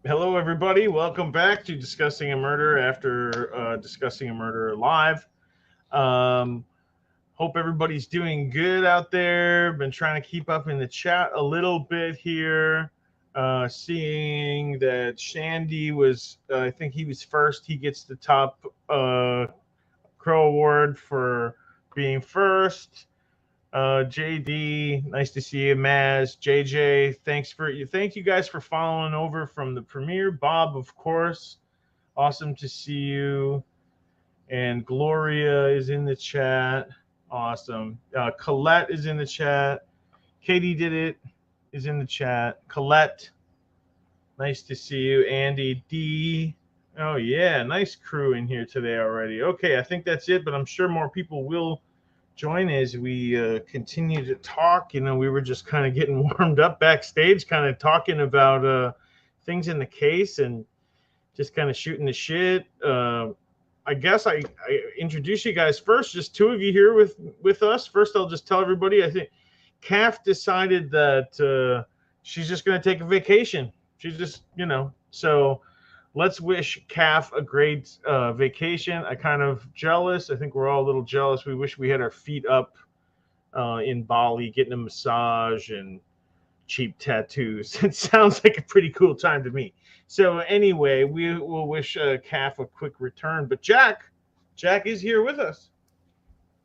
Hello, everybody. Welcome back to Discussing a Murder after Discussing a Murder live. Um, Hope everybody's doing good out there. Been trying to keep up in the chat a little bit here. Seeing that Shandy was, I think he was first. He gets the top Crow Award for being first. JD, nice to see you. Maz, JJ, thank you guys for following over from the premiere. Bob, of course, awesome to see you. And Gloria is in the chat. Awesome. Colette is in the chat. Katie did it is in the chat. Colette, nice to see you. Andy D. Oh yeah, nice crew in here today already. Okay, I think that's it, but I'm sure more people will join as we continue to talk. You know, we were just kind of getting warmed up backstage, kind of talking about things in the case and just kind of shooting the shit. I guess I introduce you guys first, just two of you here with us. First, I'll just tell everybody, I think Kath decided that she's just going to take a vacation. She's just, so let's wish Kath a great vacation. I kind of jealous. I think we're all a little jealous. We wish we had our feet up in Bali, getting a massage and cheap tattoos. It sounds like a pretty cool time to me. So anyway, we will wish Kath a quick return. But Jack is here with us.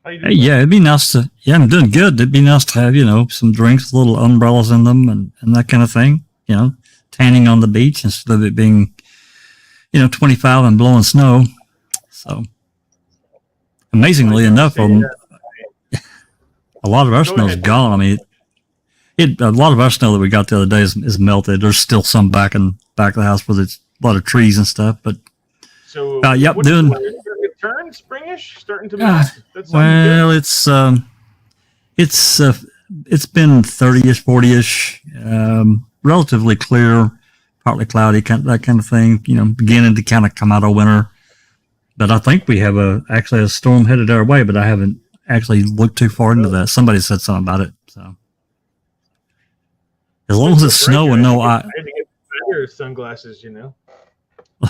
How you doing? Yeah, it'd be nice to. Yeah, I'm doing good. It'd be nice to have some drinks with little umbrellas in them and that kind of thing. Tanning on the beach instead of it being 25 and blowing snow. So, amazingly enough, a lot of our snow's gone. I mean, a lot of our snow that we got the other day is melted. There's still some back of the house where there's a lot of trees and stuff. But so, yep, doing. Turn springish, starting to melt. Well, it's been 30ish, 40ish, relatively clear, partly cloudy, that kind of thing. Beginning to kind of come out of winter. But I think we have actually a storm headed our way, but I haven't actually looked too far into that. Somebody said something about it. So as long as it's snow and no ice. I had to get better sunglasses,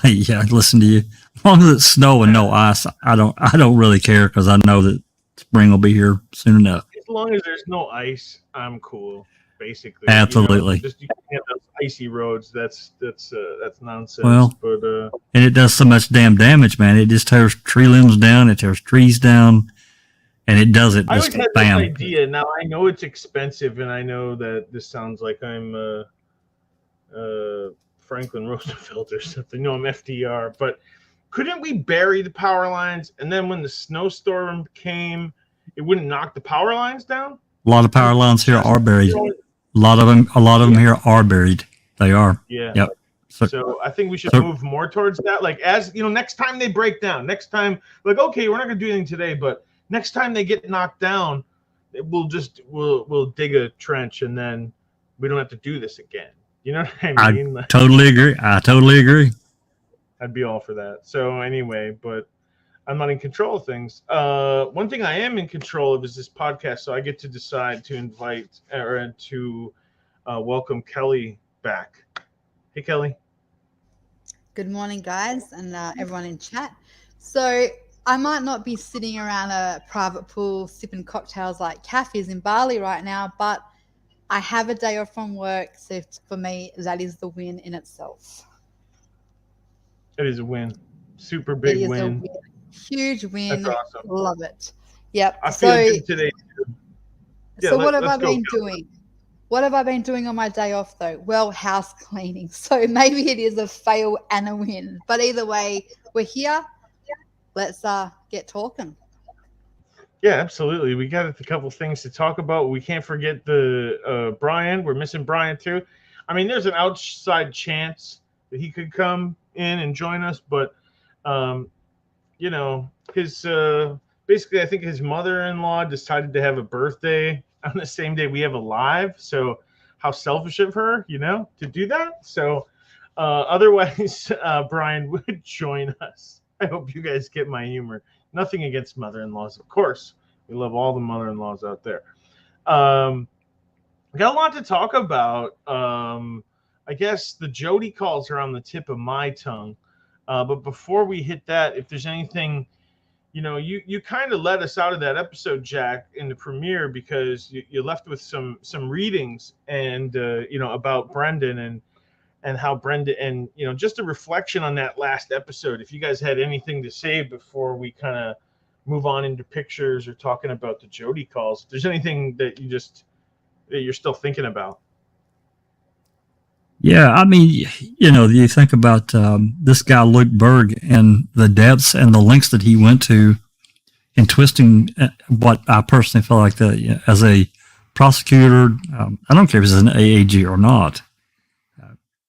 Yeah, listen to you. As long as it's snow and no ice, I don't really care because I know that spring will be here soon enough. As long as there's no ice, I'm cool. Basically, absolutely. Just you can't have those icy roads. That's nonsense. Well, but and it does so much damn damage, man. It just tears tree limbs down. It tears trees down, and it does it. I just always had bam. this idea. Now I know it's expensive, and I know that this sounds like I'm Franklin Roosevelt or something. No, I'm FDR. But couldn't we bury the power lines, and then when the snowstorm came, it wouldn't knock the power lines down? A lot of power lines here are buried. A lot of them here are buried. They are. Yeah. Yep. So I think we should move more towards that. Like, as next time they break down, okay, we're not gonna do anything today, but next time they get knocked down, we'll dig a trench, and then we don't have to do this again. You know what I mean? I totally agree. I'd be all for that. So anyway, but I'm not in control of things. One thing I am in control of is this podcast, so I get to decide to invite or to welcome Kelly back. Hey, Kelly. Good morning, guys, and everyone in chat. So I might not be sitting around a private pool sipping cocktails like Kath is in Bali right now, but I have a day off from work, so for me, that is the win in itself. It is a win. Super big win. Huge win. That's awesome. Love it. Yep. I feel good today too. Yeah, so what have I been doing? What have I been doing on my day off though? Well, house cleaning. So maybe it is a fail and a win. But either way, we're here. Let's get talking. Yeah, absolutely. We got a couple things to talk about. We can't forget the Brian. We're missing Brian too. I mean, there's an outside chance that he could come in and join us, but his basically, I think his mother-in-law decided to have a birthday on the same day we have a live. So how selfish of her, to do that. So otherwise, Brian would join us. I hope you guys get my humor. Nothing against mother-in-laws, of course. We love all the mother-in-laws out there. We got a lot to talk about. I guess the Jody calls are on the tip of my tongue. But before we hit that, if there's anything, you kind of let us out of that episode, Jack, in the premiere because you left with some readings and about Brendan and how Brendan and just a reflection on that last episode. If you guys had anything to say before we kind of move on into pictures or talking about the Jody calls, if there's anything that you're still thinking about. Yeah, I mean, you think about this guy, Luke Berg, and the depths and the lengths that he went to in twisting what I personally feel like as a prosecutor, I don't care if he's an AAG or not,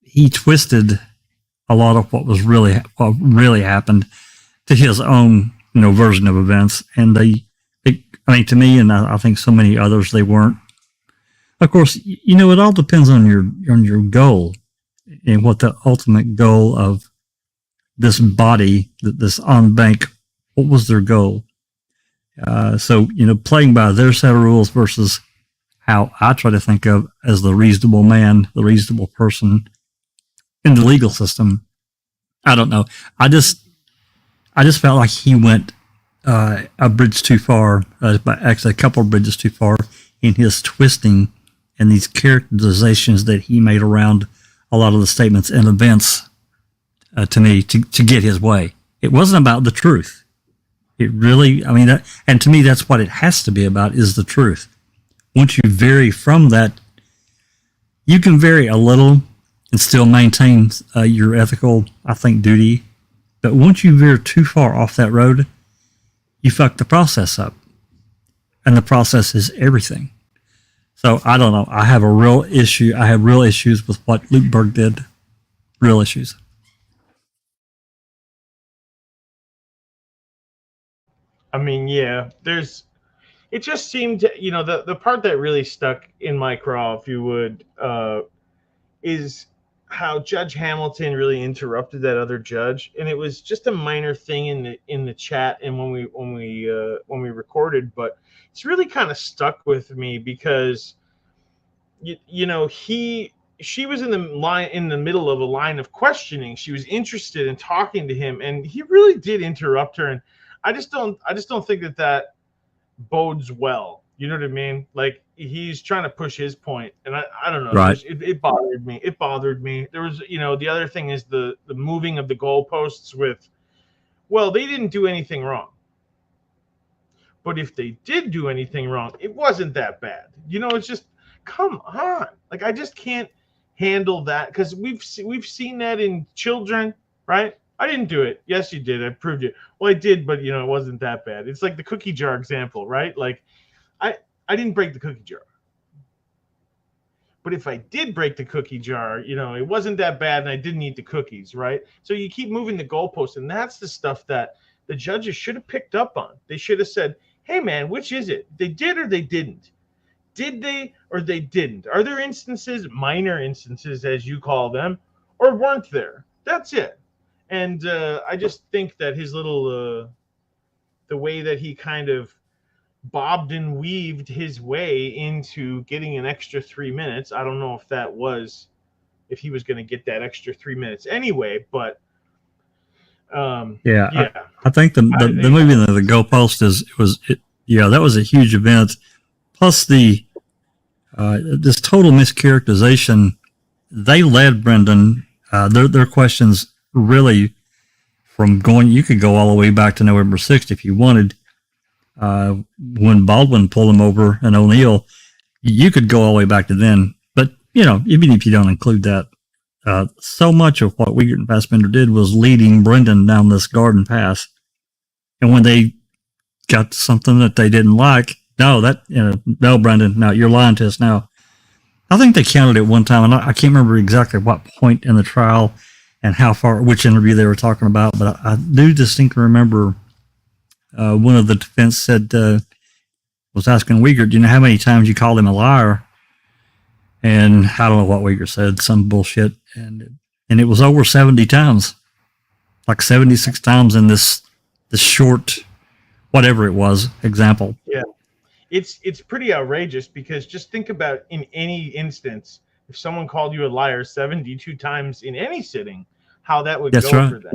he twisted a lot of what really happened to his own, version of events. And to me, and I think so many others, they weren't. Of course, it all depends on your goal and what the ultimate goal of this body, this on bank, what was their goal? So, playing by their set of rules versus how I try to think of as the reasonable man, the reasonable person in the legal system. I don't know. I just felt like he went a bridge too far, actually a couple of bridges too far in his twisting and these characterizations that he made around a lot of the statements and events to me to get his way. It wasn't about the truth. It really, and to me, that's what it has to be about, is the truth. Once you vary from that, you can vary a little and still maintain your ethical, I think, duty. But once you veer too far off that road, you fuck the process up. And the process is everything. So I don't know. I have real issues with what Luke Berg did. Real issues. Yeah, it just seemed, the part that really stuck in my craw, if you would, is how Judge Hamilton really interrupted that other judge. And it was just a minor thing in the chat and when we recorded, but it's really kind of stuck with me because she was in the middle of a line of questioning. She was interested in talking to him, and he really did interrupt her. And I just don't think that bodes well. You know what I mean? Like, he's trying to push his point, and I don't know. Right. It bothered me. It bothered me. There was, the other thing is the moving of the goalposts with, well, they didn't do anything wrong. But if they did do anything wrong, it wasn't that bad. It's just, come on. Like, I just can't handle that because we've seen that in children, right? I didn't do it. Yes, you did. I proved it. Well, I did, but it wasn't that bad. It's like the cookie jar example, right? Like, I didn't break the cookie jar. But if I did break the cookie jar, it wasn't that bad and I didn't eat the cookies, right? So you keep moving the goalposts, and that's the stuff that the judges should have picked up on. They should have said, hey, man, which is it? They did or they didn't? Did they or they didn't? Are there instances, minor instances as you call them, or weren't there? That's it. And I just think that his little, the way that he kind of bobbed and weaved his way into getting an extra 3 minutes. I don't know if he was going to get that extra 3 minutes anyway, but yeah. I think the movie the goalpost that was a huge event. Plus this total mischaracterization, they led Brendan, their questions really from you could go all the way back to November 6th if you wanted. When Baldwin pulled him over and O'Neill, you could go all the way back to then. But, even if you don't include that, so much of what Wiegert and Fassbender did was leading Brendan down this garden path. And when they got to something that they didn't like, no, Brendan, no, you're lying to us now. I think they counted it one time, and I can't remember exactly what point in the trial and which interview they were talking about, but I do distinctly remember one of the defense said, was asking Wiegert, do you know how many times you called him a liar? And I don't know what Wiegert said, some bullshit. And it was over 70 times, like 76 times in this short, whatever it was, example. Yeah. It's pretty outrageous because just think about in any instance, if someone called you a liar 72 times in any sitting, how that would That's go right. for them.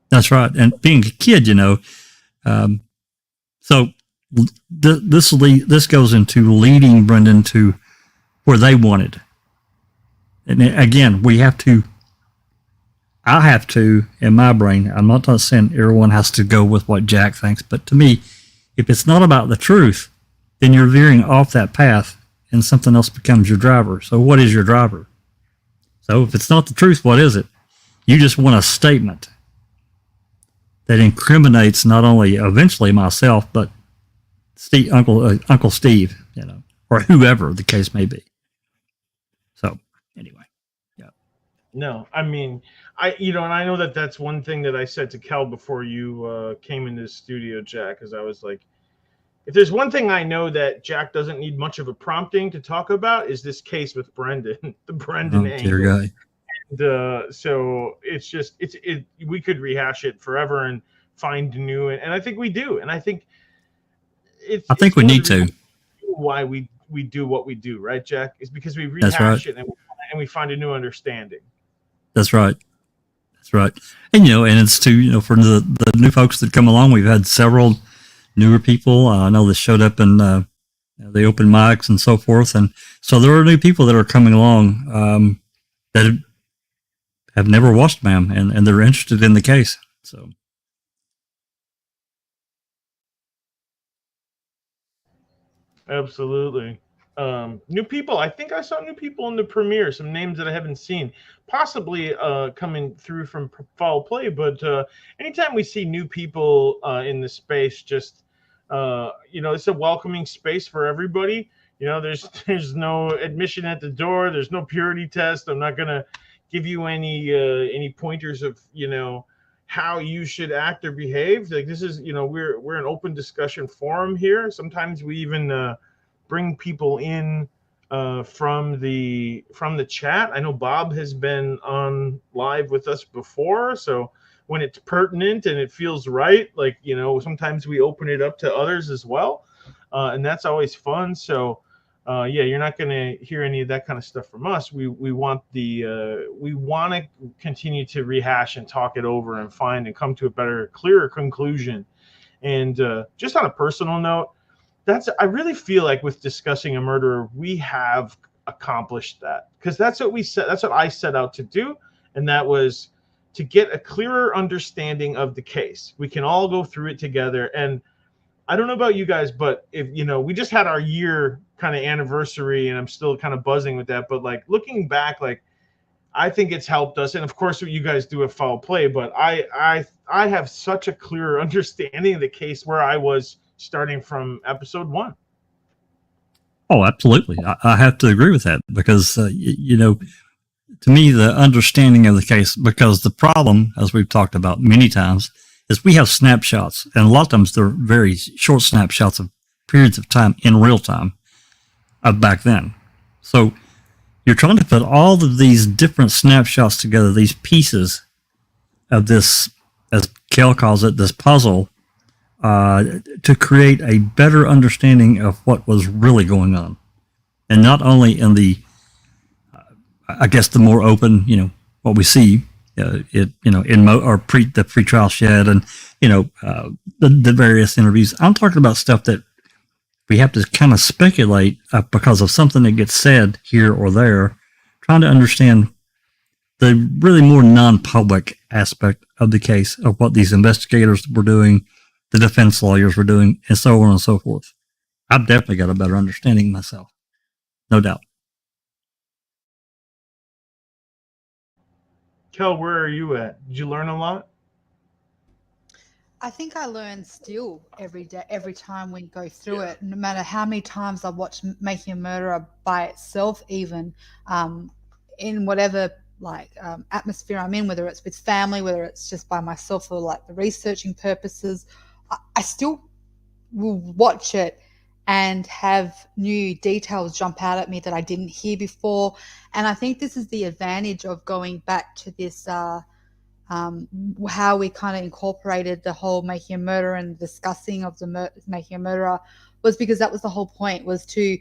That's right. And being a kid, so this goes into leading Brendan to where they wanted. And again, I have to, in my brain, I'm not saying everyone has to go with what Jack thinks, but to me, if it's not about the truth, then you're veering off that path and something else becomes your driver. So what is your driver? So if it's not the truth, what is it? You just want a statement that incriminates not only eventually myself, but Uncle Steve, or whoever the case may be. So anyway, yeah. No, I mean, and I know that's one thing that I said to Kel before you came into the studio, Jack, is I was like, if there's one thing I know that Jack doesn't need much of a prompting to talk about, is this case with Brendan, the Brendan angle. Dear guy. And, so it's just we could rehash it forever and find new, and I think we do, and I think we need to. Why we do what we do, right, Jack? Is because we rehash it and we find a new understanding. That's right. That's right. And and it's to for the new folks that come along, we've had several newer people. I know that showed up in the open mics and so forth, and so there are new people that are coming along that have never watched MAM, and they're interested in the case. So. Absolutely. New people. I think I saw new people in the premiere, some names that I haven't seen, possibly coming through from Foul Play. But anytime we see new people in the space, just, it's a welcoming space for everybody. There's no admission at the door. There's no purity test. I'm not going to give you any pointers of, how you should act or behave. Like, this is, we're an open discussion forum here. Sometimes we even bring people in from the chat. I know Bob has been on live with us before, so when it's pertinent and it feels right, like, sometimes we open it up to others as well, and that's always fun. So you're not going to hear any of that kind of stuff from us. We want to continue to rehash and talk it over and find and come to a better, clearer conclusion. And just on a personal note, I really feel like with Discussing a Murderer, we have accomplished that, because that's what I set out to do, and that was to get a clearer understanding of the case. We can all go through it together, and I don't know about you guys, but if we just had our year kind of anniversary, and I'm still kind of buzzing with that. But like, looking back, like, I think it's helped us, and of course, what you guys do at Foul Play. But I have such a clearer understanding of the case where I was starting from episode 1. Oh, absolutely. I have to agree with that, because to me, the understanding of the case, because the problem, as we've talked about many times, is we have snapshots, and a lot of times they're very short snapshots of periods of time in real time of back then. So you're trying to put all of these different snapshots together, these pieces of this, as Kel calls it, this puzzle, to create a better understanding of what was really going on. And not only in the, I guess, the more open, what we see, the pre-trial shed and, the various interviews. I'm talking about stuff that we have to kind of speculate because of something that gets said here or there, trying to understand the really more non-public aspect of the case, of what these investigators were doing, the defense lawyers were doing, and so on and so forth. I've definitely got a better understanding myself. No doubt. Kel, where are you at? Did you learn a lot? I think I learn still every day, every time we go through it, no matter how many times I watch Making a Murderer by itself, even in whatever atmosphere I'm in, whether it's with family, whether it's just by myself for like the researching purposes, I still will watch it and have new details jump out at me that I didn't hear before. And I think this is the advantage of going back to this, how we kind of incorporated the whole Making a Murderer and discussing of the Making a Murderer, was because that was the whole point, was to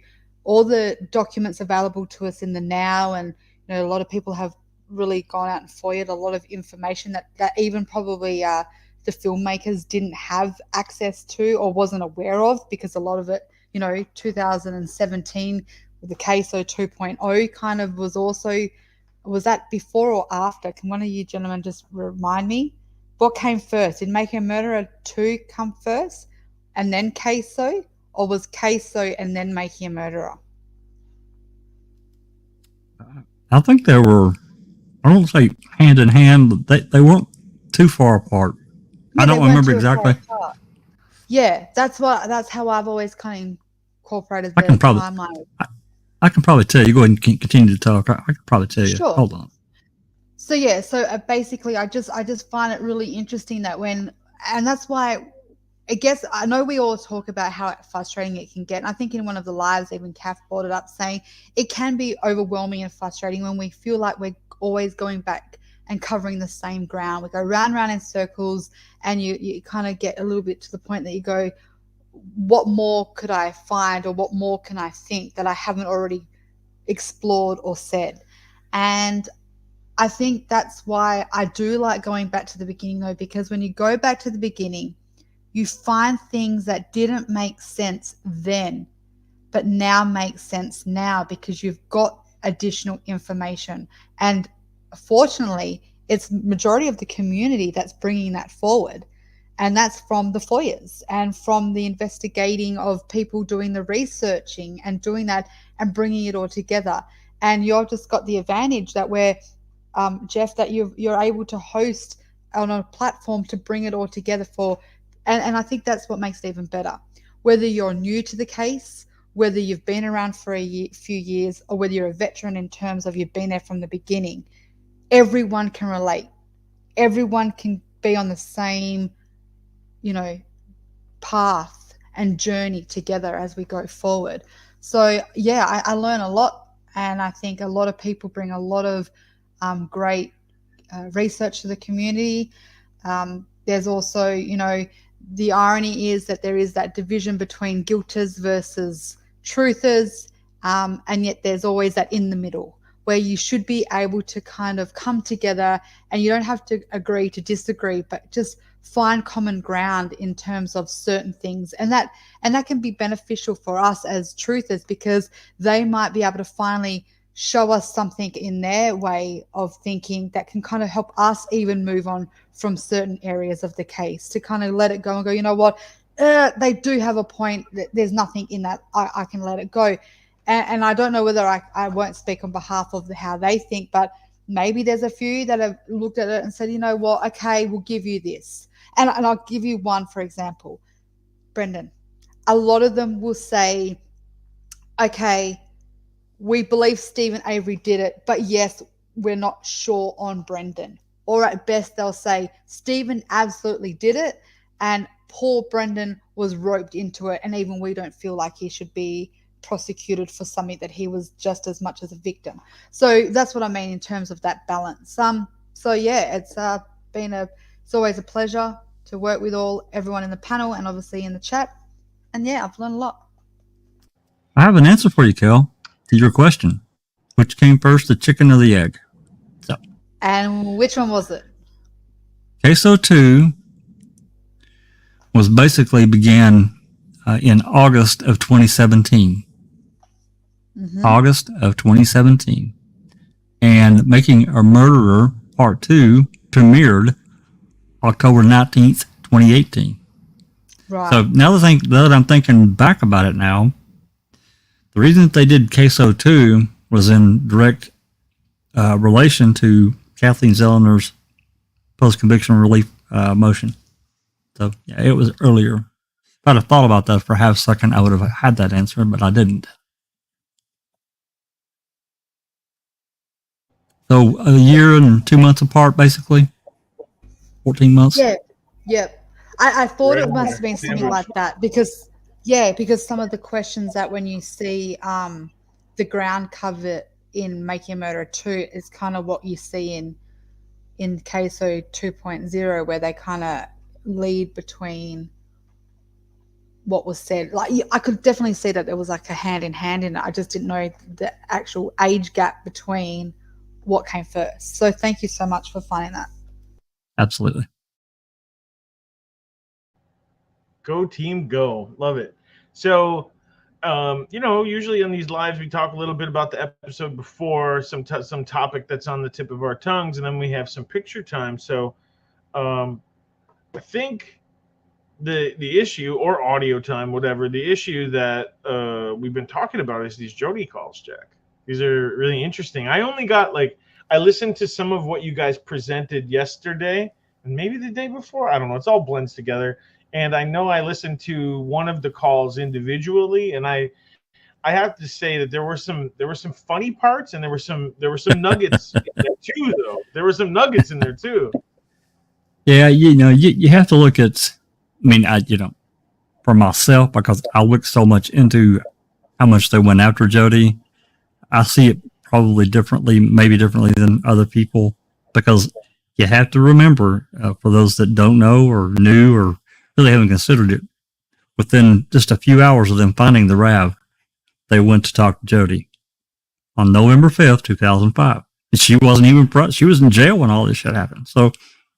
all the documents available to us in the now, and a lot of people have really gone out and FOIA'd a lot of information that even probably the filmmakers didn't have access to or wasn't aware of, because a lot of it, 2017 with the KSO 2.0 kind of was that before or after? Can one of you gentlemen just remind me? What came first? Did Making a Murderer 2 come first and then KSO? Or was KSO and then Making a Murderer? I think they were, I don't say hand in hand, but they weren't too far apart. Yeah, I don't remember exactly. Yeah, that's how I've always kind of incorporated the timeline. I can probably tell you. Go ahead and continue to talk. I can probably tell you. Sure. Hold on. So yeah, basically, I just find it really interesting that and that's why, I guess, I know we all talk about how frustrating it can get. And I think in one of the lives, even Kath brought it up, saying it can be overwhelming and frustrating when we feel like we're always going back and covering the same ground. We go round and round in circles, and you kind of get a little bit to the point that you go, what more could I find, or what more can I think that I haven't already explored or said? And I think that's why I do like going back to the beginning, though, because when you go back to the beginning, you find things that didn't make sense then, but now make sense now because you've got additional information. And fortunately, it's majority of the community that's bringing that forward. And that's from the FOIAs and from the investigating of people doing the researching and doing that and bringing it all together. And you've just got the advantage that Jeff, that you're able to host on a platform to bring it all together and I think that's what makes it even better. Whether you're new to the case, whether you've been around for few years, or whether you're a veteran in terms of you've been there from the beginning, everyone can relate. Everyone can be on the same path and journey together as we go forward. So yeah, I learn a lot, and I think a lot of people bring a lot of great research to the community. There's also, the irony is that there is that division between guilters versus truthers, and yet there's always that in the middle where you should be able to kind of come together, and you don't have to agree to disagree, but just find common ground in terms of certain things. And that can be beneficial for us as truthers, because they might be able to finally show us something in their way of thinking that can kind of help us even move on from certain areas of the case, to kind of let it go and go, you know what, they do have a point. There's nothing in that. I can let it go. And I don't know whether I won't speak on behalf of how they think, but maybe there's a few that have looked at it and said, you know what, okay, we'll give you this. And I'll give you one, for example, Brendan. A lot of them will say, okay, we believe Stephen Avery did it, but yes, we're not sure on Brendan. Or at best, they'll say Stephen absolutely did it, and poor Brendan was roped into it, and even we don't feel like he should be prosecuted for something that he was just as much as a victim. So that's what I mean in terms of that balance. So yeah, it's always a pleasure to work with everyone in the panel and obviously in the chat. And yeah, I've learned a lot. I have an answer for you, Kel, to your question. Which came first, the chicken or the egg? So, and which one was it? KSO 2 was basically began in August of 2017. Mm-hmm. August of 2017. And Making a Murderer Part 2 premiered October 19th, 2018. Right. So now that I'm thinking back about it now, the reason that they did KSO 2 was in direct relation to Kathleen Zellener's post-conviction relief motion. So yeah, it was earlier. If I'd have thought about that for half a second, I would have had that answer, but I didn't. So a year and 2 months apart, basically. 14 months. Yeah. I thought it must have been something like that because some of the questions that when you see the ground cover in Making a Murderer 2 is kind of what you see in KSO 2.0, where they kind of lead between what was said. Like I could definitely see that there was like a hand in hand in it. I just didn't know the actual age gap between what came first. So thank you so much for finding that. Absolutely. Go team, go. Love it. So, usually on these lives, we talk a little bit about the episode before, some topic that's on the tip of our tongues, and then we have some picture time. So, I think the issue, or audio time, whatever, the issue that we've been talking about is these Jody calls, Jack. These are really interesting. I only got I listened to some of what you guys presented yesterday and maybe the day before. I don't know. It's all blends together. And I know I listened to one of the calls individually, and I have to say that there were some funny parts, and there were some nuggets in there too, though. There were some nuggets in there too. Yeah, you have to look at. I mean, for myself, because I look so much into how much they went after Jody, I see it probably maybe differently than other people, because you have to remember, for those that don't know or knew or really haven't considered it, within just a few hours of them finding the RAV, they went to talk to Jody on November 5th, 2005. And she wasn't even, she was in jail when all this shit happened. So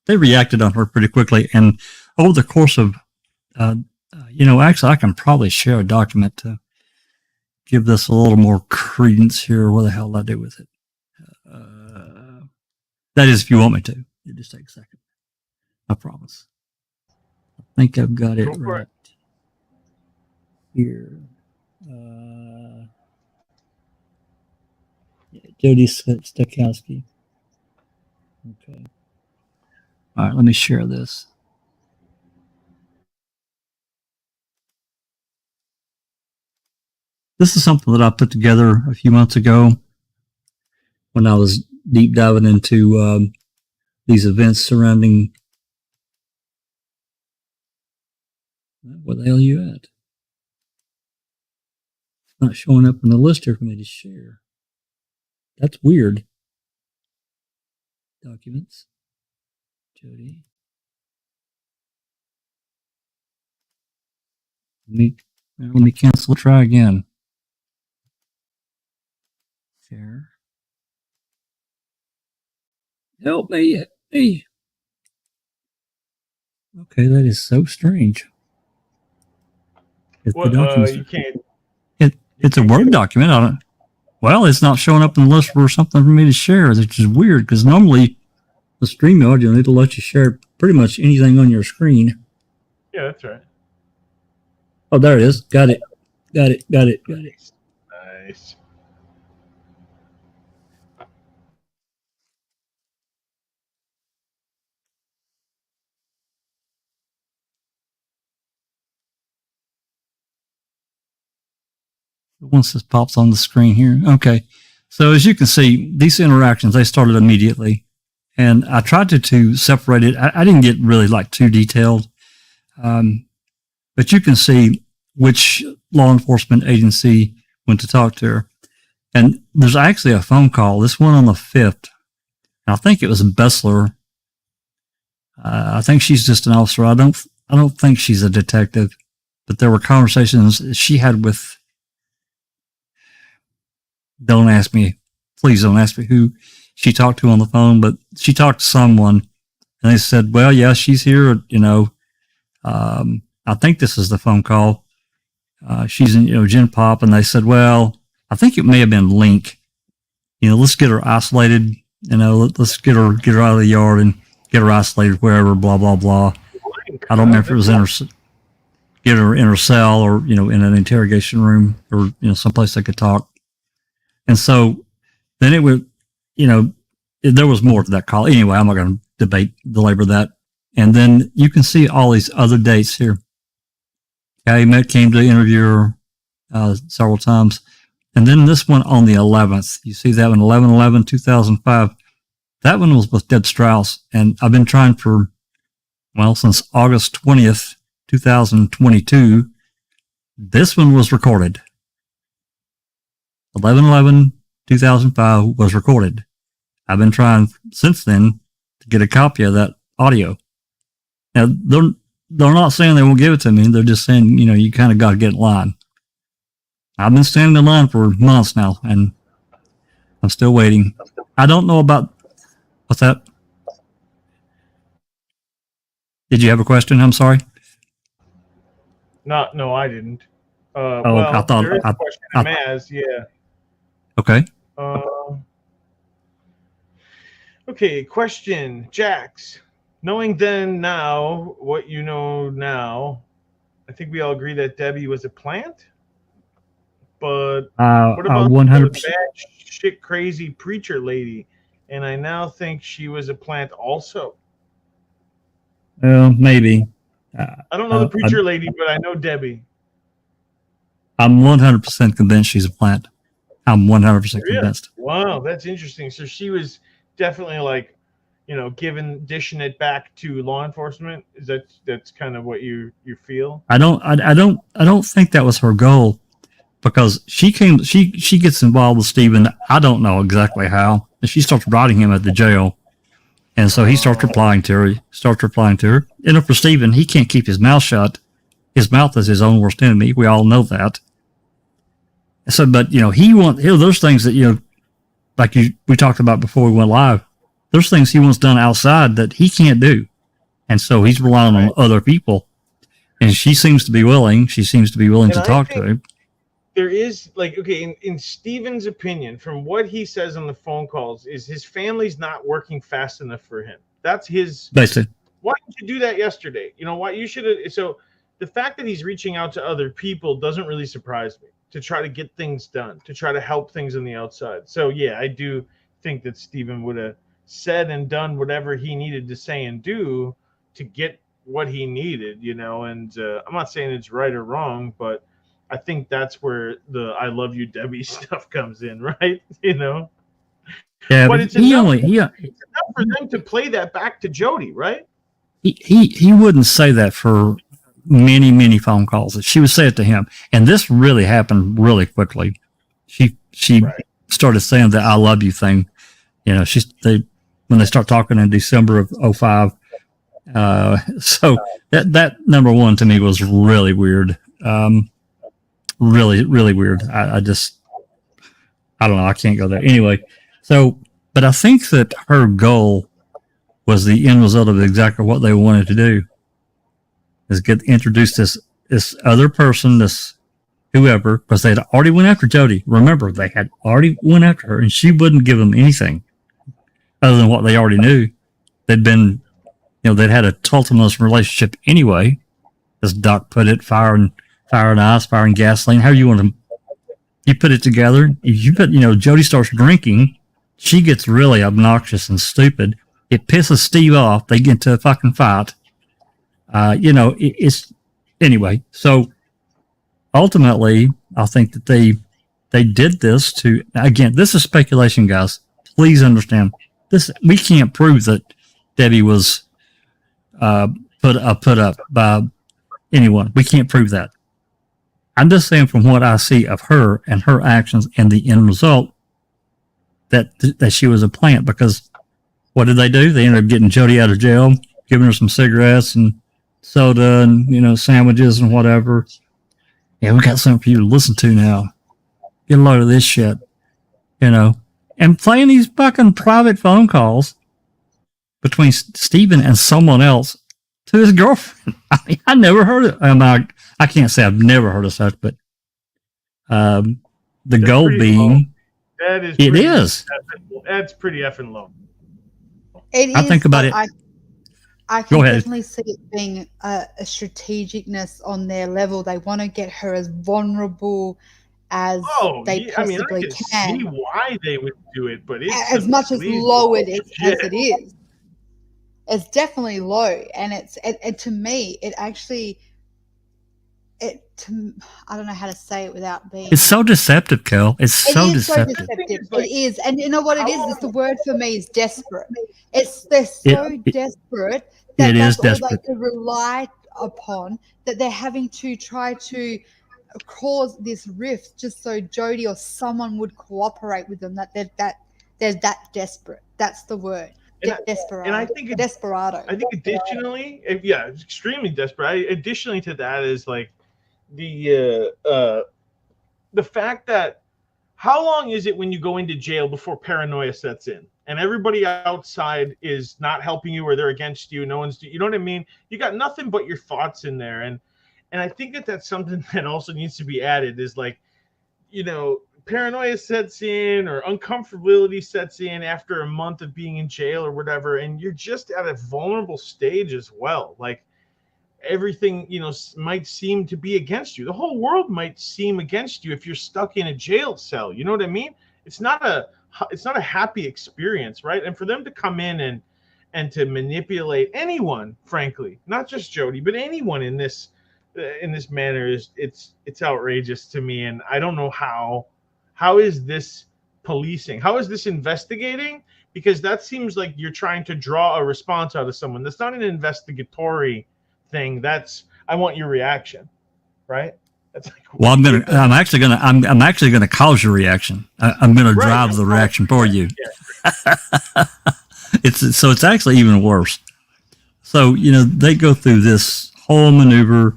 they reacted on her pretty quickly. And over the course of, actually, I can probably share a document to give this a little more credence here. What the hell did I do with it? That is, if you want me to. It just take a second. I promise. I think I've got it right here. Jody Stokowski. Okay. All right, let me share this. This is something that I put together a few months ago when I was deep diving into these events surrounding. Where the hell are you at? It's not showing up in the list here for me to share. That's weird. Documents. Jody. Let me cancel. Try again. Share. Help me. Hey. Okay, that is so strange. You can't. It's a Word document. It's not showing up in the list for something for me to share, which is weird, because normally the StreamYard, it'll let you share pretty much anything on your screen. Yeah, that's right. Oh, there it is. Got it. Nice. Once this pops on the screen here. Okay. So as you can see, these interactions, they started immediately. And I tried to separate it. I didn't get really too detailed. But you can see which law enforcement agency went to talk to her. And there's actually a phone call. This one on the 5th. And I think it was Bessler. I think she's just an officer. I don't think she's a detective. But there were conversations she had with. Please don't ask me who she talked to on the phone, but she talked to someone, and they said, well, yeah, she's here, I think this is the phone call. She's in, Gen Pop, and they said, well, I think it may have been Link. Let's get her isolated, let's get her out of the yard and get her isolated wherever, blah, blah, blah. I don't remember if it was get her in her cell or, in an interrogation room or, someplace they could talk. And so then it would, there was more to that call. Anyway, I'm not going to belabor that. And then you can see all these other dates here. Matt came to interview her several times. And then this one on the 11th, you see that one, 11/11/2005. That one was with Deb Strauss. And I've been trying since August 20th, 2022. This one was recorded. 11/11/2005 was recorded. I've been trying since then to get a copy of that audio. Now, they're not saying they won't give it to me. They're just saying, you kind of got to get in line. I've been standing in line for months now, and I'm still waiting. I don't know about what's that. Did you have a question? I'm sorry. No, I didn't. I thought there is a question. Maz, yeah. Okay. Okay, question, Jax. Knowing then now what you know now, I think we all agree that Debbie was a plant. But what about 100%. the bad shit crazy preacher lady? And I now think she was a plant also. Maybe. I don't know the preacher lady, but I know Debbie. I'm 100% convinced she's a plant. I'm 100% convinced. Wow, that's interesting. So she was definitely like, dishing it back to law enforcement. That's kind of what you feel? I don't think that was her goal, because she gets involved with Stephen. I don't know exactly how. She starts writing him at the jail. And so he starts replying to her. And for Stephen, he can't keep his mouth shut. His mouth is his own worst enemy. We all know that. So, but, there's things that, like we talked about before we went live, there's things he wants done outside that he can't do. And so he's relying on other people. And she seems to be willing. She seems to be willing to talk to him. There is, in Stephen's opinion, from what he says on the phone calls, is his family's not working fast enough for him. That's his. Basically. Why didn't you do that yesterday? Why you should have. So the fact that he's reaching out to other people doesn't really surprise me, to try to get things done, to try to help things on the outside. So, yeah, I do think that Stephen would have said and done whatever he needed to say and do to get what he needed, and I'm not saying it's right or wrong, but I think that's where the "I love you, Debbie" stuff comes in, right? Yeah, but it's enough for them to play that back to Jody, right? He wouldn't say that for many, many phone calls. She would say it to him, and this really happened really quickly. She started saying the "I love you" thing. When they start talking in December of 2005. So that number one to me was really weird. Really, really weird. I don't know. I can't go there. Anyway, but I think that her goal was the end result of exactly what they wanted to do, is introduce this other person, this whoever, because they had already went after Jody. Remember, they had already went after her, and she wouldn't give them anything other than what they already knew. They'd been, they'd had a tumultuous relationship anyway, as Doc put it, fire and ice, fire and gasoline. How you want to, you put it together. If you put, Jody starts drinking, she gets really obnoxious and stupid. It pisses Steve off. They get into a fucking fight. It's anyway. So ultimately, I think that they did this to, again, this is speculation, guys. Please understand this. We can't prove that Debbie was put up by anyone. We can't prove that. I'm just saying from what I see of her and her actions and the end result that she was a plant, because what did they do? They ended up getting Jody out of jail, giving her some cigarettes and soda and, sandwiches and whatever. Yeah, we got something for you to listen to now. Get a load of this shit, and playing these fucking private phone calls between Stephen and someone else to his girlfriend. I mean, I never heard of it. I can't say I've never heard of such, but the goal being, it is. That's pretty effing low. I think about it. I can definitely see it being a strategicness on their level. They want to get her as vulnerable as they possibly can. See why they would do it, but it's as much as low as it is. It's definitely low, and to me, it actually. I don't know how to say it without being. It's so deceptive, Kel. It's so deceptive. It is, and you know what it is? It's the word for me is desperate. They're so desperate that that's all they can rely upon. That they're having to try to cause this rift just so Jody or someone would cooperate with them. That they're that desperate. That's the word. Desperado. I think Desperado. I think additionally, it's extremely desperate. Additionally to that is like the fact that how long is it when you go into jail before paranoia sets in and everybody outside is not helping you or they're against you? No one's, you know what I mean? You got nothing but your thoughts in there, and I think that that's something that also needs to be added. Is like, paranoia sets in or uncomfortability sets in after a month of being in jail or whatever, and you're just at a vulnerable stage as well. Like everything, might seem to be against you. The whole world might seem against you if you're stuck in a jail cell. You know what I mean? It's not a happy experience, right? And for them to come in and to manipulate anyone, frankly, not just Jody, but anyone in this manner it's outrageous to me. And I don't know how is this policing? How is this investigating? Because that seems like you're trying to draw a response out of someone. That's not an investigatory thing. That's, I want your reaction, right? That's like, well, I'm actually gonna cause your reaction. I'm gonna drive the reaction for you. Yeah. It's actually even worse. So they go through this whole maneuver.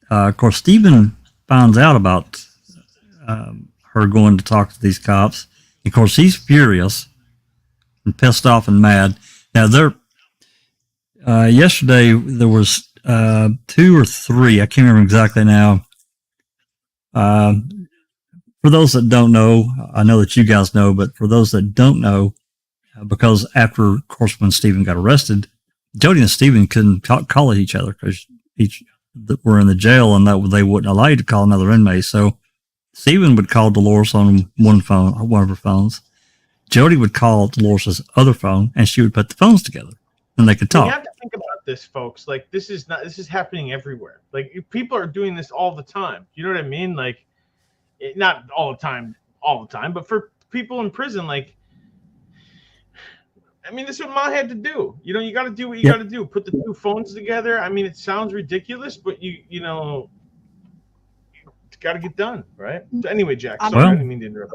Of course, Stephen finds out about her going to talk to these cops. Of course, he's furious and pissed off and mad. Now, yesterday there was 2 or 3. I can't remember exactly now. For those that don't know, I know that you guys know, but for those that don't know, because after, of course, when Stephen got arrested, Jody and Stephen couldn't call each other because each were in the jail, and that they wouldn't allow you to call another inmate. So Stephen would call Dolores on one of her phones. Jody would call Dolores' other phone, and she would put the phones together, and they could talk. You have to think about this, folks. Like, this is happening everywhere. Like, people are doing this all the time. You know what I mean? Like, not all the time, but for people in prison, like, I mean, this is what Ma had to do. You got to do what you got to do. Put the 2 phones together. I mean, it sounds ridiculous, but it's got to get done, right? So anyway, Jack, sorry, I didn't mean to interrupt.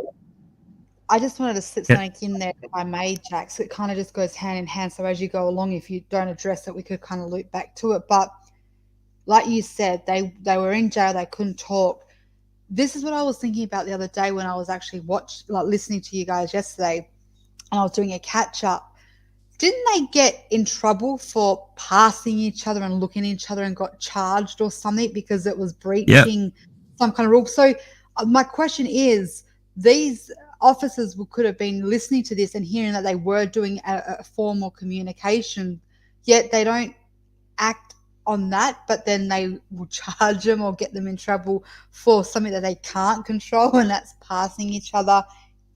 I just wanted to slip something in there if I may, Jack. So it kind of just goes hand in hand. So as you go along, if you don't address it, we could kind of loop back to it. But like you said, they were in jail. They couldn't talk. This is what I was thinking about the other day when I was actually listening to you guys yesterday, and I was doing a catch up. Didn't they get in trouble for passing each other and looking at each other and got charged or something because it was breaching some kind of rule? So my question is, these officers could have been listening to this and hearing that they were doing a formal communication, yet they don't act on that, but then they will charge them or get them in trouble for something that they can't control, and that's passing each other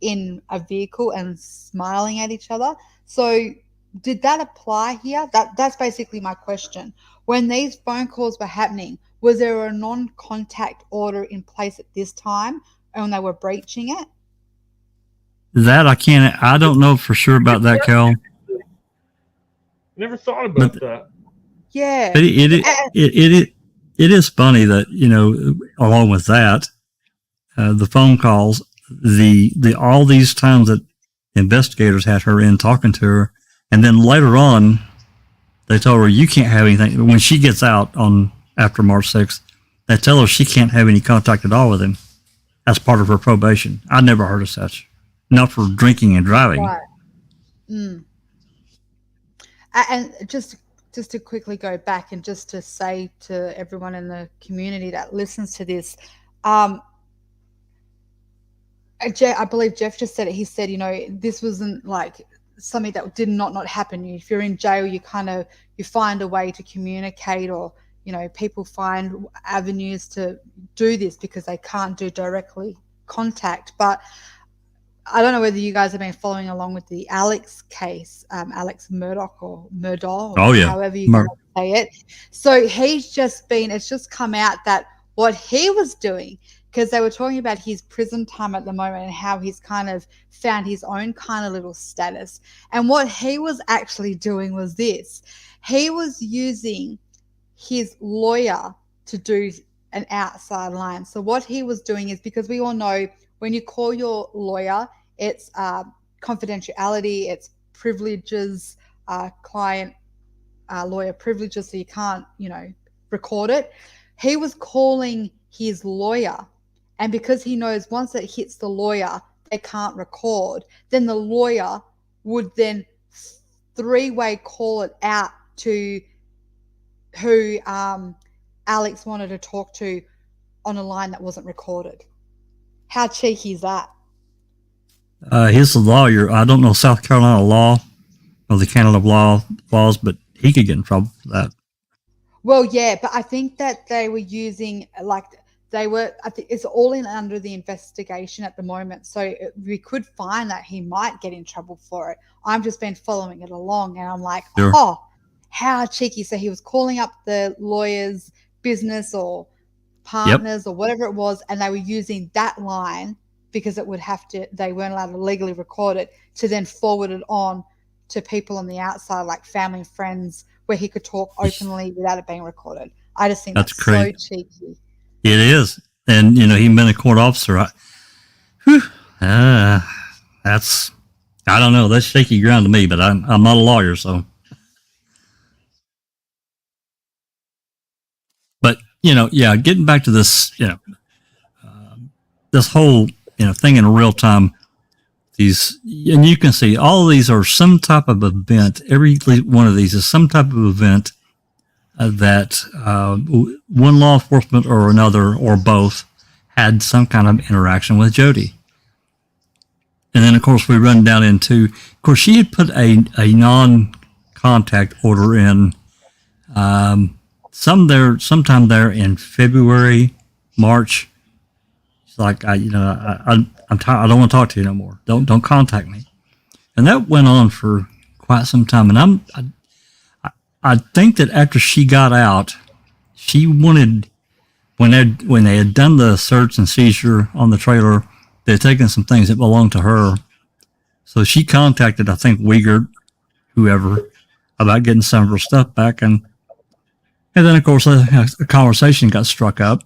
in a vehicle and smiling at each other. So did that apply here? That's basically my question. When these phone calls were happening, was there a non-contact order in place at this time and they were breaching it? That I don't know for sure about that, Cal. Never thought about that. Yeah. But it is funny that, along with that, the phone calls, the all these times that investigators had her in talking to her, and then later on, they told her you can't have anything. When she gets out after March 6th, they tell her she can't have any contact at all with him as part of her probation. I never heard of such. Not for drinking and driving. Right. And just to quickly go back and just to say to everyone in the community that listens to this, I believe Jeff just said it. He said, this wasn't like something that did not happen. If you're in jail, you find a way to communicate, or people find avenues to do this because they can't do directly contact. But I don't know whether you guys have been following along with the Alex case, Alex Murdaugh or Murdaugh, however you say it. So it's just come out that what he was doing, because they were talking about his prison time at the moment and how he's kind of found his own kind of little status. And what he was actually doing was this. He was using his lawyer to do an outside line. So what he was doing is, because we all know when you call your lawyer, it's confidentiality, it's privileges, client lawyer privileges, so you can't, record it. He was calling his lawyer, and because he knows once it hits the lawyer, they can't record, then the lawyer would then three-way call it out to who Alex wanted to talk to on a line that wasn't recorded. How cheeky is that? He's a lawyer. I don't know South Carolina law or the Canada laws, but he could get in trouble for that. Well, yeah, but I think that they were using I think it's all under the investigation at the moment. So we could find that he might get in trouble for it. I've just been following it along, and I'm like, Sure. Oh, how cheeky. So he was calling up the lawyer's business or partners or whatever it was, and they were using that line because they weren't allowed to legally record it, to then forward it on to people on the outside, like family and friends, where he could talk openly without it being recorded. I just think that's crazy. So cheeky. It is. And, he'd been a court officer. I don't know. That's shaky ground to me, but I'm not a lawyer, so. But, getting back to this, this whole, thing in real time, and you can see all of these are some type of event. Every one of these is some type of event that one law enforcement or another or both had some kind of interaction with Jodi. And then, of course, we run down into, of course, she had put a non-contact order in sometime there in February, March. It's like, I'm tired. I don't want to talk to you no more. Don't contact me. And that went on for quite some time. And I think that after she got out, she wanted, when they had done the search and seizure on the trailer, they had taken some things that belonged to her. So she contacted, I think, Wiegert, whoever, about getting some of her stuff back. And then, of course, a conversation got struck up.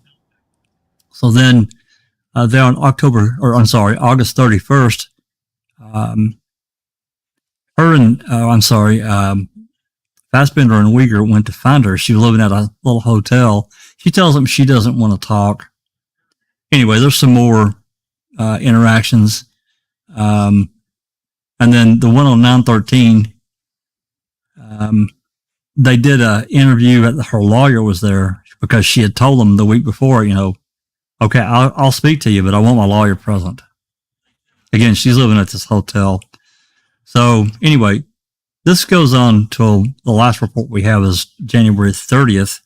So then, there on August 31st, Fassbender and Wiegert went to find her. She was living at a little hotel. She tells them she doesn't want to talk. Anyway, there's some more interactions. And then the one on 9/13, they did an interview. Her lawyer was there because she had told them the week before, okay, I'll speak to you, but I want my lawyer present. Again, she's living at this hotel. So anyway, this goes on till the last report we have is January 30th,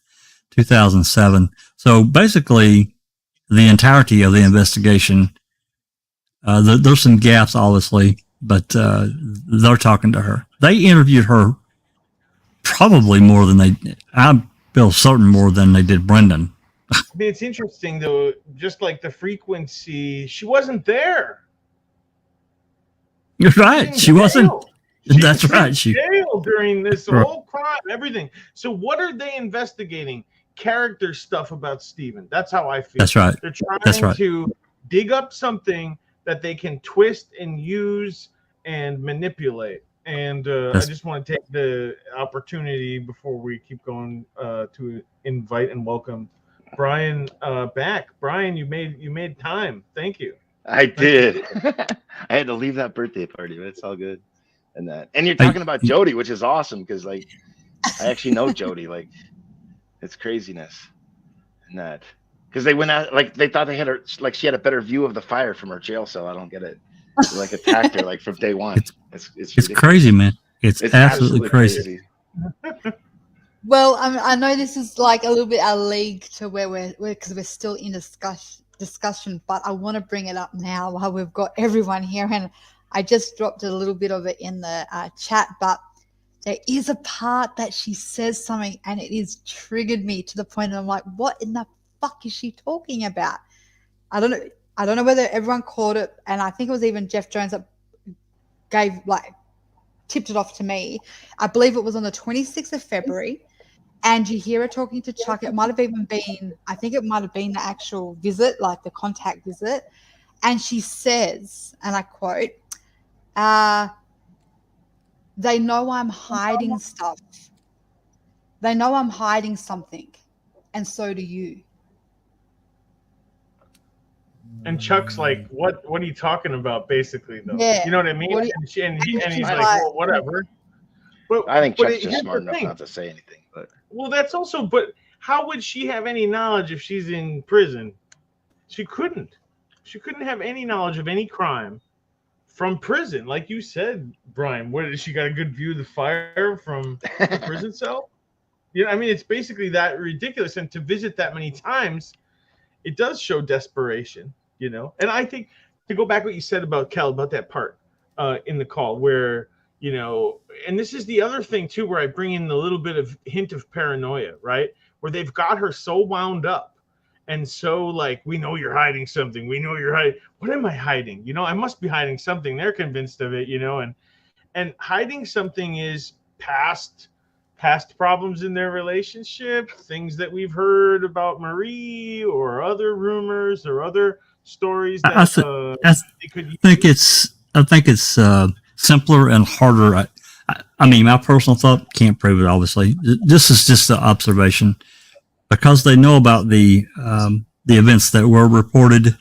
2007. So basically, the entirety of the investigation, there's some gaps, obviously, but they're talking to her. They interviewed her probably more than I feel certain more than they did Brendan. I mean, it's interesting, though, just like the frequency, she wasn't there. You're right. She wasn't. That's right. She was in jail during this whole crime, everything. So what are they investigating? Character stuff about Stephen. That's how I feel. That's right. They're trying to dig up something that they can twist and use and manipulate. And I just want to take the opportunity before we keep going to invite and welcome Brian back. Brian, you made time. Thank you. I did. I had to leave that birthday party, but it's all good. And you're talking about Jodi, which is awesome because I actually know Jodi. It's craziness. And that because they went out they thought they had her she had a better view of the fire from her jail cell. I don't get it. They, attacked her from day one. It's crazy, man. It's absolutely crazy. Well, I know this is a little bit our league to where we're because we're still in discussion, but I want to bring it up now while we've got everyone here, and I just dropped a little bit of it in the chat, but there is a part that she says something, and it is triggered me to the point that I'm like, what in the fuck is she talking about? I don't know whether everyone caught it, and I think it was even Jeff Jones that tipped it off to me. I believe it was on the 26th of February. And you hear her talking to Chuck. It might have even been, I think it might have been the actual visit, the contact visit. And she says, and I quote, They know I'm hiding stuff. They know I'm hiding something, and so do you. And Chuck's like, what are you talking about, basically, though? Yeah. You know what I mean? What do you- And he's she's like, like- well, whatever. But I think but Chuck's just here's smart the enough thing. not to say anything. But Well, that's also, but how would she have any knowledge if she's in prison? She couldn't. She couldn't have any knowledge of any crime from prison. Like you said, Brian, what is she got a good view of the fire from the prison cell? You know, I mean, it's basically that ridiculous. And to visit that many times, it does show desperation, you know. And I think, to go back what you said about Kel, about that part in the call where, you know, and this is the other thing too, where I bring in a little bit of hint of paranoia, right? Where they've got her so wound up and so like, we know you're hiding something. We know you're hiding. What am I hiding? You know, I must be hiding something. They're convinced of it, you know, and hiding something is past problems in their relationship, things that we've heard about Marie or other rumors or other stories that they could use. I think it's simpler and harder. I mean, my personal thought, can't prove it, obviously. This is just an observation. Because they know about the events that were reported,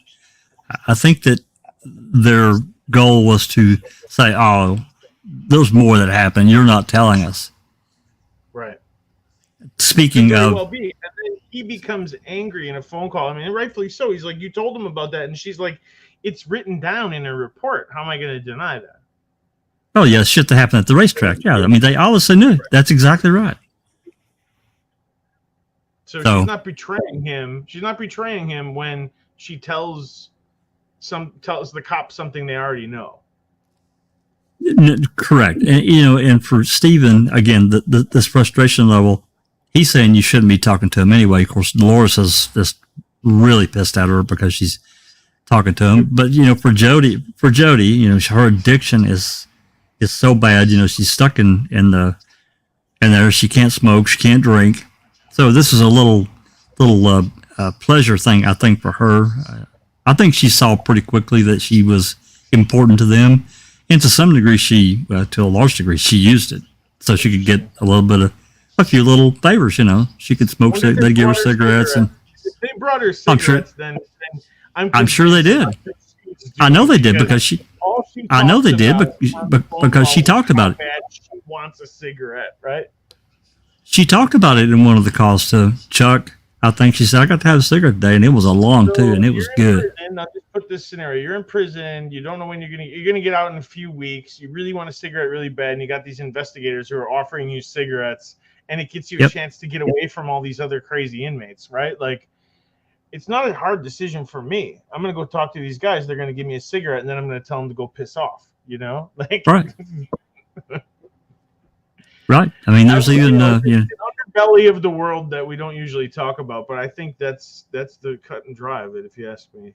I think that their goal was to say, oh, there's more that happened. You're not telling us. Right. Speaking of, well be. And then he becomes angry in a phone call. I mean, rightfully so. He's like, you told him about that. And she's like, it's written down in a report. How am I going to deny that? oh yeah, shit that happened at the racetrack. Yeah, I mean, they obviously knew. That's exactly right. So she's not betraying him. She's not betraying him when she tells the cops something they already know. Correct. And, you know, and for Stephen, again, this frustration level, he's saying you shouldn't be talking to him anyway. Of course, Dolores is just really pissed at her because she's talking to him. But, you know, for Jody, you know, her addiction is so bad. You know, she's stuck in there. She can't smoke. She can't drink. So this is a little pleasure thing, I think, for her. I think she saw pretty quickly that she was important to them. And to some degree, to a large degree, she used it so she could get a few little favors. You know, she could smoke. They give her cigarettes, and if they brought her cigarettes. Then I'm sure they did. I know they did because she. I know they did, because she talked about it. She wants a cigarette, right? She talked about it in one of the calls to Chuck. I think she said, I got to have a cigarette today, and it was a long too, and it was good. And I'll just put this scenario. You're in prison. You don't know when you're going to get out in a few weeks. You really want a cigarette really bad, and you got these investigators who are offering you cigarettes, and it gets you a chance to get away from all these other crazy inmates, right? Like, it's not a hard decision for me. I'm going to go talk to these guys. They're going to give me a cigarette, and then I'm going to tell them to go piss off, you know? Like, right. Right. I mean, there's even the underbelly of the world that we don't usually talk about, but I think that's the cut and dry of it, if you ask me.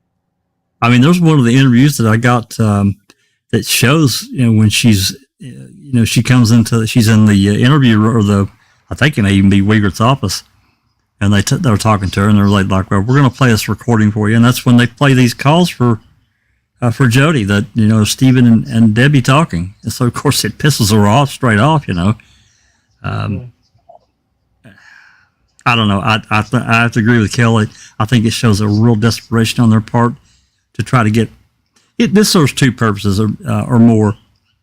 I mean, there's one of the interviews that I got that shows, you know, when she's, you know, she's in the interview, or I think it may even be Wiegert's office, and they're talking to her, and they're like, well, we're going to play this recording for you, and that's when they play these calls for Jody, that, you know, Stephen and Debbie talking, and so of course it pisses her off straight off, you know. I don't know. I have to agree with Kelly. I think it shows a real desperation on their part to try to get it. This serves two purposes or more.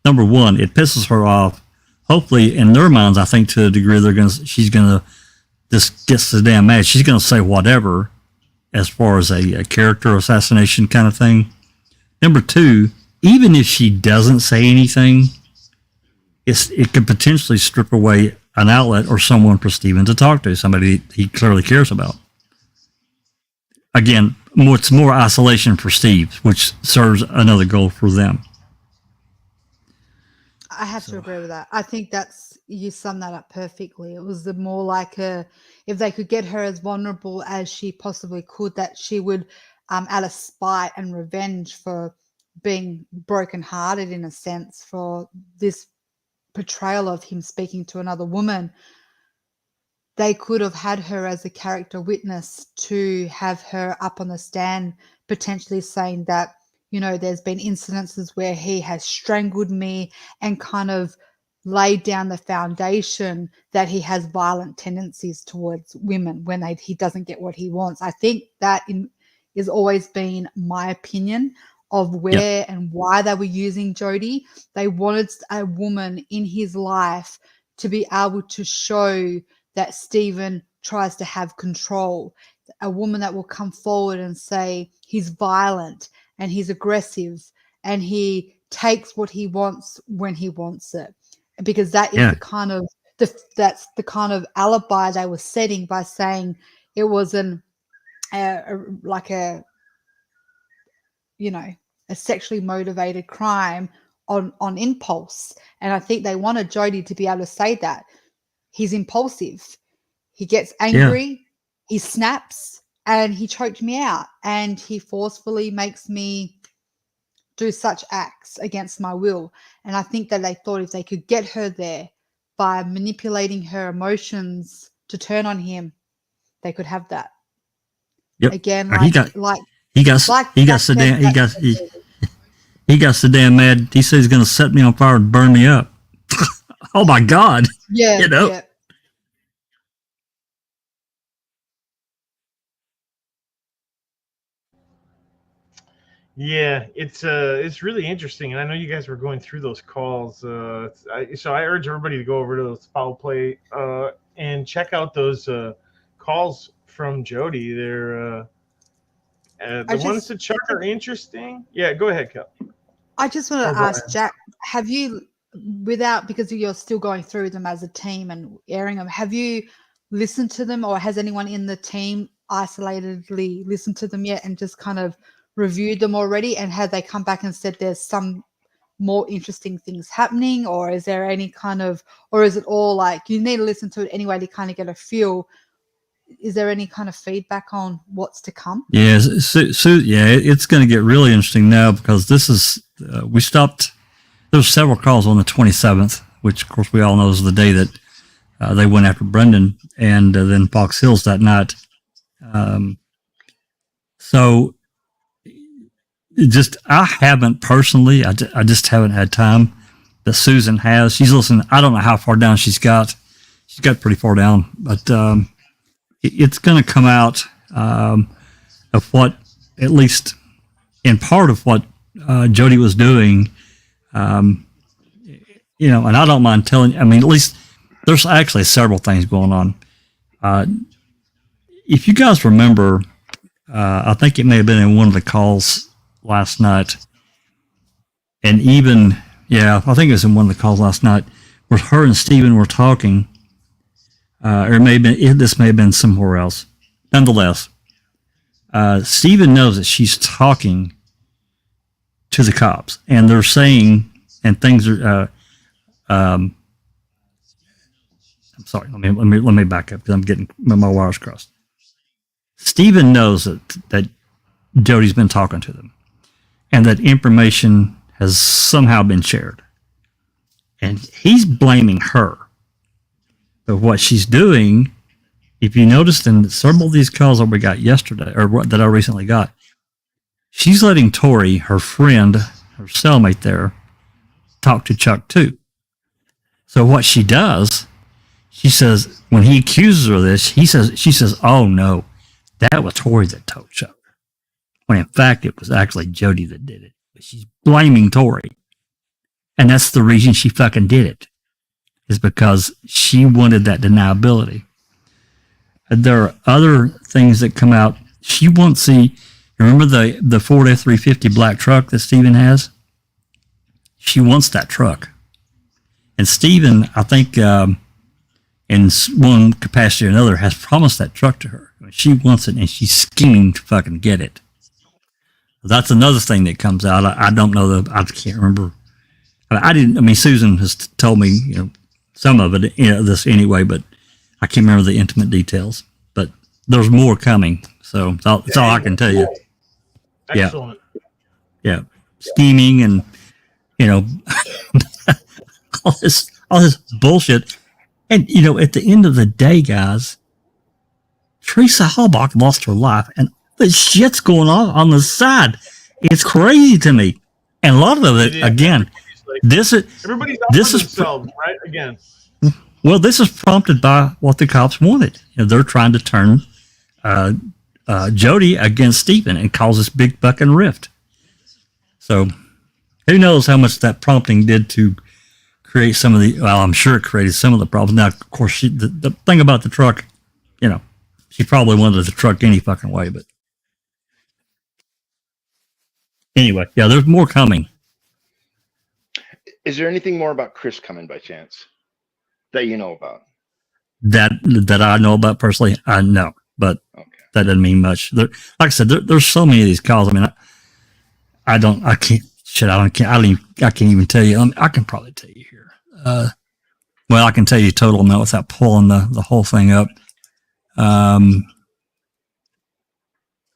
Number one, it pisses her off. Hopefully, in their minds, I think to a degree, she's gonna just get so damn mad. She's gonna say whatever as far as a character assassination kind of thing. Number two, even if she doesn't say anything, it could potentially strip away an outlet or someone for Stephen to talk to, somebody he clearly cares about. Again, it's more isolation for Steve, which serves another goal for them. I have to agree with that. I think you summed that up perfectly. It was the more like if they could get her as vulnerable as she possibly could, that she would, out of spite and revenge for being brokenhearted in a sense for this portrayal of him speaking to another woman, they could have had her as a character witness to have her up on the stand, potentially saying that, you know, there's been incidences where he has strangled me and kind of laid down the foundation that he has violent tendencies towards women when he doesn't get what he wants. I think that is always been my opinion of where and why they were using Jodie. They wanted a woman in his life to be able to show that Stephen tries to have control, a woman that will come forward and say he's violent and he's aggressive and he takes what he wants when he wants it, because that is the kind of that's the kind of alibi they were setting by saying it was like a sexually motivated crime on impulse. And I think they wanted Jodie to be able to say that he's impulsive, he gets angry, he snaps, and he choked me out, and he forcefully makes me do such acts against my will. And I think that they thought if they could get her there by manipulating her emotions to turn on him, they could have that. Again, he got so damn mad. He said he's going to set me on fire and burn me up. Oh my God! Yeah, Yeah. Yeah, it's really interesting, and I know you guys were going through those calls. So I urge everybody to go over to those Foul Play and check out those calls from Jodie. They're the ones to Chuck are interesting. Yeah, go ahead, Kel. I just want to ask Jack: have you, because you're still going through them as a team and airing them, have you listened to them, or has anyone in the team isolatedly listened to them yet and just kind of reviewed them already, and have they come back and said there's some more interesting things happening, or is there any kind of, or is it all like you need to listen to it anyway to kind of get a feel? Is there any kind of feedback on what's to come? Yeah, it's going to get really interesting now, because this is we stopped. There's several calls on the 27th, which of course we all know is the day that they went after Brendan, and then Fox Hills that night. So I haven't personally. I just haven't had time. But Susan has. She's listening. I don't know how far down she's got. She's got pretty far down, but it's going to come out of what, at least in part of what Jodie was doing. And I don't mind telling you. I mean, at least there's actually several things going on. If you guys remember, I think it may have been in one of the calls last night, and even I think it was in one of the calls last night where her and Stephen were talking, or this may have been somewhere else. Nonetheless, Stephen knows that she's talking to the cops, and they're saying, and things are. I'm sorry. Let me back up, because I'm getting my wires crossed. Stephen knows that Jodie's been talking to them, and that information has somehow been shared, and he's blaming her. But what she's doing, if you noticed in several of these calls that we got yesterday, or that I recently got, she's letting Tori, her friend, her cellmate there, talk to Chuck too. So what she does, she says, when he accuses her of this, she says, "Oh no, that was Tori that told Chuck." When in fact it was actually Jodie that did it. But she's blaming Tori. And that's the reason she fucking did it, is because she wanted that deniability. And there are other things that come out. She won't see, remember the Ford F-350 black truck that Stephen has? She wants that truck. And Stephen, I think, in one capacity or another, has promised that truck to her. She wants it, and she's scheming to fucking get it. That's another thing that comes out. I don't know I can't remember. Susan has told me, some of it, this anyway, but I can't remember the intimate details. But there's more coming. So that's all I can tell you. Excellent. Yeah. Scheming and, all this bullshit. And, at the end of the day, guys, Teresa Halbach lost her life, and the shit's going on the side. It's crazy to me. And a lot of it, again, Like, This is everybody's out this for is themselves, right? Again. well, this is prompted by what the cops wanted. They're trying to turn Jody against Stephen and cause this big fucking rift. So who knows how much that prompting did to create some of the, well, I'm sure it created some of the problems. Now, of course, the thing about the truck, she probably wanted the truck any fucking way, but anyway, yeah, there's more coming. Is there anything more about Chris coming by chance that you know about? That I know about personally, I know, but Okay. that doesn't mean much. Like I said, there's so many of these calls. I mean, I can't even tell you. I can probably tell you here. Well, I can tell you total amount without pulling the whole thing up.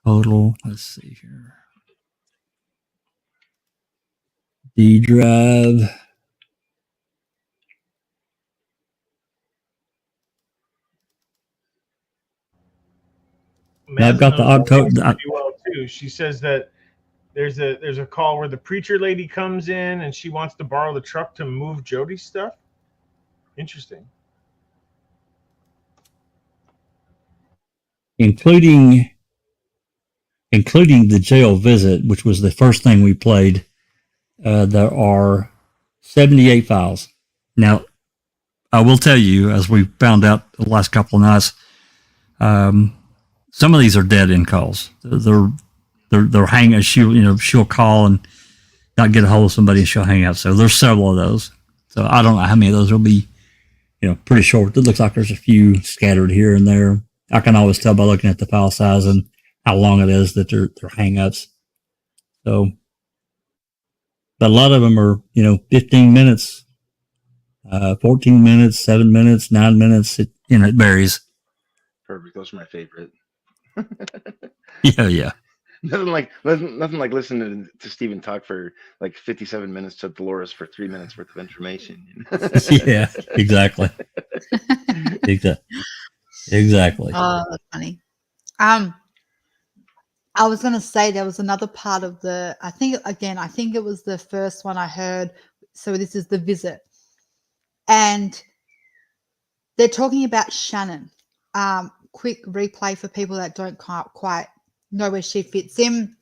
Total, let's see here. D drive. I've got the October. Well, too. She says that there's a call where the preacher lady comes in and she wants to borrow the truck to move Jody's stuff. Interesting. Including the jail visit, which was the first thing we played. There are 78 files. Now, I will tell you, as we found out the last couple of nights, some of these are dead end calls. They're hanging. She'll call and not get a hold of somebody, and she'll hang out. So there's several of those. So I don't know how many of those will be, pretty short. It looks like there's a few scattered here and there. I can always tell by looking at the file size and how long it is that they're hang-ups. So, but a lot of them are, 15 minutes, 14 minutes, 7 minutes, 9 minutes. It varies. Perfect. Those are my favorite. Yeah. Nothing like listening to Stephen talk for like 57 minutes to Dolores for 3 minutes worth of information. Yeah, exactly. Exactly. Oh, that's funny. I was going to say there was another part of I think it was the first one I heard. So this is the visit. And they're talking about Shannon. Quick replay for people that don't quite know where she fits in.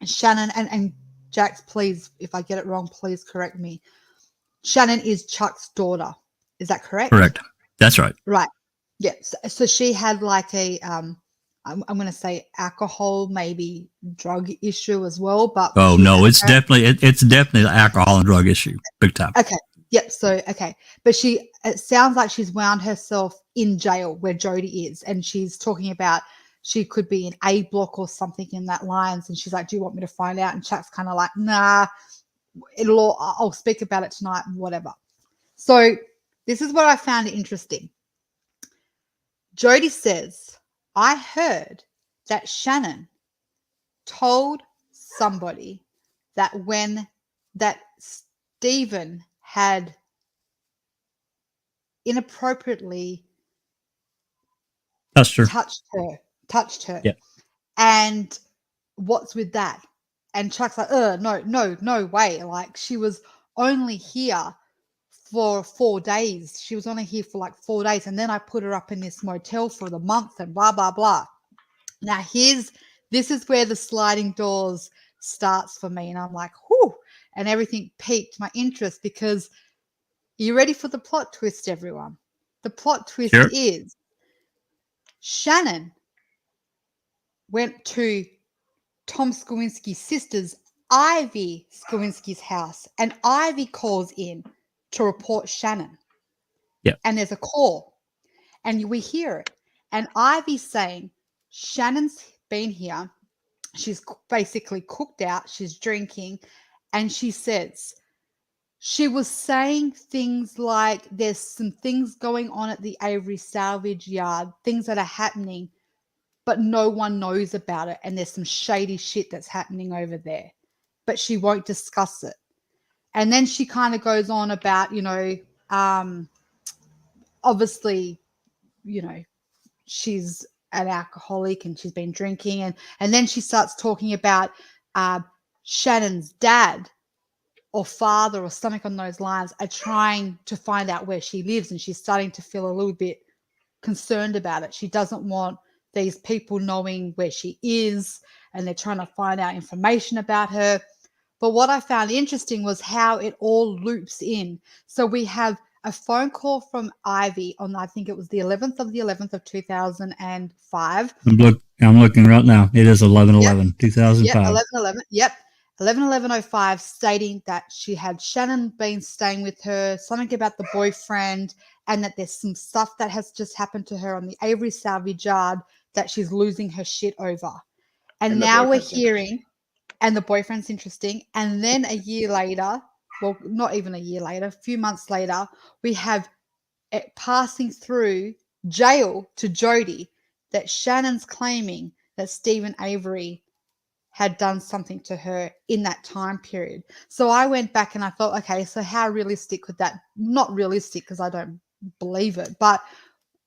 Shannon, and Jax, please, if I get it wrong, please correct me. Shannon is Chuck's daughter. Is that correct? Correct. That's right. Right. Yeah. So she had like a, I'm going to say alcohol, maybe drug issue as well. But oh no, it's definitely an alcohol and drug issue, big time. Okay. Yep. So but it sounds like she's wound herself in jail where Jody is, and she's talking about she could be in A block or something in that lines, and she's like, "Do you want me to find out?" And Chuck's kind of like, "Nah, I'll speak about it tonight, whatever." So this is what I found interesting. Jody says, I heard that Shannon told somebody that that Stephen had inappropriately touched her. Yeah. And what's with that? And Chuck's like, no way. Like, she was only here for 4 days. She was only here for like 4 days. And then I put her up in this motel for the month and blah, blah, blah. Now, this is where the sliding doors starts for me. And I'm like, whew. And everything piqued my interest because are you ready for the plot twist, everyone? The plot twist is Shannon went to Tom Skowinski's sister's, Ivy Skowinski's house, and Ivy calls in to report Shannon. Yeah. And there's a call, and we hear it. And Ivy's saying, Shannon's been here. She's basically cooked out. She's drinking. And she says, she was saying things like there's some things going on at the Avery salvage yard, things that are happening, but no one knows about it. And there's some shady shit that's happening over there, but she won't discuss it. And then she kind of goes on about, obviously, she's an alcoholic and she's been drinking. And then she starts talking about Shannon's dad or father or something on those lines are trying to find out where she lives, and she's starting to feel a little bit concerned about it. She doesn't want these people knowing where she is, and they're trying to find out information about her. But what I found interesting was how it all loops in. So we have a phone call from Ivy on, I think it was the 11th of 2005. I'm looking right now. It is 11/11, Yep, 2005. 11/11. Yep. 11/11/05, stating that she had Shannon been staying with her, something about the boyfriend, and that there's some stuff that has just happened to her on the Avery salvage yard that she's losing her shit over. And the now we're boyfriend's hearing, and the boyfriend's interesting. And then a year later, well, not even a year later, a few months later, we have it passing through jail to Jody that Shannon's claiming that Stephen Avery had done something to her in that time period. So I went back and I thought, okay, so how realistic could that, not realistic because I don't believe it, but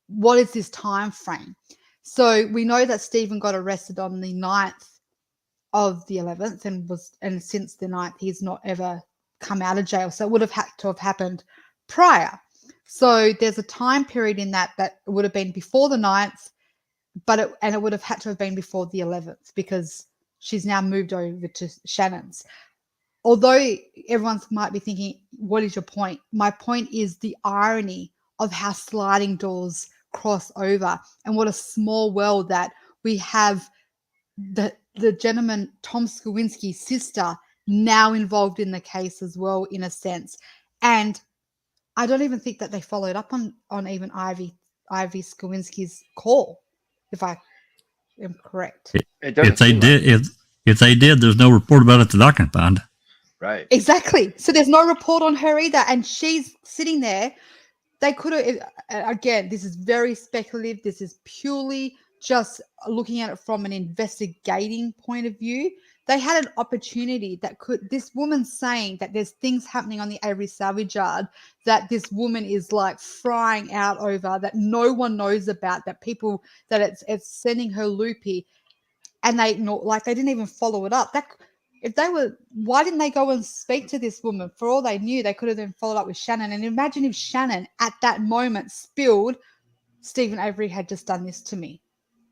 what is this time frame? So we know that Stephen got arrested on the 9th of the 11th and since the 9th he's not ever come out of jail. So it would have had to have happened prior. So there's a time period in that would have been before the 9th, but it would have had to have been before the 11th because she's now moved over to Shannon's. Although everyone might be thinking, what is your point? My point is the irony of how sliding doors cross over and what a small world that we have the gentleman, Tom Skowinski's sister, now involved in the case as well, in a sense. And I don't even think that they followed up on even Ivy Skowinski's call, if I am correct. If they did, there's no report about it that I can find. Right. Exactly. So there's no report on her either. And she's sitting there. They could have, again, this is very speculative. This is purely just looking at it from an investigating point of view. They had an opportunity that this woman's saying that there's things happening on the Avery salvage yard that this woman is like frying out over, that no one knows about, that it's sending her loopy. And they didn't even follow it up. Why didn't they go and speak to this woman? For all they knew, they could have then followed up with Shannon. And imagine if Shannon at that moment spilled, Stephen Avery had just done this to me.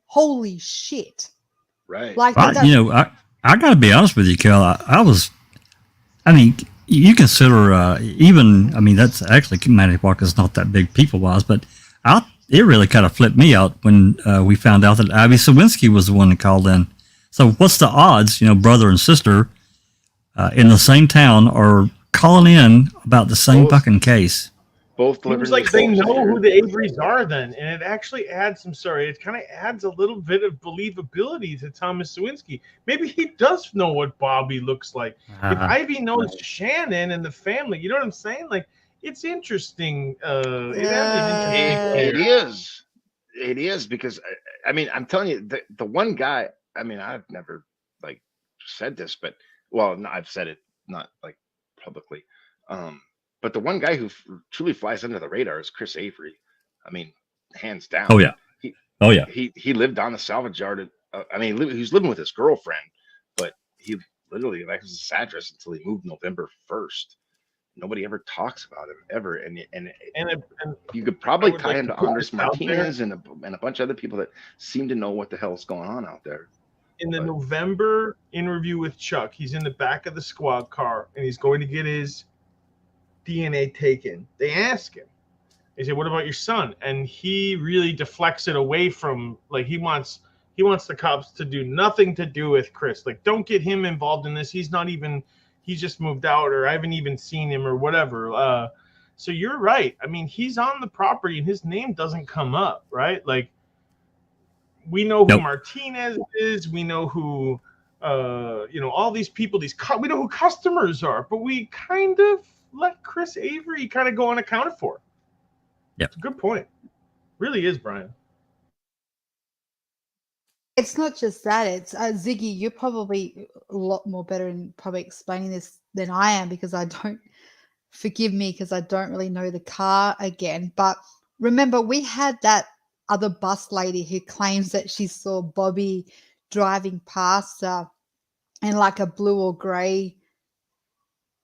Holy shit. Right. I got to be honest with you, Kel. You consider that's actually Manitowoc is not that big people-wise, but it really kind of flipped me out when we found out that Ivy Skowinski was the one that called in. So what's the odds, brother and sister in the same town are calling in about the same fucking case? Both seems like they know who the Averys are then, and it actually adds it kind of adds a little bit of believability to Thomas Skowinski. Maybe he does know what Bobby looks like. If Ivy knows Shannon and the family, you know what I'm saying? Like, it's interesting. It is because I'm telling you, the one guy. I've never said this, but no, I've said it not publicly. But the one guy who truly flies under the radar is Chris Avery. Hands down. Oh yeah. He lived on the salvage yard. He was living with his girlfriend, but he literally that was his address until he moved November 1st. Nobody ever talks about him ever, and you could probably tie him to Andres Martinez and a bunch of other people that seem to know what the hell's going on out there. In the November interview with Chuck, he's in the back of the squad car and he's going to get his DNA taken. They ask him, they say, "What about your son?" And he really deflects it away from he wants the cops to do nothing to do with Chris. Don't get him involved in this. He's just moved out, or I haven't even seen him, or whatever. So you're right. He's on the property and his name doesn't come up, right? We know who Martinez is. We know who, all these people, we know who customers are, but we kind of let Chris Avery kind of go unaccounted for. Yeah. It's a good point. Really is, Brian. It's not just that. It's Ziggy, you're probably a lot more better in probably explaining this than I am because forgive me because I don't really know the car again. But remember, we had that other bus lady who claims that she saw Bobby driving past in a blue or gray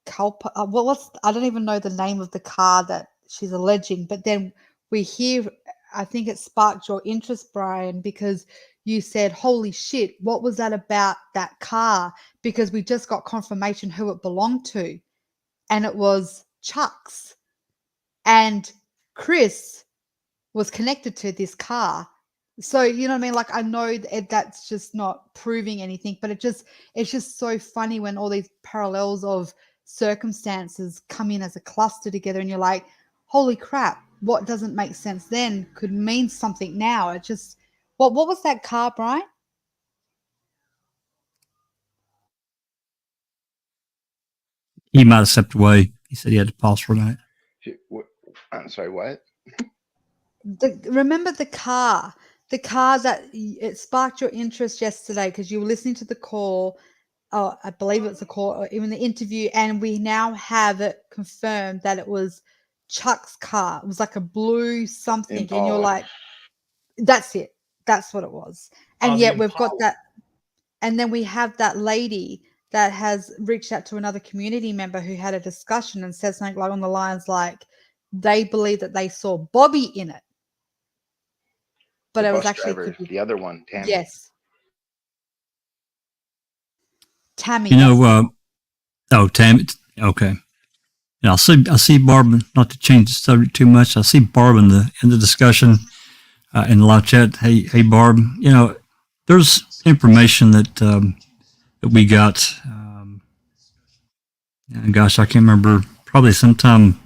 culpa. I don't even know the name of the car that she's alleging, but then we hear, I think it sparked your interest, Brian, because you said, holy shit, what was that about that car? Because we just got confirmation who it belonged to, and it was Chuck's. And Chris was connected to this car. So, you know what I mean? Like, I know that's just not proving anything, but it's just so funny when all these parallels of circumstances come in as a cluster together, and you're like, holy crap, what doesn't make sense then could mean something now. It just, what was that car, Brian? He might have stepped away. He said he had to pause for a minute. I'm sorry, what? Remember the car that it sparked your interest yesterday because you were listening to the call. Oh, I believe it was a call or even the interview, and we now have it confirmed that it was Chuck's car. It was like a blue something, Impala. and you're like, that's it. That's what it was. And yet we've got that. And then we have that lady that has reached out to another community member who had a discussion and said something like on the lines like they believe that they saw Bobby in it. But it was actually driver, the other one, Tammy. Yes. Tammy. You know, Tammy. Okay. And I see Barb. Not to change the subject too much. I see Barb in the discussion in the live chat. Hey, Barb. You know, there's information that we got. Gosh, I can't remember. Probably sometime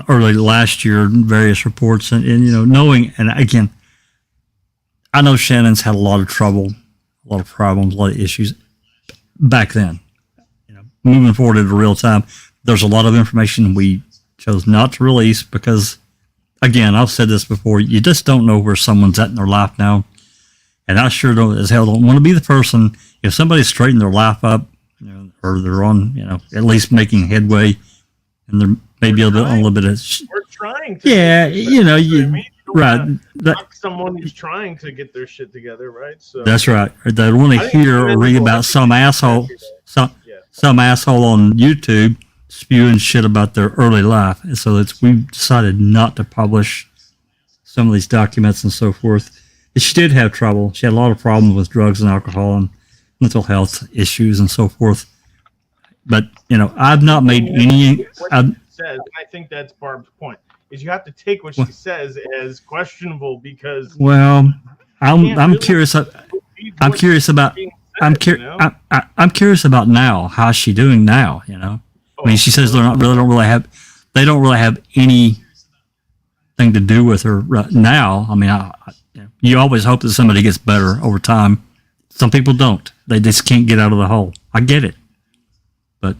early last year, various reports, and you know, knowing, and again, I know Shannon's had a lot of trouble, a lot of problems, a lot of issues back then. You know, moving forward into real time, there's a lot of information we chose not to release because, again, I've said this before, you just don't know where someone's at in their life now. And I sure don't, as hell don't want to be the person, if somebody's straightened their life up, you know, or they're on, you know, at least making headway, and they're maybe a little bit of. We're trying to. Yeah, you know, right. Someone who's trying to get their shit together, right? So that's right. They want to hear or read about some asshole, some asshole on YouTube spewing shit about their early life. And so we've decided not to publish some of these documents and so forth. But she did have trouble. She had a lot of problems with drugs and alcohol and mental health issues and so forth. But, you know, I've not made any. What she says, I think that's Barb's point, is you have to take what she says as questionable because. Well, I'm curious. I'm curious about. I'm curious about now. How's she doing now? You know, I mean, she says they don't really have anything to do with her right now. I mean, you always hope that somebody gets better over time. Some people don't. They just can't get out of the hole. I get it. But,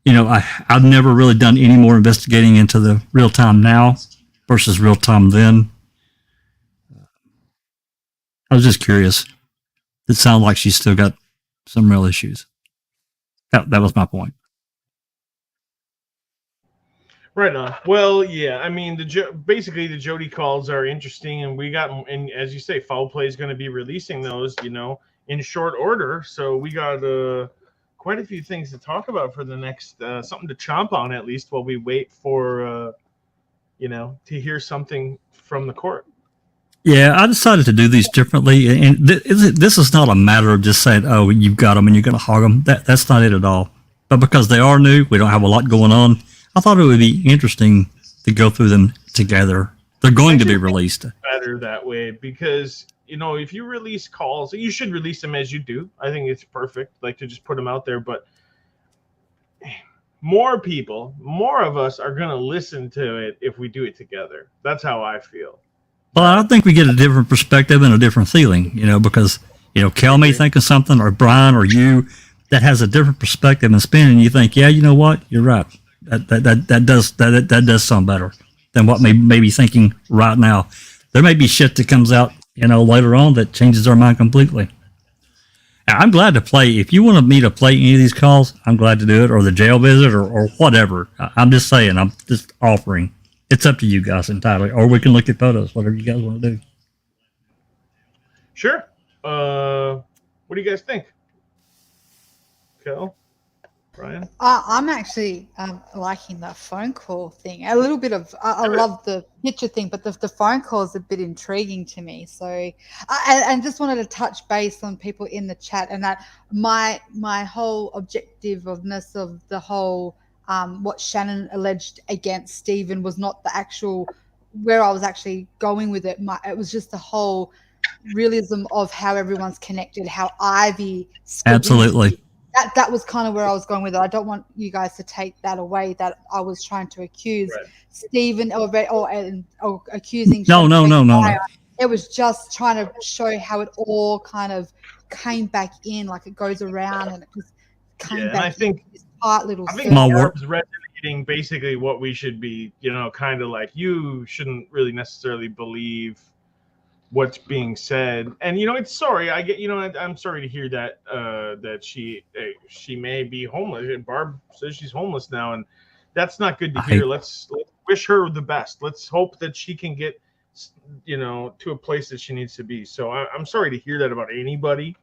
you know, I've never really done any more investigating into the real time now versus real time then. I was just curious. It sounded like she's still got some real issues. That was my point. Right on. Well, yeah. I mean, basically the Jody calls are interesting, and we got, and as you say, Foul Play is going to be releasing those, you know, in short order. So we got quite a few things to talk about for the next something to chomp on at least while we wait for you know, to hear something from the court. Yeah, I decided to do these differently, and this is not a matter of just saying, "Oh, you've got them and you're going to hog them." That's not it at all. But because they are new, we don't have a lot going on. I thought it would be interesting to go through them together. They're going to be released. Better that way because, you know, if you release calls, you should release them as you do. I think it's perfect, like to just put them out there. But more of us are going to listen to it if we do it together. That's how I feel. Well, I think we get a different perspective and a different feeling, you know, because, you know, Kel may think of something, or Brian, or you, that has a different perspective and spin, and you think, yeah, you know what, you're right. That does sound better than what may be thinking right now. There may be shit that comes out, you know, later on that changes our mind completely. I'm glad to play. If you want me to play any of these calls, I'm glad to do it, or the jail visit, or whatever. I'm just saying, I'm just offering. It's up to you guys entirely, or we can look at photos, whatever you guys want to do. Sure. What do you guys think? Kel? Brian? I'm actually liking the phone call thing. A little bit of I love the picture thing, but the phone call is a bit intriguing to me. So, and just wanted to touch base on people in the chat, and that my whole objectiveness of the whole what Shannon alleged against Stephen was not the actual where I was actually going with it. It was just the whole realism of how everyone's connected, how Ivy Absolutely. that was kind of where I was going with it. I don't want you guys to take that away that I was trying to accuse Stephen or accusing No. It was just trying to show how it all kind of came back in, like it goes around and it just came back. And I think this part little I think Barb's resonating basically what we should be, kind of like, you shouldn't really necessarily believe what's being said. And it's sorry, I get, I'm sorry to hear that that she may be homeless. And Barb says she's homeless now, and that's not good to hear. Let's wish her the best. Let's hope that she can get to a place that she needs to be. So I'm sorry to hear that about anybody.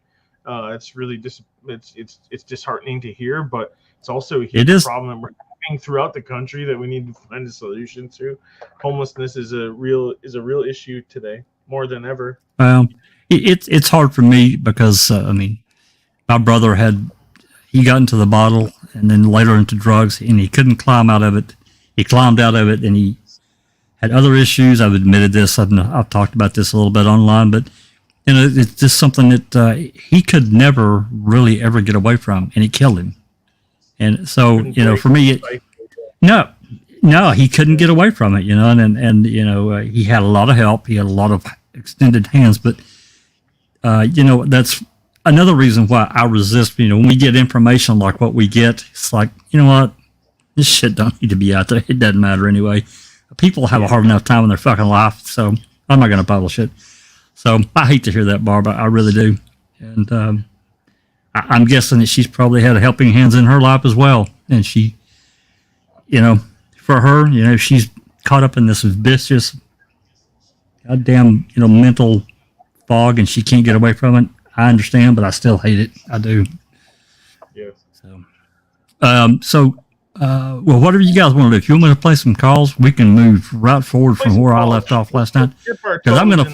It's really it's disheartening to hear, but it's also a huge problem that we're having throughout the country that we need to find a solution to. Homelessness is a real issue today, more than ever. It's hard for me because my brother he got into the bottle and then later into drugs, and he couldn't climb out of it. He climbed out of it, and he had other issues. I've admitted this. I've talked about this a little bit online, but it's just something that he could never really ever get away from, and it killed him. And so, for me, no, he couldn't get away from it, and he had a lot of help. He had a lot of extended hands, but that's another reason why I resist. When we get information like what we get, it's like, what, this shit don't need to be out there. It doesn't matter anyway. People have a hard enough time in their fucking life, so I'm not going to publish it. So I hate to hear that, Barb. I really do. And I'm guessing that she's probably had helping hands in her life as well. And she, for her, she's caught up in this vicious, goddamn, mental fog, and she can't get away from it. I understand, but I still hate it. I do. Yeah. So, well, whatever you guys want to do. If you want me to play some calls, we can move right forward from where I left off last night. Because I'm gonna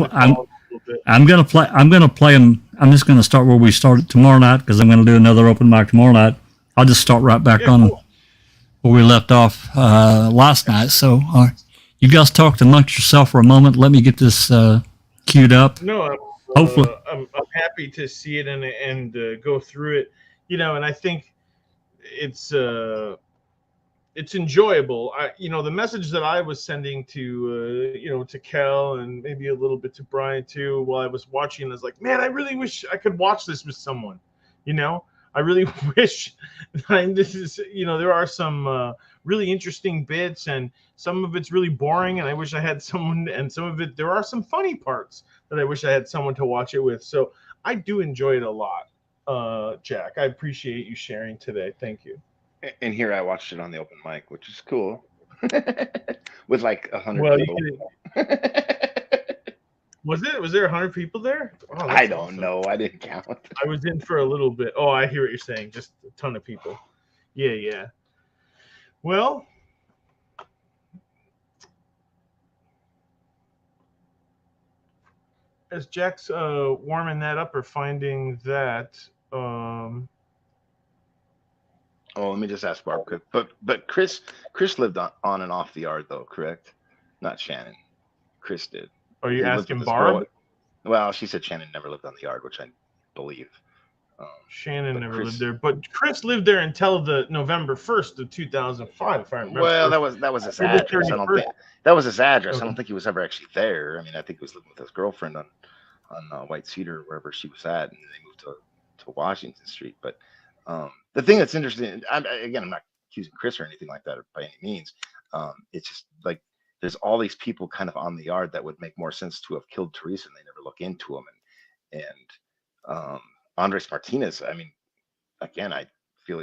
play them. I'm just gonna start where we started tomorrow night, because I'm gonna do another open mic tomorrow night. I'll just start right back on where we left off last night. So, you guys talked amongst yourself for a moment. Let me get this queued up. No, hopefully, I'm happy to see it and go through it. And I think it's enjoyable. The message that I was sending to to Kel and maybe a little bit to Brian too, while I was watching, is like, man, I really wish I could watch this with someone. I really wish. This is, there are some really interesting bits, and some of it's really boring, and I wish I had someone. And some of it, there are some funny parts that I wish I had someone to watch it with. So I do enjoy it a lot, Jack. I appreciate you sharing today. Thank you. And here I watched it on the open mic, which is cool, with like 100 people. Was there 100 people there? Oh, I don't know. I didn't count. I was in for a little bit. Oh, I hear what you're saying. Just a ton of people. Yeah. Well, as Jack's warming that up or finding that. Oh, let me just ask Barb. But Chris lived on and off the yard, though, correct? Not Shannon. Chris did. Are you asking Barb? Well, she said Shannon never lived on the yard, which I believe. Shannon never lived there, but Chris lived there until the November 1st of 2005, if I remember. Well, that was his address. That was his address. Okay. I don't think he was ever actually there. I mean, I think he was living with his girlfriend on White Cedar, wherever she was at, and they moved to Washington Street. But the thing that's interesting, I'm not accusing Chris or anything like that by any means. It's just like there's all these people kind of on the yard that would make more sense to have killed Teresa, and they never look into them. And Andres Martinez, I mean, again, I feel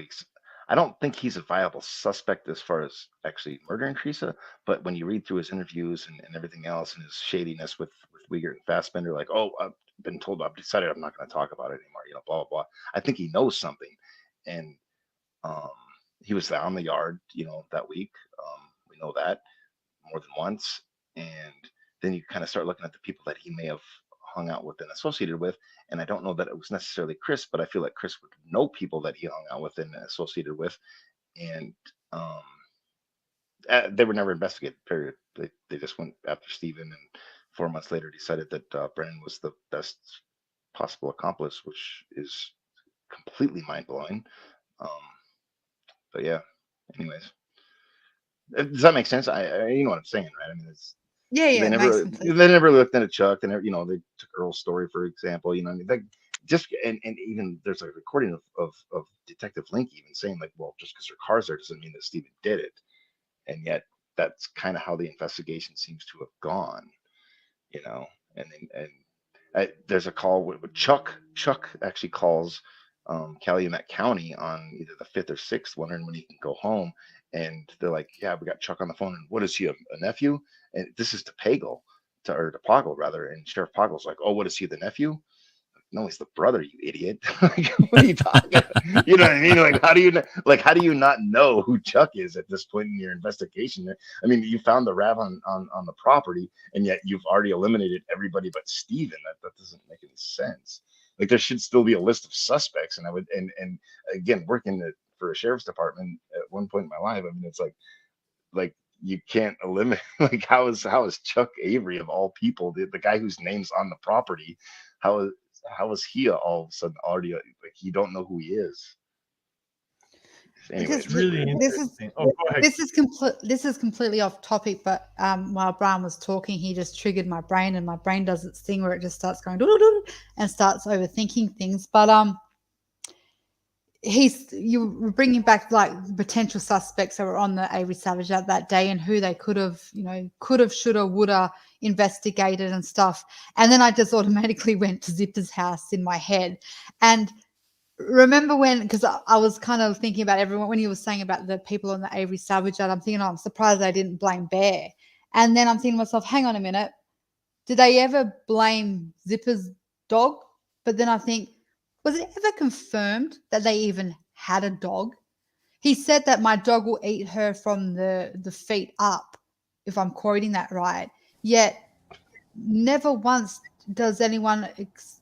I don't think he's a viable suspect as far as actually murdering Teresa, but when you read through his interviews and everything else, and his shadiness with Wiegert and Fassbender, like, oh, I've decided I'm not going to talk about it anymore, blah, blah, blah. I think he knows something. And he was on the yard, that week. We know that more than once. And then you kind of start looking at the people that he may have hung out with and associated with. And I don't know that it was necessarily Chris, but I feel like Chris would know people that he hung out with and associated with. And they were never investigated, period. They just went after Steven, and 4 months later decided that Brennan was the best possible accomplice, which is completely mind-blowing. But yeah, anyways. Does that make sense? You know what I'm saying, right? I mean, it's Yeah, they never looked into Chuck. They never, they took Earl's story, for example. I mean, just and even there's a recording of Detective Link even saying like, well, just because her car's there doesn't mean that Steven did it, and yet that's kind of how the investigation seems to have gone, And there's a call with Chuck. Chuck actually calls Calumet County on either the 5th or 6th, wondering when he can go home. And they're like, yeah, we got Chuck on the phone. And what is he, a nephew? And this is to Pagel, to Poggle rather. And Sheriff Poggle's like, oh, what is he, the nephew? No, he's the brother, you idiot. Like, what are you talking about? You know what I mean? Like, how do you not know who Chuck is at this point in your investigation? I mean, you found the rat on the property, and yet you've already eliminated everybody but Steven. That doesn't make any sense. Like, there should still be a list of suspects. And I would, and again, working for a sheriff's department at one point in my life, I mean, it's like you can't eliminate. Like, how is Chuck Avery of all people, the guy whose name's on the property, how is he all of a sudden already like you don't know who he is? Anyway, It's really interesting. Go ahead. This is completely off topic, but while Brian was talking, he just triggered my brain, and my brain does its thing where it just starts going and starts overthinking things. But you were bringing back like potential suspects that were on the Avery Savage at that day and who they could have, shoulda, woulda investigated and stuff. And then I just automatically went to Zipper's house in my head. And remember because I was kind of thinking about everyone when he was saying about the people on the Avery Savage yard, I'm thinking, I'm surprised they didn't blame Bear. And then I'm thinking to myself, hang on a minute, did they ever blame Zipper's dog? But then I think, was it ever confirmed that they even had a dog? He said that my dog will eat her from the feet up, if I'm quoting that right. Yet never once does anyone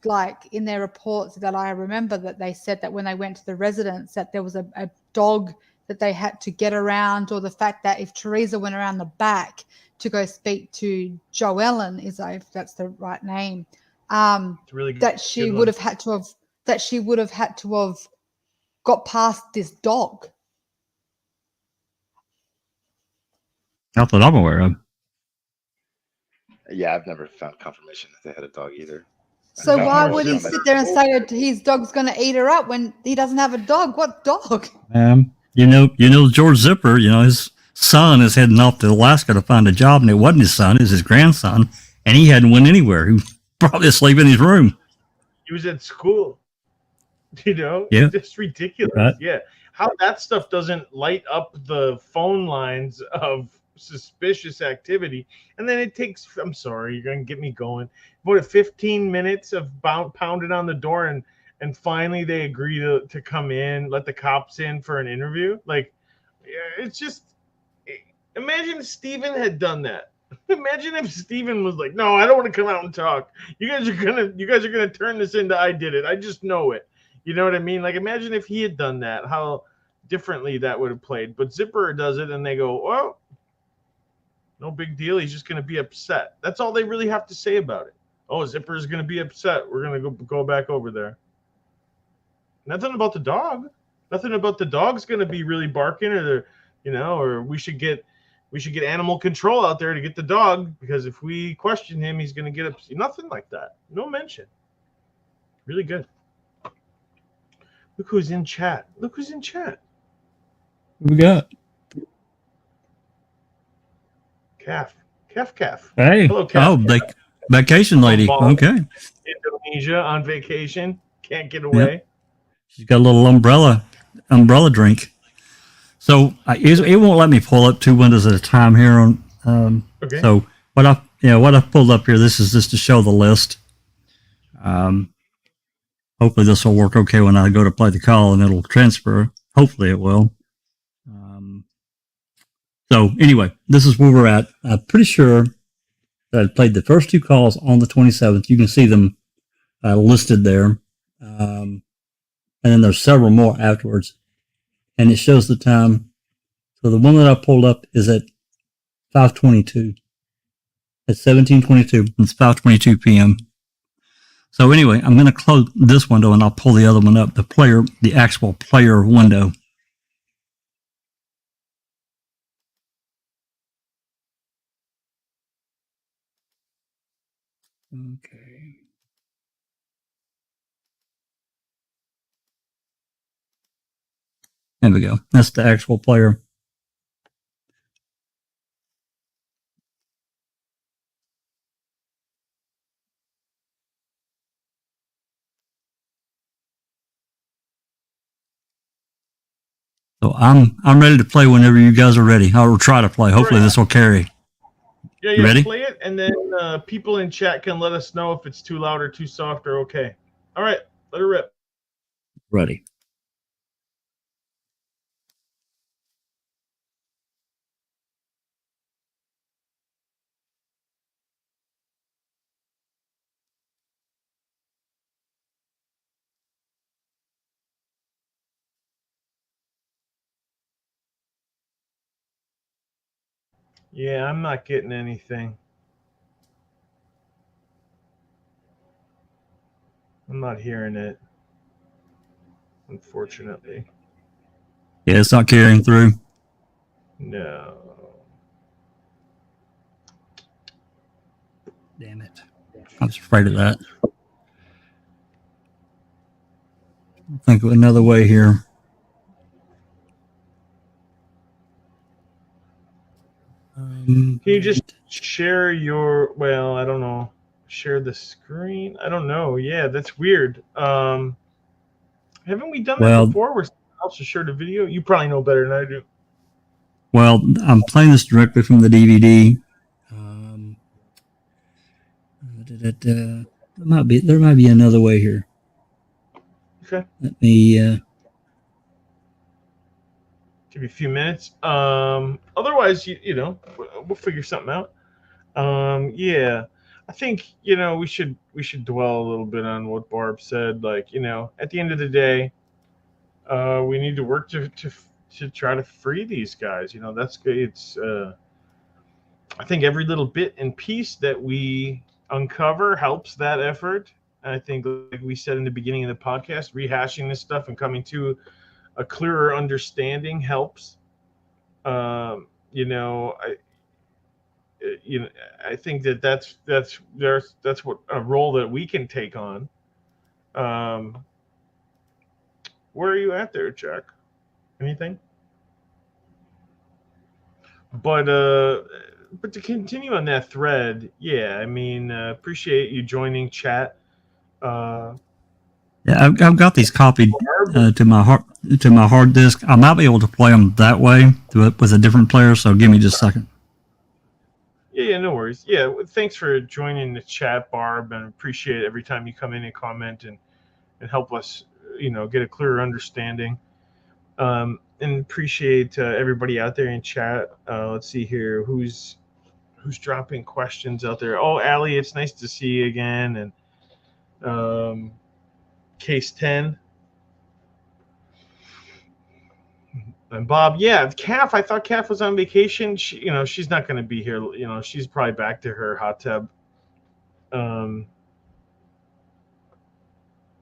like in their reports that I remember that they said that when they went to the residence that there was a dog that they had to get around, or the fact that if Teresa went around the back to go speak to Joellen, if that's the right name, really that she would have had to have got past this dog. Not that I'm aware of. Yeah, I've never found confirmation that they had a dog either. So why would he sit there and say his dog's going to eat her up when he doesn't have a dog? What dog? George Zipper, his son is heading off to Alaska to find a job, and it wasn't his son, it was his grandson, and he hadn't went anywhere. He was probably asleep in his room. He was at school. Yeah. It's just ridiculous. Right. Yeah. How that stuff doesn't light up the phone lines of suspicious activity. And then it takes, I'm sorry, you're going to get me going. About 15 minutes of pounding on the door, and finally they agree to come in, let the cops in for an interview. Like, it's just, imagine if Steven had done that. Imagine if Steven was like, no, I don't want to come out and talk. You guys are gonna turn this into I did it. I just know it. You know what I mean? Like, imagine if he had done that, how differently that would have played. But Zipper does it, and they go, well, no big deal. He's just going to be upset. That's all they really have to say about it. Oh, Zipper is going to be upset. We're going to go back over there. Nothing about the dog. Nothing about the dog's going to be really barking, or we should get animal control out there to get the dog, because if we question him, he's going to get upset. Nothing like that. No mention. Really good. Look who's in chat. Who we got? Calf. Hey. Hello, Calf. Oh, vacation lady. Okay. Indonesia on vacation. Can't get away. Yep. She's got a little umbrella drink. So it won't let me pull up 2 windows at a time here on. Okay. So what I've pulled up here, this is just to show the list. Hopefully this will work okay when I go to play the call and it'll transfer. Hopefully it will. So anyway, this is where we're at. I'm pretty sure that I played the first 2 calls on the 27th. You can see them listed there. And then there's several more afterwards. And it shows the time. So the one that I pulled up is at 5:22. It's 17:22. It's 5:22 p.m. So anyway, I'm going to close this window and I'll pull the other one up. The actual player window. Okay. There we go. That's the actual player. So I'm ready to play whenever you guys are ready. I will try to play. Hopefully this will carry. Yeah, You ready? Play it, and then people in chat can let us know if it's too loud or too soft or okay. All right, let her rip. Ready. Yeah, I'm not getting anything. I'm not hearing it, unfortunately. Yeah, it's not carrying through. No. Damn it. I was afraid of that. I'll think of another way here. Can you just share your, well, I don't know, share the screen? I don't know. Yeah, that's weird. Haven't we done that before where someone else has shared a video? You probably know better than I do. Well, I'm playing this directly from the DVD. There might be another way here. Okay. Let me give you a few minutes. Otherwise, you know, we'll figure something out. Yeah, I think we should dwell a little bit on what Barb said. Like, at the end of the day, we need to work to try to free these guys. That's good. It's I think every little bit and piece that we uncover helps that effort. And I think, like we said in the beginning of the podcast, rehashing this stuff and coming to a clearer understanding helps. I think that's what a role that we can take on. Where are you at there, Jack? Anything? But to continue on that thread, yeah, I mean, appreciate you joining chat. Yeah, I've got these copied to my hard disk. I might be able to play them that way with a different player. So give me just a second. Yeah, no worries. Yeah, thanks for joining the chat, Barb, and appreciate it every time you come in and comment and help us, get a clearer understanding. And appreciate everybody out there in chat. Let's see here, who's dropping questions out there. Oh, Allie, it's nice to see you again. And Case 10. And Bob, yeah, Calf. I thought Calf was on vacation. She's not going to be here. She's probably back to her hot tub.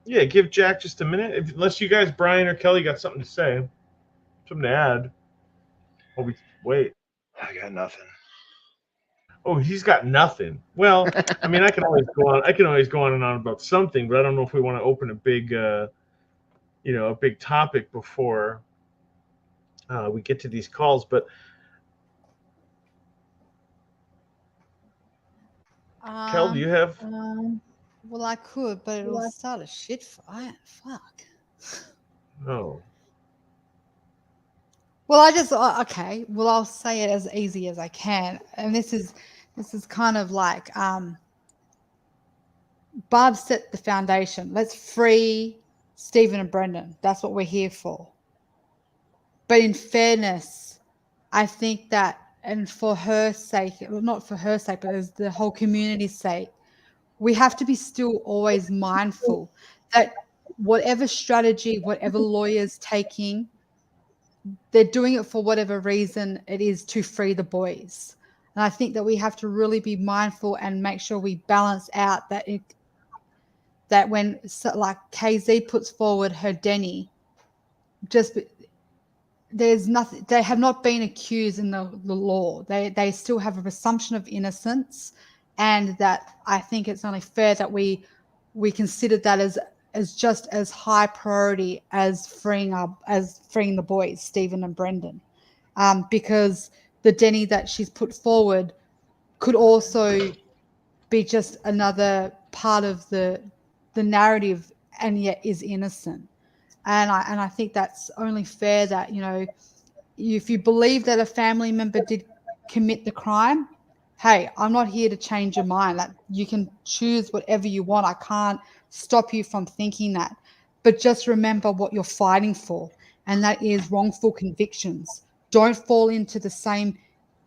Yeah, give Jack just a minute. Unless you guys, Brian or Kelly, got something to say, something to add. Oh, wait. I got nothing. Oh, he's got nothing. Well, I mean, I can always go on and on about something, but I don't know if we want to open a big, a big topic before we get to these calls. But Kel, do you have? Well, I could, but it'll start a shit fight. Fuck. No. Well, okay. Well, I'll say it as easy as I can, and this is kind of like Barb set the foundation. Let's free Stephen and Brendan. That's what we're here for. But in fairness, I think that and for her sake, well, not for her sake, but as the whole community's sake, we have to be still always mindful that whatever strategy, whatever lawyer's taking, they're doing it for whatever reason it is to free the boys. And I think that we have to really be mindful and make sure we balance out that that when like KZ puts forward her Denny, just there's nothing, they have not been accused in the law. They still have a presumption of innocence, and that I think it's only fair that we consider that as just as high priority as freeing the boys, Stephen and Brendan, because the Denny that she's put forward could also be just another part of the narrative, and yet is innocent. And I think that's only fair that, you know, if you believe that a family member did commit the crime, hey, I'm not here to change your mind. That you can choose whatever you want. I can't stop you from thinking that. But just remember what you're fighting for, and that is wrongful convictions. Don't fall into the same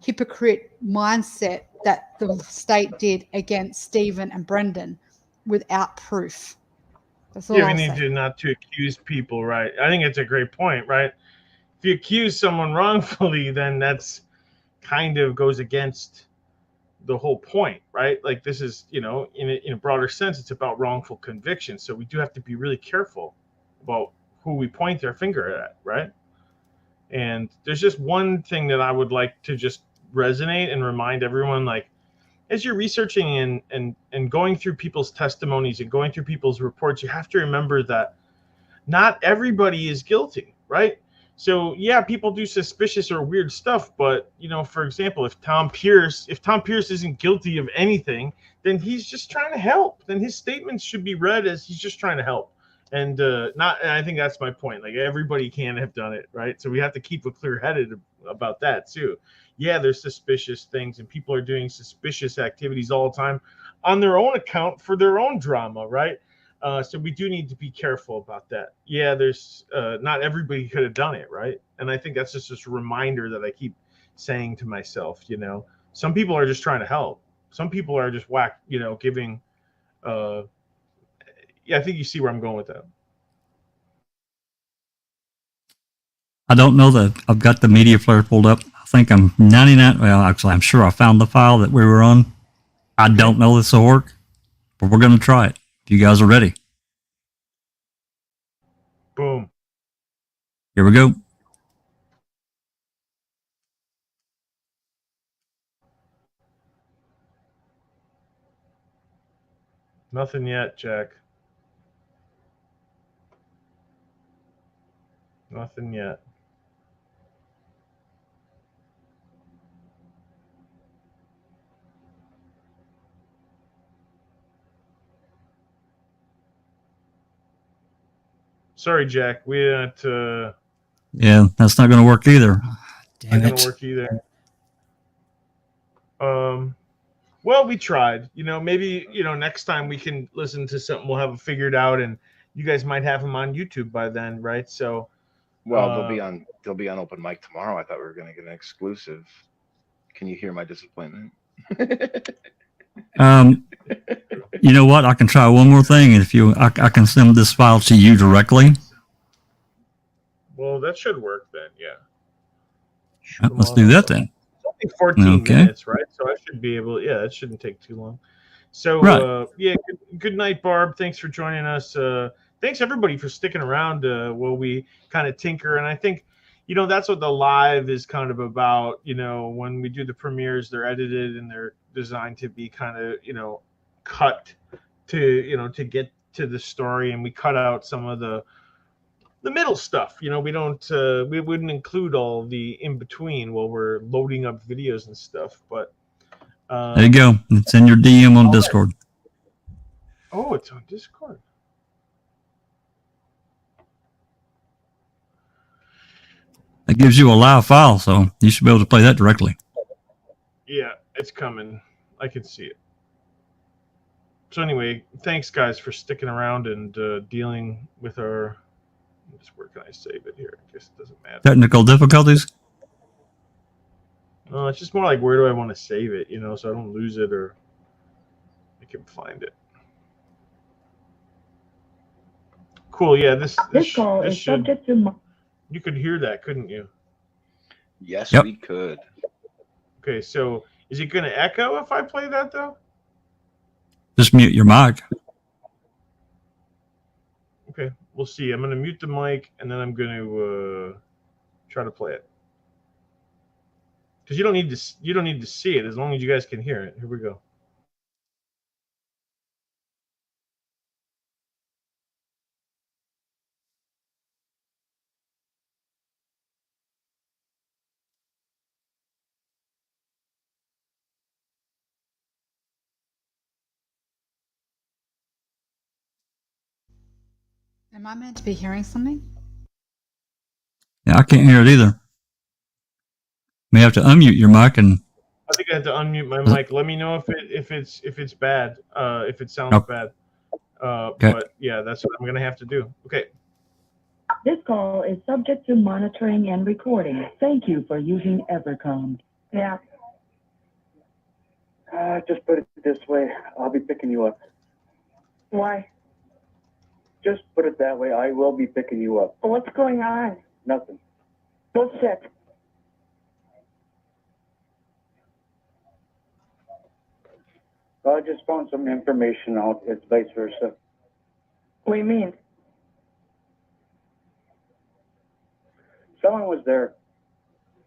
hypocrite mindset that the state did against Stephen and Brendan without proof. That's all Yeah, we I'll need say. to not to accuse people, right? I think it's a great point, right? If you accuse someone wrongfully, then that's kind of goes against the whole point, right? Like this is, you know, in a broader sense, it's about wrongful conviction. So we do have to be really careful about who we point our finger at, right? And there's just one thing that I would like to just resonate and remind everyone, like, as you're researching and going through people's testimonies and going through people's reports, you have to remember that not everybody is guilty, right? So yeah, people do suspicious or weird stuff, but you know, for example, if Tom Pierce isn't guilty of anything, then he's just trying to help. Then his statements should be read as he's just trying to help. And I think that's my point. Like everybody can have done it, right? So we have to keep a clear-headed about that too. Yeah, there's suspicious things, and people are doing suspicious activities all the time on their own account for their own drama, right? So we do need to be careful about that. Yeah, there's not everybody could have done it, right? And I think that's just a reminder that I keep saying to myself. You know, some people are just trying to help. Some people are just giving. Yeah, I think you see where I'm going with that. I don't know that I've got the media player pulled up. I think I'm 99. Well, actually, I'm sure I found the file that we were on. I don't know this will work, but we're going to try it. If you guys are ready. Boom. Here we go. Nothing yet, Jack. Nothing yet. Sorry, Jack. We didn't. Yeah, that's not going to work either. Damn not it. Going to work either. Well, we tried. You know, maybe next time we can listen to something. We'll have it figured out, and you guys might have them on YouTube by then, right? So. Well, they'll be on open mic tomorrow. I thought we were going to get an exclusive. Can you hear my disappointment? You know what? I can try one more thing, and I can send this file to you directly. Well, that should work then. Yeah. Let's do that then. It's only 14 minutes, right? So I should be able. Yeah, that shouldn't take too long. So right. Yeah, good night, Barb. Thanks for joining us. Thanks everybody for sticking around while we kind of tinker. And I think, that's what the live is kind of about. When we do the premieres, they're edited and they're designed to be kind of, cut to, to get to the story. And we cut out some of the middle stuff. We wouldn't include all the in between while we're loading up videos and stuff. But there you go. It's in your DM on Discord. Oh, it's on Discord. It gives you a live file, so you should be able to play that directly. Yeah, it's coming. I can see it. So anyway, thanks guys for sticking around and dealing with our. Where can I save it here? I guess it doesn't matter. Technical difficulties? It's just more like where do I want to save it, so I don't lose it or I can find it. Cool. Yeah, this call this is should. subject to. You could hear that, couldn't you? Yes, Yep. we could. Okay, so is it going to echo if I play that though? Just mute your mic. Okay, we'll see. I'm going to mute the mic and then I'm going to try to play it. Because you don't need to see it as long as you guys can hear it. Here we go. Am I meant to be hearing something? Yeah, I can't hear it either. May have to unmute your mic and. I think I have to unmute my mic. Let me know if it's bad. If it sounds bad. Okay. But yeah, that's what I'm gonna have to do. Okay. This call is subject to monitoring and recording. Thank you for using Evercom. Yeah. Just put it this way. I'll be picking you up. Why? Just put it that way. I will be picking you up. What's going on? Nothing. Bullshit. I just found some information out. It's vice versa. What do you mean? Someone was there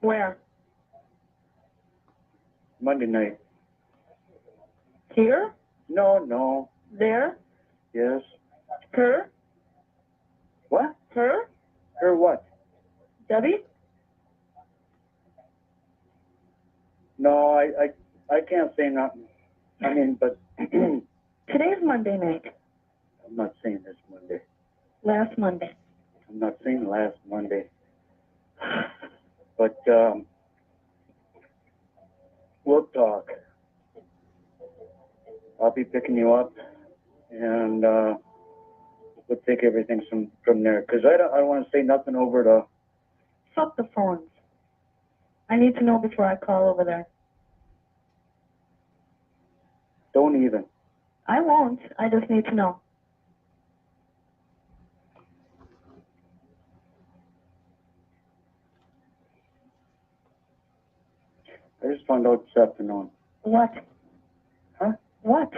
Where? Monday night. Here? No. There? Yes. Her? What? Her? Or what? Debbie? No, I can't say nothing. I mean, but I'm Today's Monday night. not saying this Monday. Last Monday. I'm not saying last Monday. But we'll talk. I'll be picking you up, and we'll take everything from there. Because I don't want to say nothing over the. Fuck the phones. I need to know before I call over there. Don't even. I won't. I just need to know. I just found out this afternoon. What? Huh? What?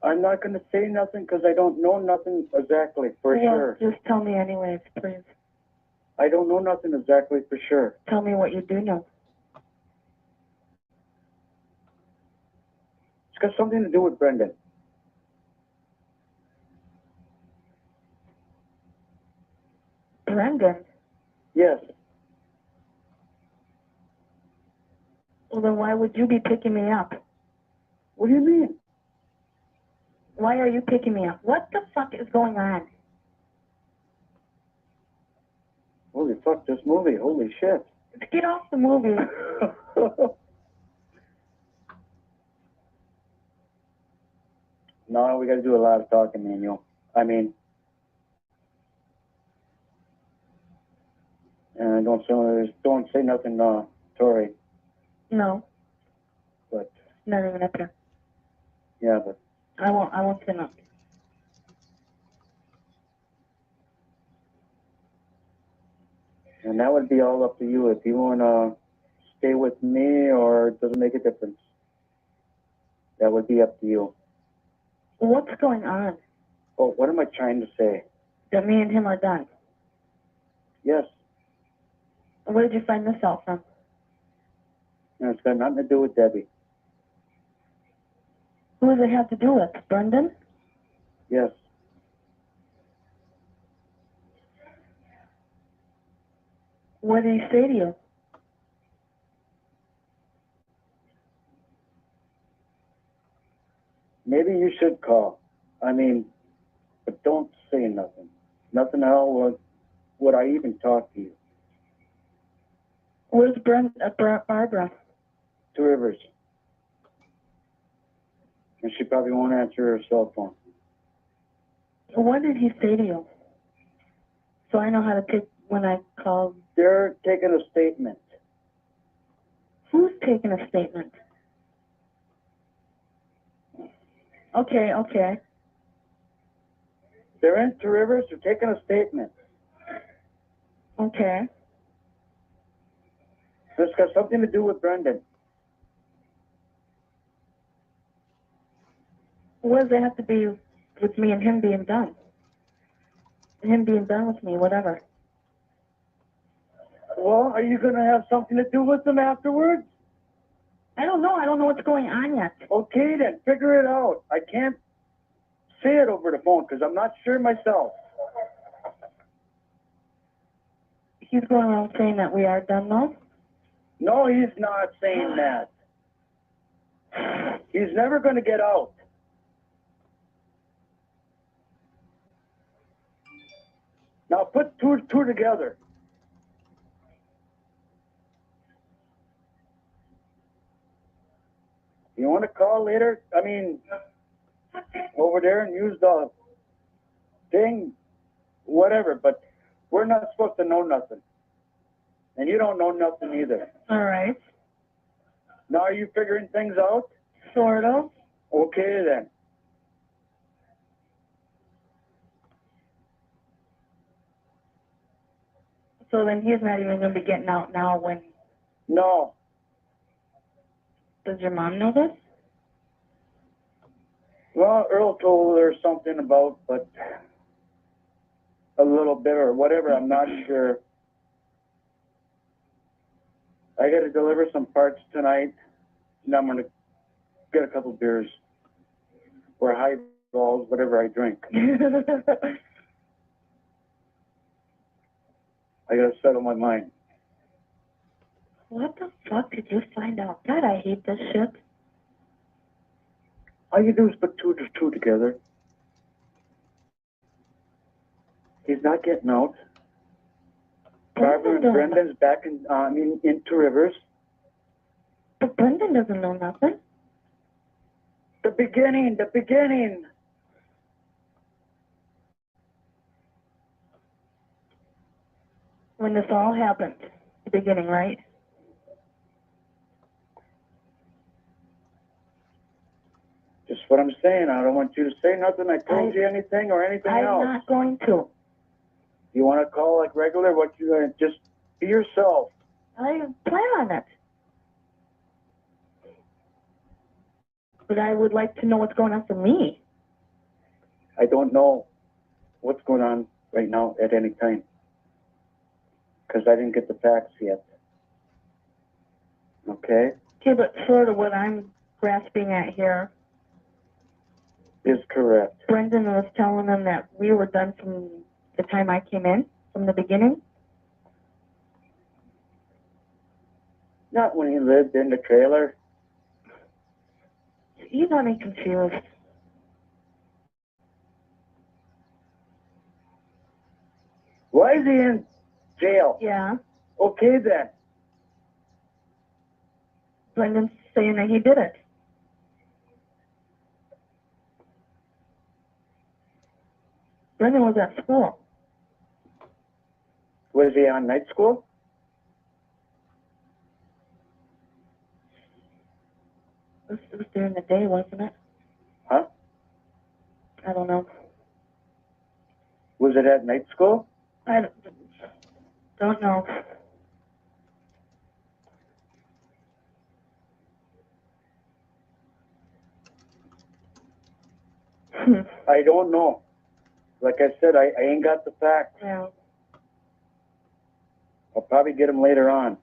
I'm not going to say nothing because I don't know nothing exactly for sure. Just tell me anyways, please. I don't know nothing exactly for sure. Tell me what you do know. It's got something to do with Brendan. Brendan? Yes. Well, then why would you be picking me up? What do you mean? Why are you picking me up? What the fuck is going on? Holy fuck, this movie. Holy shit. Get off the movie. No, we got to do a lot of talking, Manuel. I mean, don't say nothing, Tori. No, But not even up here. yeah, but I won't say nothing. and that would be all up to you if you want to stay with me or it doesn't make a difference. That would be up to you. What's going on? Oh, what am I trying to say? That me and him are done. Yes, Where did you find this out from? and it's got nothing to do with Debbie. Who does it have to do with? Brendan? Yes. What did he say to you? Maybe you should call. I mean, but don't say nothing. Nothing at all would I even talk to you. Where's Barbara? Two Rivers. And she probably won't answer her cell phone. What did he say to you? So I know how to pick when I call. They're taking a statement. Who's taking a statement? Okay, okay. They're in Two Rivers. They're taking a statement. Okay. This got something to do with Brendan. What does it have to be with me and him being done? Him being done with me, whatever. Well, are you going to have something to do with them afterwards? I don't know. I don't know what's going on yet. Okay, then figure it out. I can't say it over the phone because I'm not sure myself. He's going around saying that we are done though. No, he's not saying that. He's never going to get out. Now put two together. You want to call later? I mean, over there and use the thing, whatever, but we're not supposed to know nothing. And you don't know nothing either. All right. Now are you figuring things out? Sort of. Okay then. So then he's not even going to be getting out now when... No. Does your mom know this? Well, Earl told her something about, but a little bit or whatever, I'm not sure. I got to deliver some parts tonight, and I'm going to get a couple beers or highballs, whatever I drink. I got to settle my mind. What the fuck did you find out? God, I hate this shit. All you do is put two together. He's not getting out. Barbara and Brendan's back in Two Rivers. But Brendan doesn't know nothing. The beginning. When this all happened, the beginning, right? Just what I'm saying. I don't want you to say nothing. I told you anything or anything I'm else. not going to. You want to call like regular? What you gonna just be yourself? I plan on it. But I would like to know what's going on for me. I don't know what's going on right now at any time because I didn't get the facts yet. Okay, Okay, but sort of what I'm grasping at here, is correct. Brendan was telling them that we were done from the time I came in, from the beginning. Not when he lived in the trailer. You got me confused. Why is he in jail? Yeah, Okay then. Brendan's saying that he did it. Brendan was at school. Was he on night school? It was during the day, wasn't it? Huh? I don't know. Was it at night school? I don't know. I don't know. Like I said, I ain't got the facts. Yeah. I'll probably get them later on.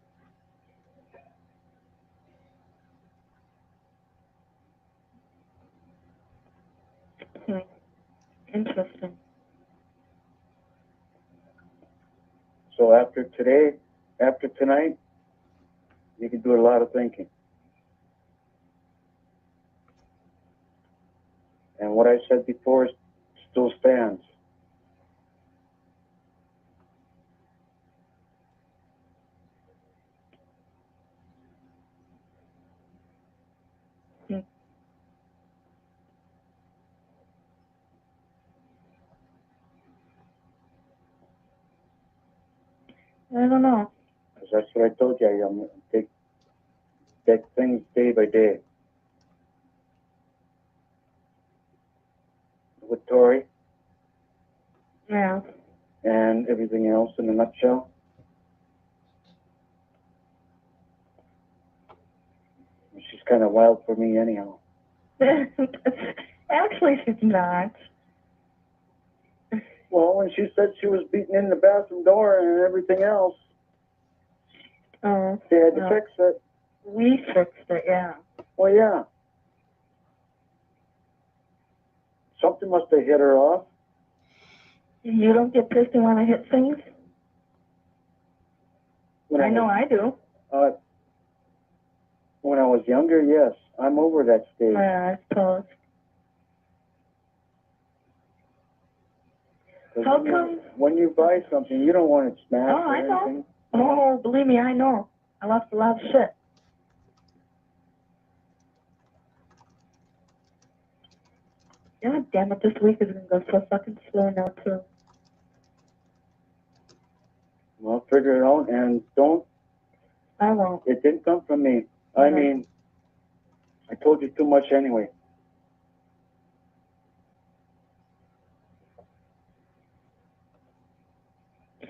Interesting. So after tonight, you can do a lot of thinking. And what I said before still stands. I don't know. Because that's what I told you. I'm going to take things day by day. With Tori Yeah. and everything else in a nutshell. She's kind of wild for me anyhow. Actually, she's not. Well, when she said she was beating in the bathroom door and everything else, Oh, they had to no. fix it. We fixed it, yeah. Well, yeah. Something must have hit her off. You don't get pissed when I hit things? When I know I do. When I was younger, yes. I'm over that stage. Yeah, I suppose. 'Cause How when you- come? When you buy something, you don't want it smashed Oh, or I know. anything. Oh, believe me, I know. I lost a lot of shit. God damn it, this week is gonna go so fucking slow now, too. Well, figure it out and don't. I won't. It didn't come from me. I mean, I told you too much anyway.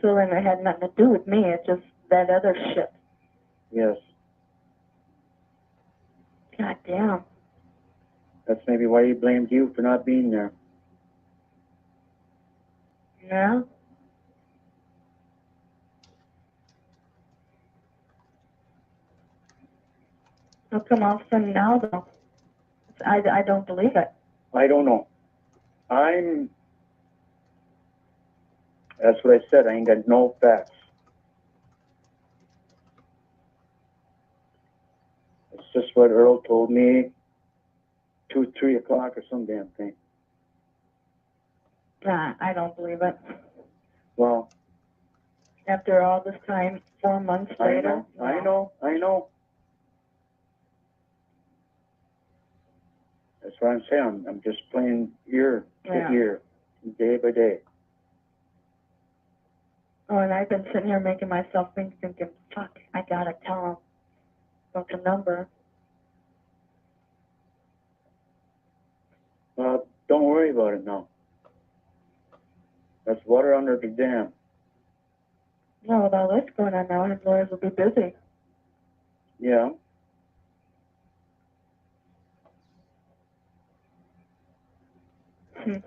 So then it had nothing to do with me, it's just that other shit. Yes. God damn. That's maybe why he blamed you for not being there. Yeah? How come all of a sudden now, though? I don't believe it. I don't know. That's what I said. I ain't got no facts. It's just what Earl told me 2, 3 o'clock or some damn thing. Nah, I don't believe it. Well, After all this time, 4 months later. I know. That's what I'm saying. I'm just playing ear to Yeah. ear, day by day. Oh, and I've been sitting here making myself thinking, fuck, I gotta tell him about the number. Well, don't worry about it now. That's water under the dam. No, with all this going on now, his lawyers will be busy. Yeah. Hmm.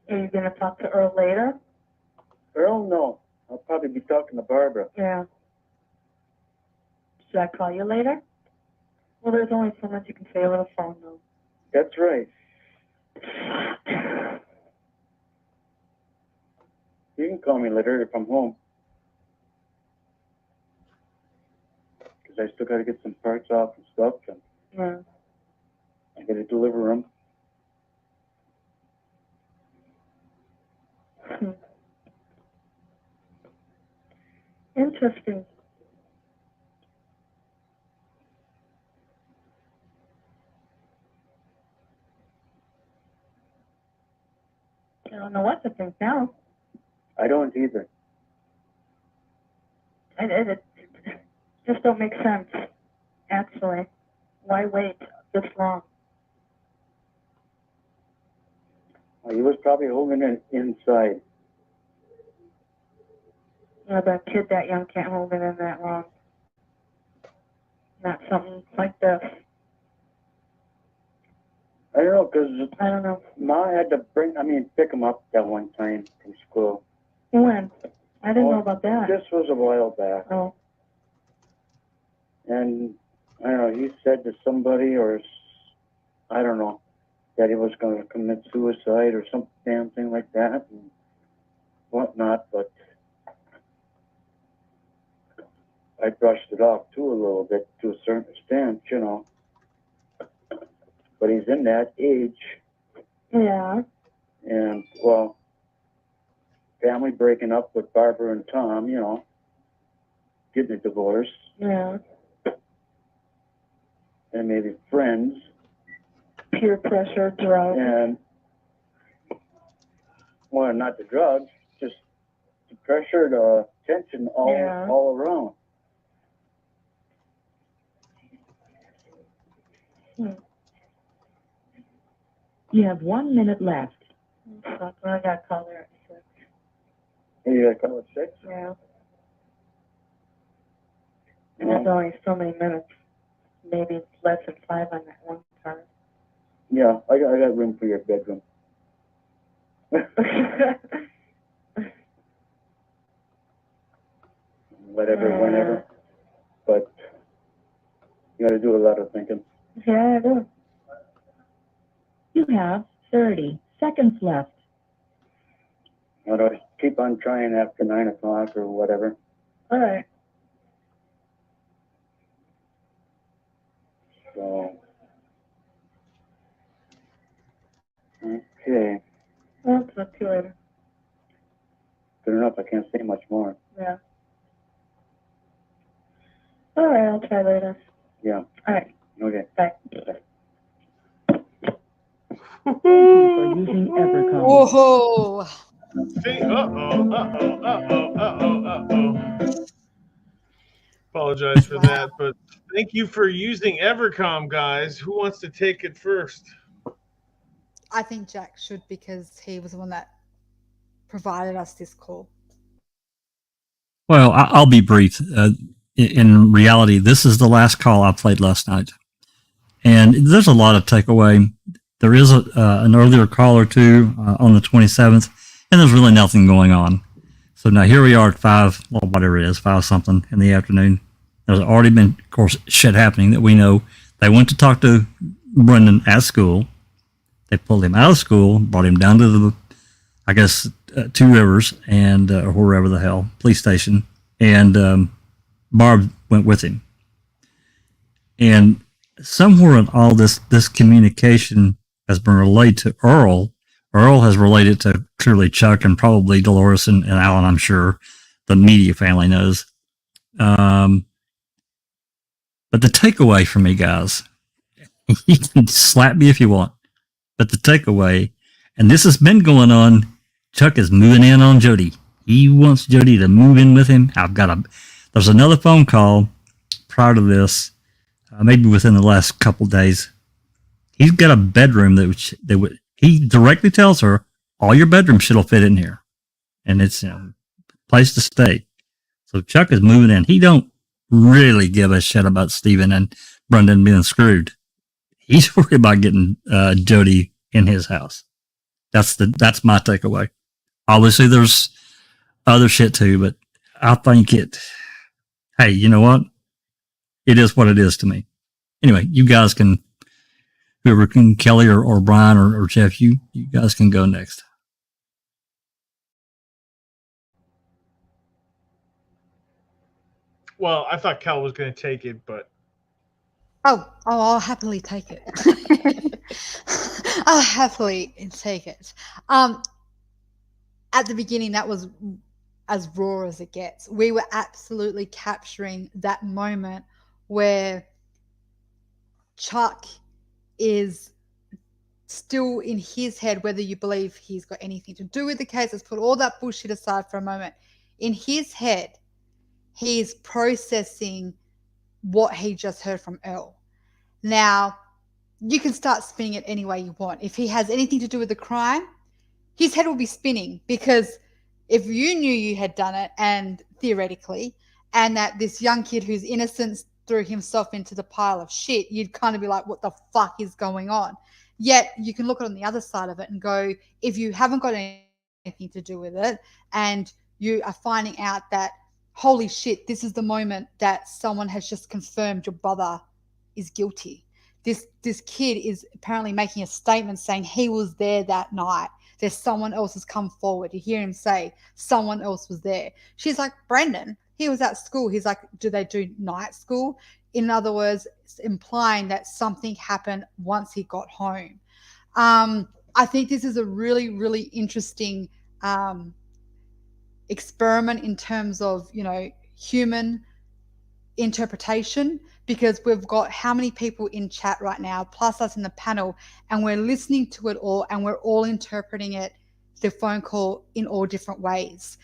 Are you gonna talk to Earl later? Earl, no. I'll probably be talking to Barbara. Yeah. Should I call you later? Well, there's only so much you can say over the phone, though. That's right. You can call me later if I'm home. Because I still got to get some parts off and stuff. And Yeah. I got to deliver them. Hmm. Interesting. I don't know what to think now. I don't either. It just don't make sense, actually. Why wait this long? Well, he was probably holding it inside. You know, the kid that young can't hold it in that long. Not something like this. I don't know, because I don't know. Ma had to pick him up that one time from school. When? I didn't Oh, know about that. This was a while back. Oh, And, I don't know, he said to somebody I don't know, that he was going to commit suicide or some damn thing like that and whatnot, but I brushed it off too a little bit to a certain extent, you know. But he's in that age, yeah. and, well, family breaking up with Barbara and Tom, you know, getting a divorce, Yeah. and maybe friends, Peer pressure, drugs. and, well, not the drugs, just pressured, tension all around. You have 1 minute left. Fuck, well, I got called there at 6. You got to call it 6? Yeah. And there's only so many minutes. Maybe less than 5 on that one card. Yeah, I got room for your bedroom. Whatever, whenever. But you got to do a lot of thinking. Yeah, I do. You have 30 seconds left. You know, keep on trying after 9 o'clock or whatever. All right. So, okay. Well, talk to you later. Good enough. I can't say much more. Yeah. All right, I'll try later. Yeah. All right. Okay. Bye. Thank you for using Evercom. Whoa! Apologize for that, but thank you for using Evercom, guys. Who wants to take it first? I think Jack should, because he was the one that provided us this call. Well, I'll be brief. In reality, this is the last call I played last night, and there's a lot of takeaway. There is an earlier call or two on the 27th, and there's really nothing going on. So now here we are at 5, well, whatever it is, 5 something in the afternoon. There's already been, of course, shit happening that we know. They went to talk to Brendan at school. They pulled him out of school, brought him down to the, I guess, Two Rivers and or wherever the hell, police station, and Barb went with him. And somewhere in all this communication has been relayed to Earl. Earl has related to clearly Chuck and probably Dolores and Alan, I'm sure. The media family knows. But the takeaway for me, guys, you can slap me if you want, but the takeaway, and this has been going on, Chuck is moving in on Jody. He wants Jody to move in with him. There's another phone call prior to this, maybe within the last couple days. He's got a bedroom he directly tells her, all your bedroom shit will fit in here. And it's a place to stay. So Chuck is moving in. He don't really give a shit about Steven and Brendan being screwed. He's worried about getting Jody in his house. That's my takeaway. Obviously, there's other shit too, but I think hey, you know what? It is what it is to me. Anyway, you guys can, whoever can, Kelly or Brian or Jeff, you guys can go next. Well, I thought Cal was going to take it, but Oh, I'll happily take it. I'll happily take it. At the beginning, that was as raw as it gets. We were absolutely capturing that moment where Chuck is still in his head, whether you believe he's got anything to do with the case. Let's put all that bullshit aside for a moment. In his head, he's processing what he just heard from Earl. Now, you can start spinning it any way you want. If he has anything to do with the crime, his head will be spinning, because if you knew you had done it, and theoretically, and that this young kid who's innocent threw himself into the pile of shit, you'd kind of be like, what the fuck is going on? Yet you can look on the other side of it and go, if you haven't got anything to do with it, and you are finding out that, holy shit, this is the moment that someone has just confirmed your brother is guilty. This kid is apparently making a statement saying he was there that night. There's someone else has come forward. You hear him say someone else was there. She's like, Brendan, he was at school. He's like, do they do night school? In other words, it's implying that something happened once he got home. I think this is a really, really interesting experiment in terms of, human interpretation, because we've got how many people in chat right now, plus us in the panel, and we're listening to it all, and we're all interpreting it, the phone call, in all different ways.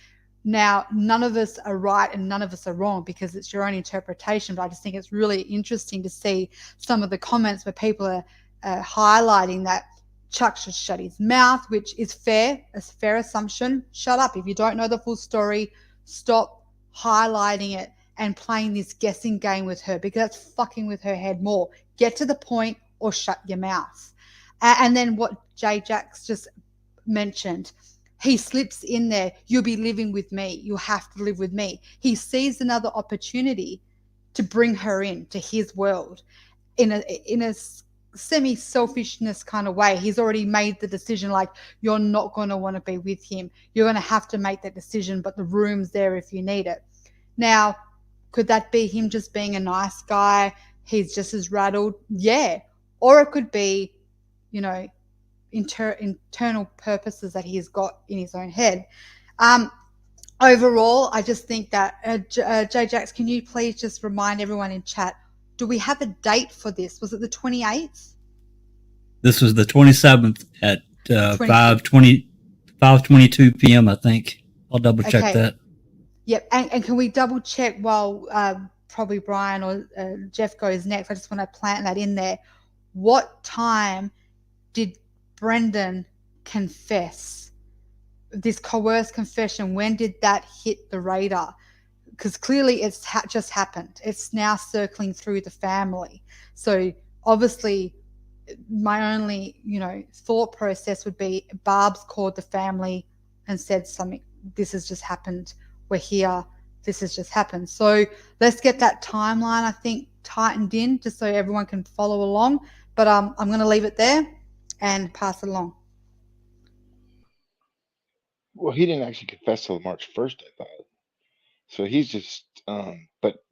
Now, none of us are right and none of us are wrong because it's your own interpretation, but I just think it's really interesting to see some of the comments where people are highlighting that Chuck should shut his mouth, which is fair, a fair assumption. Shut up. If you don't know the full story, stop highlighting it and playing this guessing game with her, because that's fucking with her head more. Get to the point or shut your mouth. And then what Jay Jacks just mentioned, he slips in there, you'll be living with me, you'll have to live with me. He sees another opportunity to bring her in to his world in a semi-selfishness kind of way. He's already made the decision, like, you're not going to want to be with him. You're going to have to make that decision, but the room's there if you need it. Now, could that be him just being a nice guy? He's just as rattled? Yeah. Or it could be, you know, internal purposes that he's got in his own head. Overall, I just think that, Jay Jacks, can you please just remind everyone in chat, do we have a date for this? Was it the 28th? This was the 27th at 5:22 p.m., I think. I'll double check that. Yep. And can we double check while probably Brian or Jeff goes next? I just want to plant that in there. What time did Brendan confess? This coerced confession, when did that hit the radar? Because clearly it's just happened. It's now circling through the family. So obviously my only, thought process would be Barb's called the family and said something. This has just happened. We're here. This has just happened. So let's get that timeline, I think, tightened in just so everyone can follow along. But I'm going to leave it there and pass it along. Well, he didn't actually confess till March 1st, I thought. So he's just, but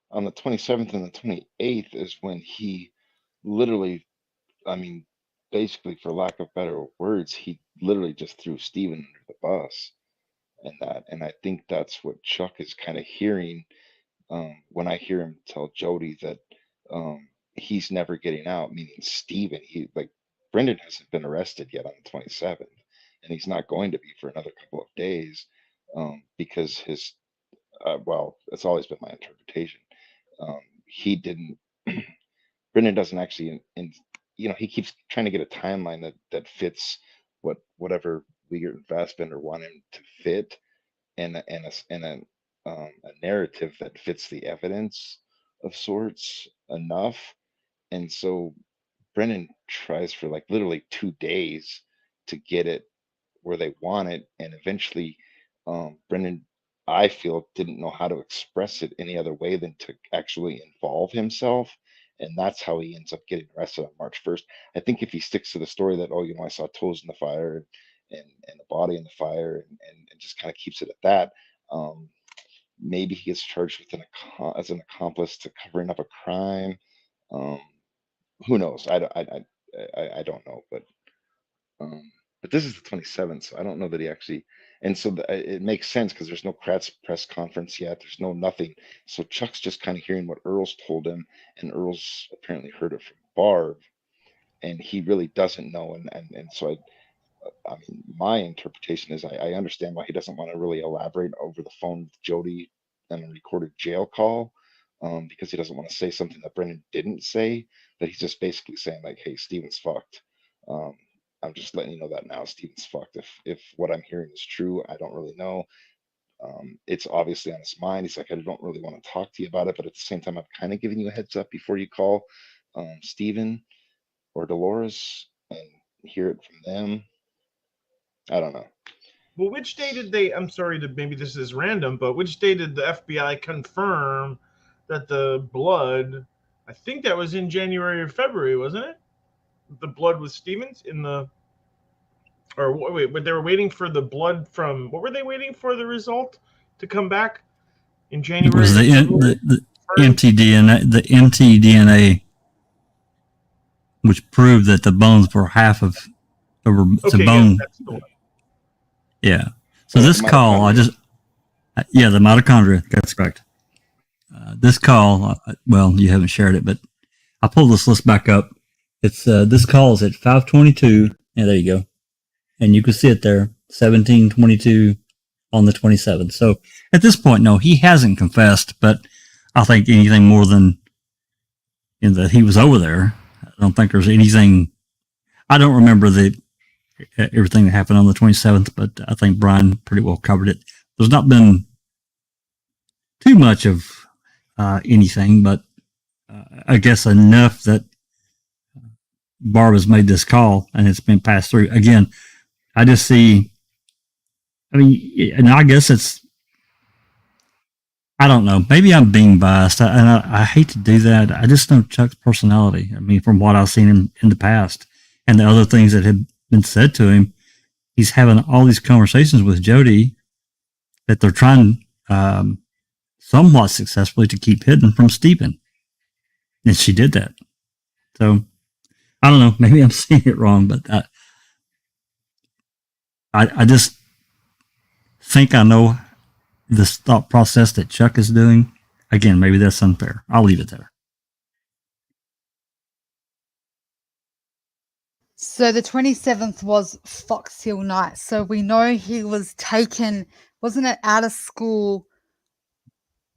on the 27th and the 28th is when he literally, basically, for lack of better words, he literally just threw Steven under the bus and I think that's what Chuck is kind of hearing when I hear him tell Jody that he's never getting out, meaning Steven. Brendan hasn't been arrested yet on the 27th, and he's not going to be for another couple of days because his it's always been my interpretation. He didn't. Brendan doesn't actually, he keeps trying to get a timeline that fits whatever Wiegert and Fassbender want him to fit, and a narrative that fits the evidence of sorts enough. And so Brendan tries for literally 2 days to get it where they want it, and eventually Brendan, I feel, didn't know how to express it any other way than to actually involve himself. And that's how he ends up getting arrested on March 1st. I think if he sticks to the story that, I saw toes in the fire and the body in the fire and just kind of keeps it at that, maybe he gets charged with as an accomplice to covering up a crime. Who knows? I don't know, but this is the 27th, so I don't know that he actually. And so it makes sense because there's no Kratz press conference yet. There's nothing. So Chuck's just kind of hearing what Earl's told him, and Earl's apparently heard it from Barb, and he really doesn't know. And so my interpretation is I understand why he doesn't want to really elaborate over the phone with Jody and a recorded jail call, because he doesn't want to say something that Brendan didn't say. But he's just basically saying hey, Steven's fucked. I'm just letting you know that now. Steven's fucked. If what I'm hearing is true, I don't really know. It's obviously on his mind. He's like, I don't really want to talk to you about it, but at the same time, I'm kind of giving you a heads up before you call Steven or Dolores and hear it from them. I don't know. Well, which day did they? I'm sorry to maybe this is random, but which day did the FBI confirm that the blood? I think that was in January or February, wasn't it? The blood was Stevens or wait, but they were waiting for the blood from, what were they waiting for the result to come back in January? It was the mtDNA, which proved that the bones were half of, the bone. Yeah. So this call, the mitochondria, that's correct. This call, you haven't shared it, but I pulled this list back up. It's this call is at 5:22. Yeah, there you go. And you can see it there, 17:22 on the 27th. So at this point, no, he hasn't confessed, but I think anything more than that he was over there. I don't think there's anything. I don't remember everything that happened on the 27th, but I think Brian pretty well covered it. There's not been too much of anything, but I guess enough that Barb has made this call and it's been passed through. Again, I just see, and I guess I don't know. Maybe I'm being biased, and I hate to do that. I just know Chuck's personality. From what I've seen him in the past and the other things that have been said to him, he's having all these conversations with Jody that they're trying somewhat successfully to keep hidden from Stephen. And she did that. So I don't know. Maybe I'm seeing it wrong, but I just think I know this thought process that Chuck is doing. Again, maybe that's unfair. I'll leave it there. So the 27th was Fox Hill night. So we know he was taken, wasn't it, out of school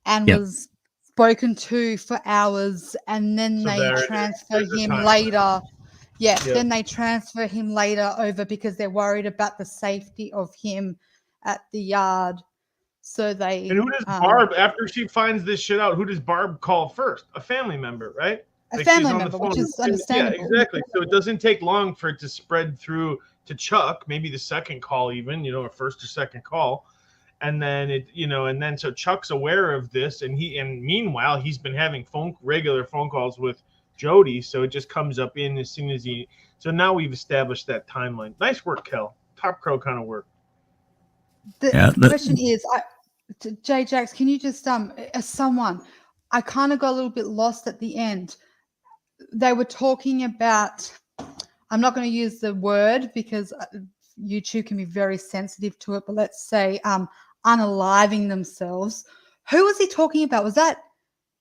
and Yep. was spoken to for hours, and then So they transfer there's a him time. later. Yeah, Yep. then they transfer him later over because they're worried about the safety of him at the yard. So they. And who does Barb, after she finds this shit out, who does Barb call first? A family member, right? A Like, family she's on the member, which phone. is understandable. Yeah, exactly. So it doesn't take long for it to spread through to Chuck, maybe the second call even, a first or second call. And then so Chuck's aware of this, and meanwhile he's been having regular phone calls with Jody, so it just comes up in as soon as so now we've established that timeline. Nice work, Kel. Top Crow kind of work. The question is, Jay Jax, can you just as someone, I kind of got a little bit lost at the end. They were talking about, I'm not going to use the word because YouTube can be very sensitive to it, but let's say unaliving themselves. Who was he talking about? Was that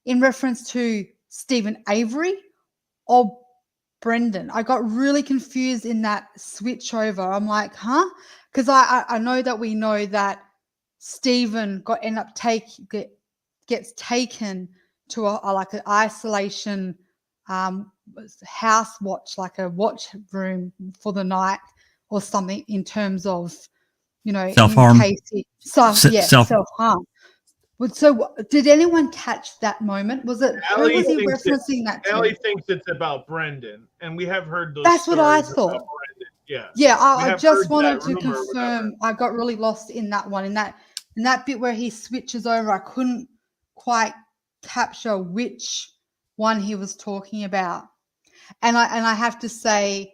in reference to Stephen Avery or Brendan? I got really confused in that switch over. I'm like, huh? Because I know that we know that Stephen gets taken to like an isolation house watch, like a watch room for the night or something, in terms of self-harm. Self-harm. So did anyone catch that moment? Was it who was he referencing that to? Allie thinks it's about Brendan, and we have heard those. That's what I stories thought. about Brendan. Yeah. Yeah, I just heard wanted that to rumor or confirm. I got really lost in that one. In that bit where he switches over, I couldn't quite capture which one he was talking about. And I have to say,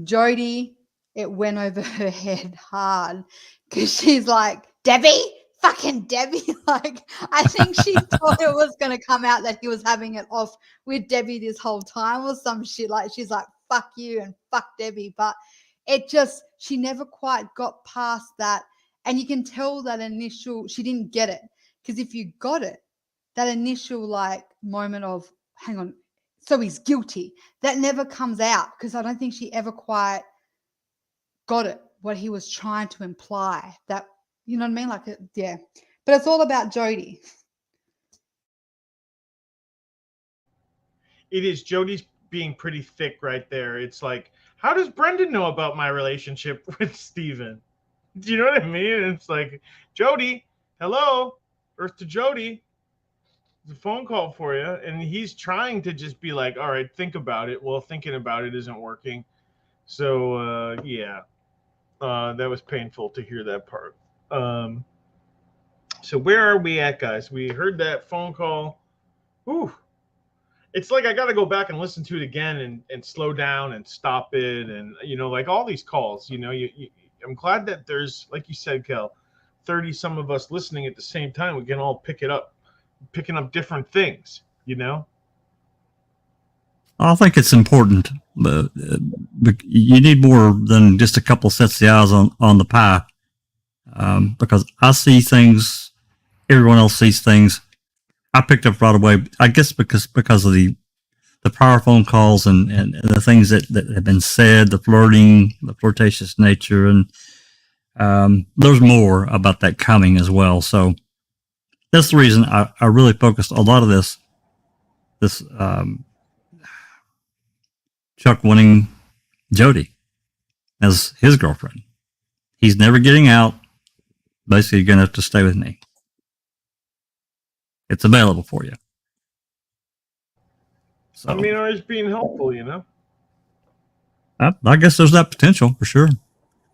Jody, it went over her head hard, because she's like, Debbie, fucking Debbie. Like, I think she thought it was going to come out that he was having it off with Debbie this whole time or some shit. Like, she's like, fuck you and fuck Debbie. But she never quite got past that. And you can tell that she didn't get it. Because if you got it, that initial like moment of, hang on, so he's guilty, that never comes out, because I don't think she ever quite got it, what he was trying to imply. That, you know what I mean? Like, yeah. But it's all about Jody. It is. Jody's being pretty thick right there. It's like, how does Brendan know about my relationship with Stephen? Do you know what I mean? It's like, Jody, hello, Earth to Jody. It's a phone call for you. And he's trying to just be like, all right, think about it. Well, thinking about it isn't working. So, that was painful to hear that part. So where are we at, guys? We heard that phone call. Ooh. It's like I got to go back and listen to it again and slow down and stop it. And, like all these calls, I'm glad that there's, like you said, Kel, 30 some of us listening at the same time. We can all picking up different things, I think it's important, but you need more than just a couple sets of eyes on the pie, because I see things, everyone else sees things. I picked up right away, I guess because of the prior phone calls and the things that have been said, the flirting, the flirtatious nature, and There's more about that coming as well. So that's the reason I really focused a lot of this Chuck wanting Jody as his girlfriend. He's never getting out. Basically, you're going to have to stay with me. It's available for you. So, I mean, or he's being helpful, you know? I guess there's that potential for sure.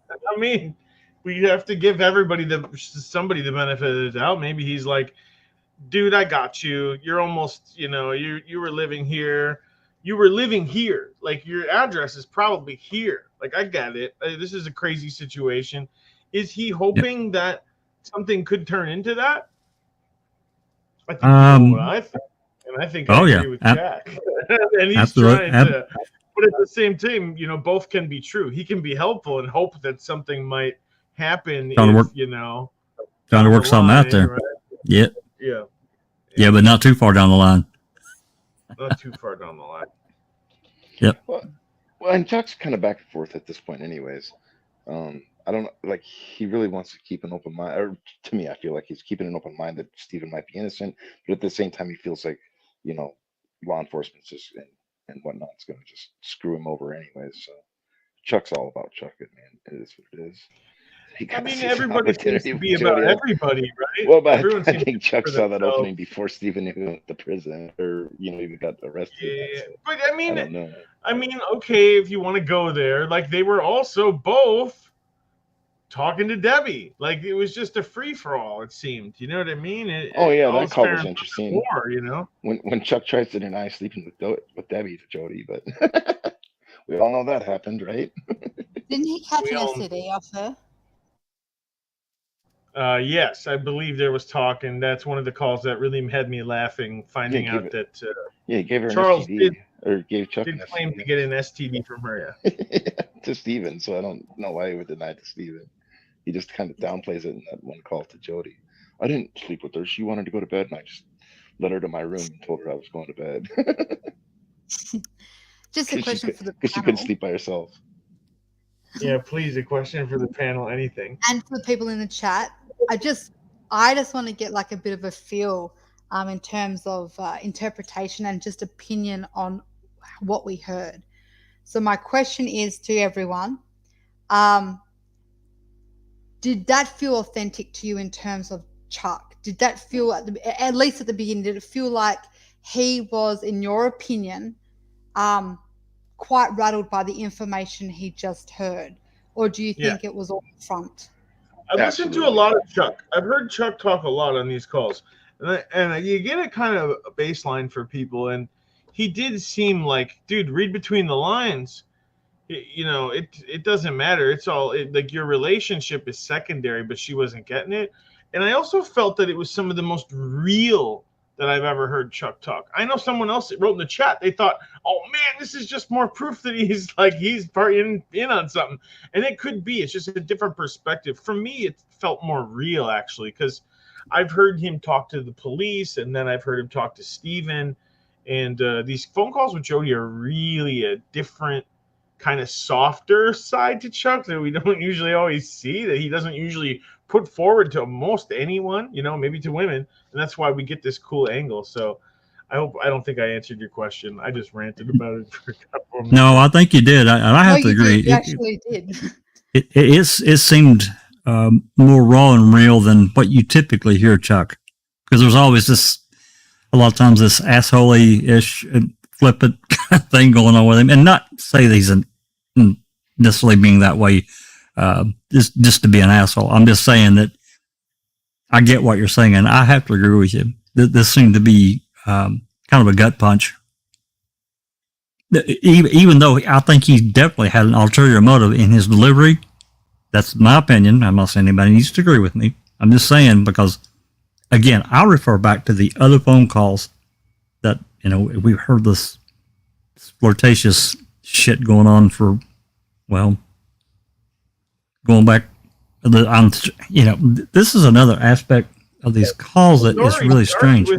I mean, we have to give somebody the benefit of the doubt. Maybe he's like, dude, I got you. You're almost, you were living here. You were living here. Like, your address is probably here. Like, I get it. This is a crazy situation. Is he hoping that something could turn into that? I think you know what I think. And I think I agree with Jack. And he's trying to, but at the same time, both can be true. He can be helpful and hope that something might happen. Trying to work something out there. Right? Yeah. Yeah, but not too far down the line. Not too far down the line. Yep. Well, and Chuck's kind of back and forth at this point, anyways. I don't know, like, he really wants to keep an open mind, or to me, I feel like he's keeping an open mind that Stephen might be innocent, but at the same time, he feels like, law enforcement's just and whatnot is going to just screw him over anyways. So Chuck's all about Chuck, man. It is what it is. I mean, everybody seems to be about everybody, right? Well, but I think Chuck saw that opening before Stephen even went to prison, or even got arrested. Yeah, but I mean, okay, if you want to go there, like, they were also both talking to Debbie. Like, it was just a free for all. It seemed, you know what I mean? That call was interesting. War, when Chuck tries to deny sleeping with Debbie to Jody, but we all know that happened, right? Didn't he catch an STD off her? Yes, I believe there was talk, and that's one of the calls that really had me laughing, finding out that he gave her Charles an STD, or gave Chuck did claim to get an STD from her. Yeah. To Steven, so I don't know why he would deny it to Steven. He just kind of downplays it in that one call to Jody. I didn't sleep with her. She wanted to go to bed, and I just led her to my room and told her I was going to bed. Just a question for the panel. Because she couldn't sleep by herself. Yeah, please, a question for the panel, anything. And for the people in the chat, I just want to get like a bit of a feel in terms of interpretation and just opinion on what we heard. So my question is to everyone, did that feel authentic to you in terms of Chuck? Did that feel, at least at the beginning, did it feel like he was, in your opinion, quite rattled by the information he just heard? Or do you think it was all front? I've listened to a lot of Chuck. I've heard Chuck talk a lot on these calls. And you get a kind of a baseline for people. And he did seem like, dude, read between the lines. It doesn't matter. It's all like your relationship is secondary, but she wasn't getting it. And I also felt that it was some of the most real that I've ever heard Chuck talk. I know someone else wrote in the chat. They thought, oh man, this is just more proof that he's in on something. And it could be. It's just a different perspective. For me, it felt more real, actually, because I've heard him talk to the police, and then I've heard him talk to Steven. And these phone calls with Jody are really a different kind of softer side to Chuck that we don't usually always see, that he doesn't usually put forward to most anyone, maybe to women. And that's why we get this cool angle. So I don't think I answered your question. I just ranted about it for a couple of minutes. No, I think you did. I have to agree. You actually did. It seemed more raw and real than what you typically hear Chuck, because there's always a lot of times this asshole-ish and flippant kind of thing going on with him, and not say that he's necessarily being that way just to be an asshole. I'm just saying that I get what you're saying, and I have to agree with you. This seemed to be kind of a gut punch. Even though I think he definitely had an ulterior motive in his delivery. That's my opinion. I'm not saying anybody needs to agree with me. I'm just saying because, again, I'll refer back to the other phone calls that, we've heard this flirtatious shit going on for, well, going back, this is another aspect of these calls that is really strange.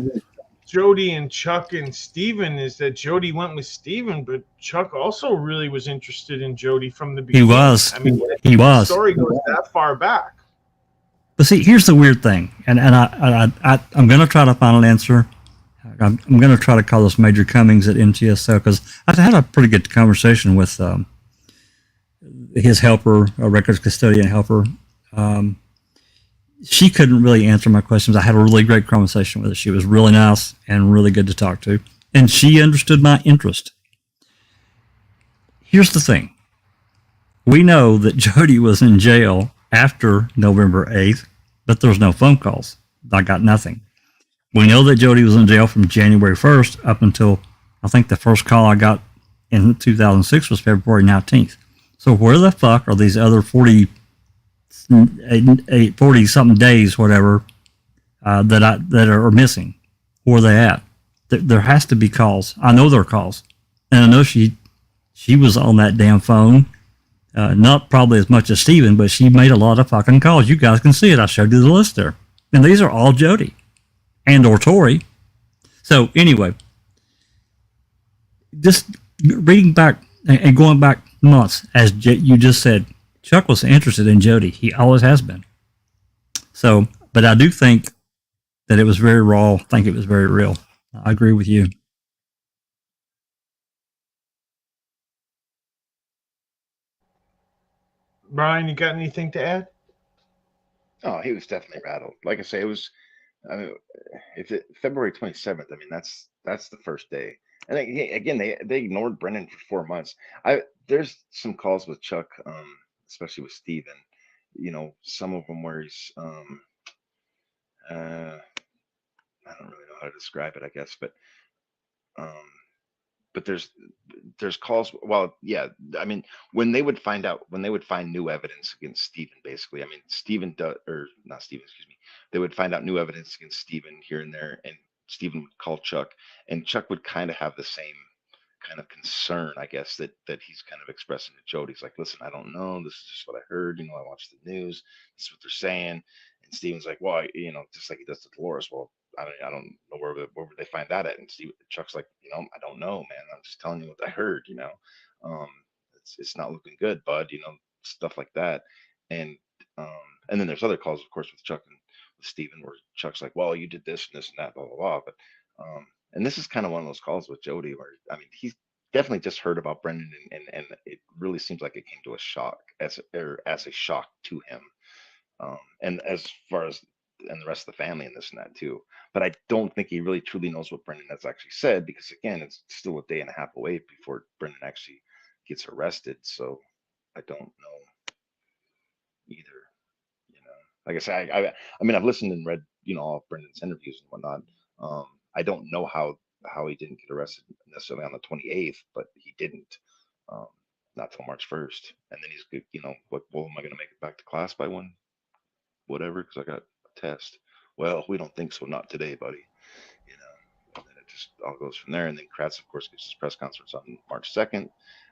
Jody and Chuck and Steven is that Jody went with Steven, but Chuck also really was interested in Jody from the He beginning. was. I mean, He the was. story goes that far back. But see, here's the weird thing, and I'm going to try to find an answer. I'm going to try to call this Major Cummings at MTSO because I had a pretty good conversation with his helper, a records custodian helper. She couldn't really answer my questions. I had a really great conversation with her. She was really nice and really good to talk to, and she understood my interest. Here's the thing. We know that Jody was in jail after November 8th, but there's no phone calls. I got nothing. We know that Jody was in jail from January 1st up until I think the first call I got in 2006 was February 19th. So where the fuck are these other 40 something days, whatever, that are missing? Where are they at? There has to be calls. I know there are calls. And I know she was on that damn phone. Not probably as much as Steven, but she made a lot of fucking calls. You guys can see it. I showed you the list there. And these are all Jody and or Tori. So anyway, just reading back and going back months, as you just said, Chuck was interested in Jody. He always has been. So, but I do think that it was very raw. I think it was very real. I agree with you. Brian, you got anything to add? Oh, he was definitely rattled. Like I say, it was. I mean, February 27th. I mean, that's the first day. And again, they ignored Brennan for 4 months. There's some calls with Chuck, especially with Steven. You know, some of them where he's I don't really know how to describe it, I guess, but there's calls. Well, yeah, I mean, when they would find new evidence against Steven, basically, I mean, they would find out new evidence against Steven here and there, and Steven would call Chuck, and Chuck would kind of have the same kind of concern, I guess, that he's kind of expressing to Jody. He's like, listen, I don't know, this is just what I heard, I watched the news, this is what they're saying. And Steven's like, well, just like he does to Dolores, well, I don't know where would they find that at. And Chuck's like, I don't know, man. I'm just telling you what I heard. It's not looking good, bud. Stuff like that. And then there's other calls, of course, with Chuck and with Steven, where Chuck's like, well, you did this and this and that, blah blah blah. But and this is kind of one of those calls with Jody where, I mean, he's definitely just heard about Brendan, and it really seems like it came to a shock as a shock to him. And as far as and the rest of the family and this and that too. But I don't think he really truly knows what Brendan has actually said, because again, it's still a day and a half away before Brendan actually gets arrested. So I don't know either. Like I say, I mean, I've listened and read, all of Brendan's interviews and whatnot. I don't know how he didn't get arrested necessarily on the 28th, but he didn't. Not till March 1st, and then he's, what? Well, am I going to make it back to class by one? Whatever, because I got a test. Well, we don't think so. Not today, buddy. And then it just all goes from there. And then Kratz, of course, gives his press conference on March 2nd.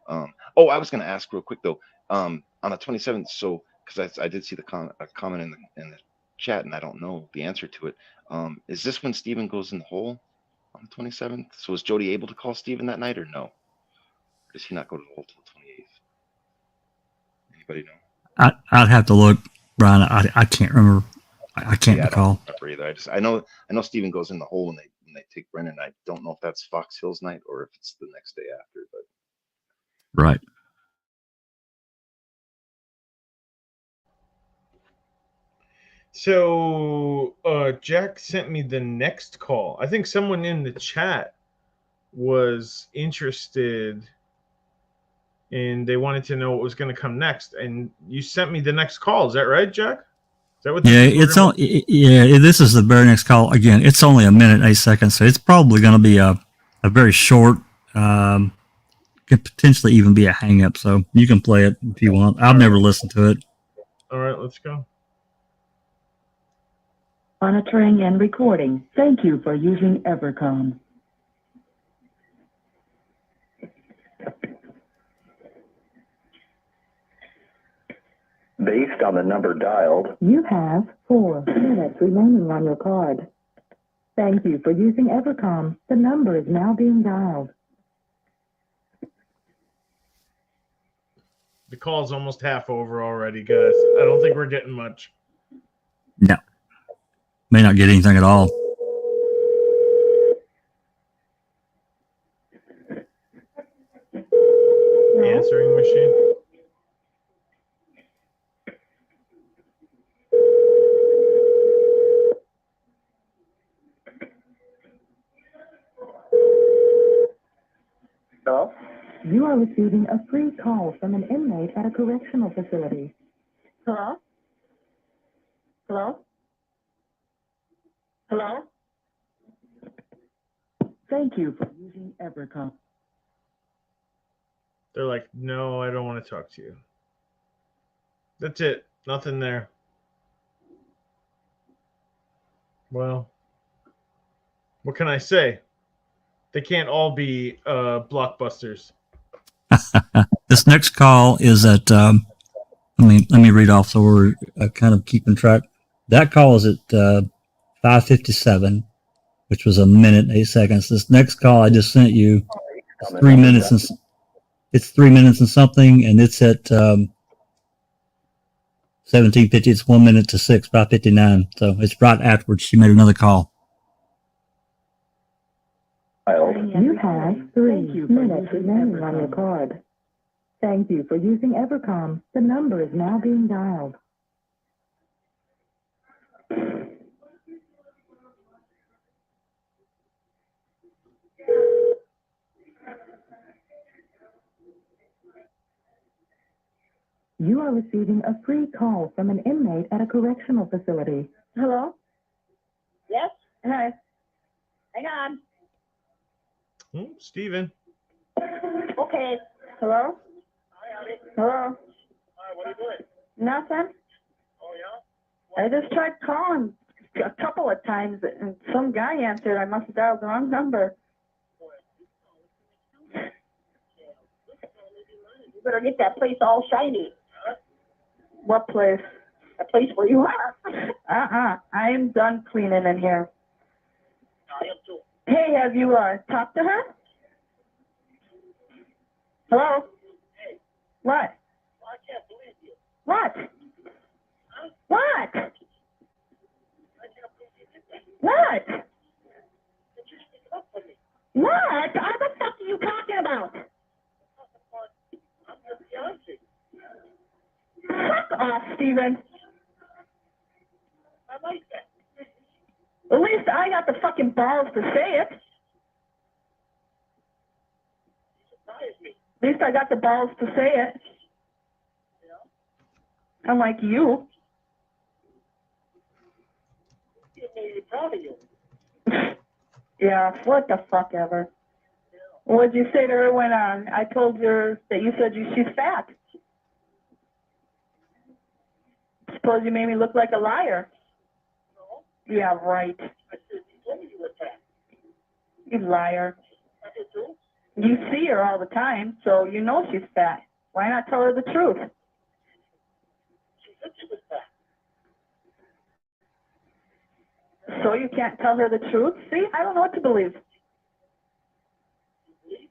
I was going to ask real quick though. On the 27th, so because I did see a comment in the chat, and I don't know the answer to it. Is this when Steven goes in the hole on the 27th? So was Jody able to call Steven that night, or no? Or does he not go to the hole till the 28th? Anybody know? I'd have to look, Brian. I can't remember. I can't recall. I don't remember either. I know Steven goes in the hole when they take Brennan. I don't know if that's Fox Hills night or if it's the next day after. But right. So Jack sent me the next call. I think someone in the chat was interested, and they wanted to know what was going to come next. And you sent me the next call. Is that right, Jack? Is that what? This is the very next call. Again, it's only a minute and 8 seconds, so it's probably going to be a very short. Could potentially even be a hang up. So you can play it if you want. I've never listened to it. All right, let's go. Monitoring and recording. Thank you for using Evercom. Based on the number dialed, You have 4 minutes remaining on your card. Thank you for using Evercom. The number is now being dialed. The call's almost half over already, guys. I don't think we're getting much. No. May not get anything at all. Answering machine. Hello? You are receiving a free call from an inmate at a correctional facility. Hello? Hello? Hello? Thank you for using Evercom. They're like, no, I don't want to talk to you. That's it. Nothing there. Well, what can I say? They can't all be blockbusters. This next call is at, let me read off so we're kind of keeping track. That call is at 5:57, which was 1 minute and 8 seconds. This next call I just sent you, it's 3 minutes and it's 3 minutes and something, and it's at 17:50. It's 1 minute to 6, 5:59. So it's right afterwards. She made another call. You have 3 minutes remaining on your card. Thank you for using Evercom. The number is now being dialed. You are receiving a free call from an inmate at a correctional facility. Hello? Yes? Hi. Hang on. Oh, Steven. Okay. Hello? Hello? Hi, what are you doing? Nothing. Oh, yeah? I just tried calling a couple of times and some guy answered. I must have dialed the wrong number. You better get that place all shiny. What place? The place where you are. I am done cleaning in here. I am too. Hey, have you talked to her? Hello? Hey, What? I can't believe you. What? Huh? What? I can't believe you did that. What? Did you speak up for me? What? What the fuck are you talking about? I'm your fiancé. Fuck off, Steven. I like that. At least I got the fucking balls to say it. You surprised me. At least I got the balls to say it. Yeah? Unlike you. You made me proud of you. Yeah, what the fuck ever. What'd you say to her when I told her that you said she's fat? Suppose you made me look like a liar. No, Yeah, right. I said you told me you were fat. You liar. I did too. You see her all the time, so you know she's fat. Why not tell her the truth? She said she was fat. So you can't tell her the truth? See, I don't know what to believe. You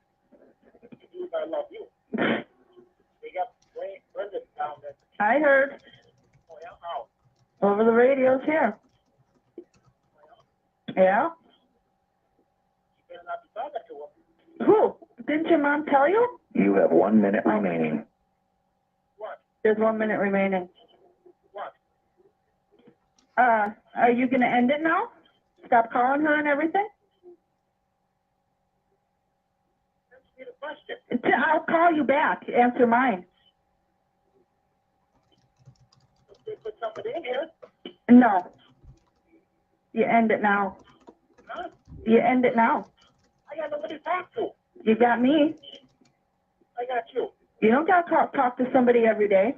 believe I love you. They got Brenda down there. I heard Oh, yeah? How? over the radios here. Yeah? You better not be talking to her. Who? Didn't your mom tell you? You have 1 minute remaining. What? There's 1 minute remaining. What? Are you gonna end it now? Stop calling her and everything? Answer me the question. I'll call you back. Answer mine. If they put somebody in here, No. You end it now. huh? You end it now. I got nobody to talk to. You got me. I got you. You don't gotta talk to somebody every day.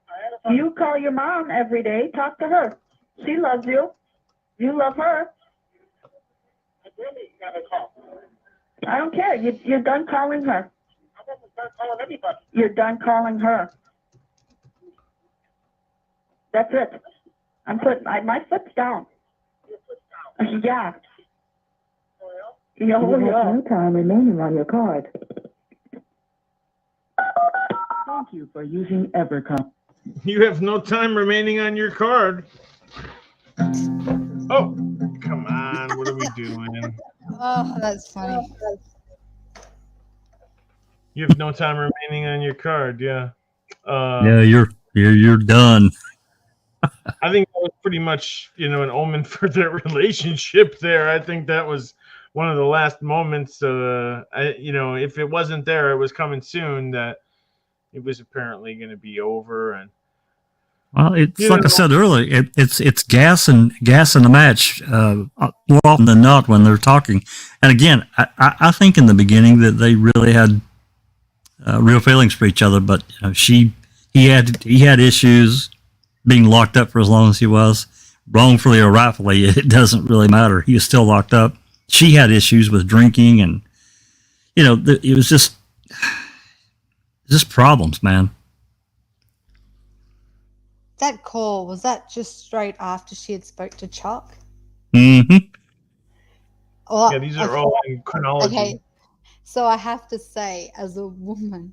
I had a talk. You call your mom every day. Talk to her. She loves you. You love her. I really got a call. I don't care. You're done calling her. I'm going to start calling everybody. You're done calling her. That's it. I'm putting my foot's down. Your foot's down. Yeah. You have no time remaining on your card. Thank you for using Evercom. You have no time remaining on your card. Oh, come on. What are we doing? Oh, that's funny. You have no time remaining on your card. Yeah. Yeah, you're done. I think that was pretty much, an omen for their relationship there. I think that was one of the last moments. If it wasn't there, it was coming soon. That it was apparently going to be over. And Well, it's like I said earlier, it's gas and the match more often than not when they're talking. And again, I think in the beginning that they really had real feelings for each other, but he had issues being locked up for as long as he was, wrongfully or rightfully. It doesn't really matter. He was still locked up. She had issues with drinking, and it was just problems, man. That call, was that just straight after she had spoke to Chuck? Mm-hmm. Well, yeah, these are all in chronology. Okay, so I have to say, as a woman,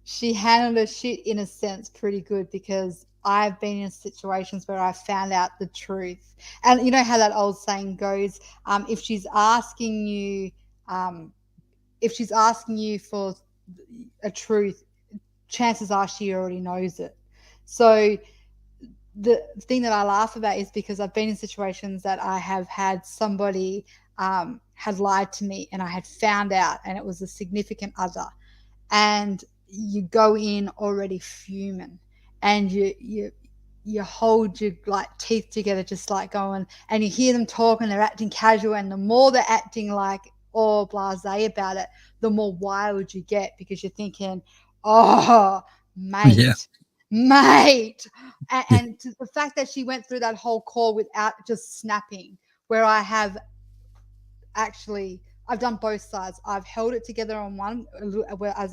she handled her shit in a sense pretty good, because I've been in situations where I found out the truth. And you know how that old saying goes, if she's asking you for a truth, chances are she already knows it. So the thing that I laugh about is because I've been in situations that I have had somebody had lied to me, and I had found out, and it was a significant other, and you go in already fuming, and you hold your teeth together, just like going, and you hear them talk and they're acting casual, and the more they're acting like all blasé about it, the more wild you get, because you're thinking, oh, mate. Yeah. Mate, and the fact that she went through that whole call without just snapping, where I've done both sides. I've held it together on one, as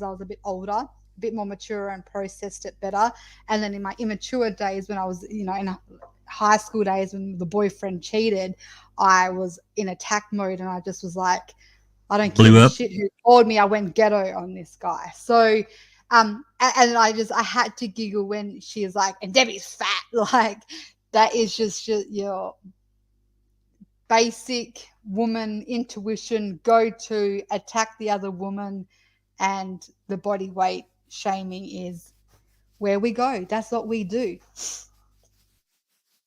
I was a bit older, a bit more mature, and processed it better. And then in my immature days, when I was, in high school days, when the boyfriend cheated, I was in attack mode, and I just was like, I don't give a shit who called me. I went ghetto on this guy. So, and I had to giggle when she was like, and Debbie's fat. Like, that is just your basic woman intuition, go to attack the other woman, and the body weight shaming is where we go. That's what we do.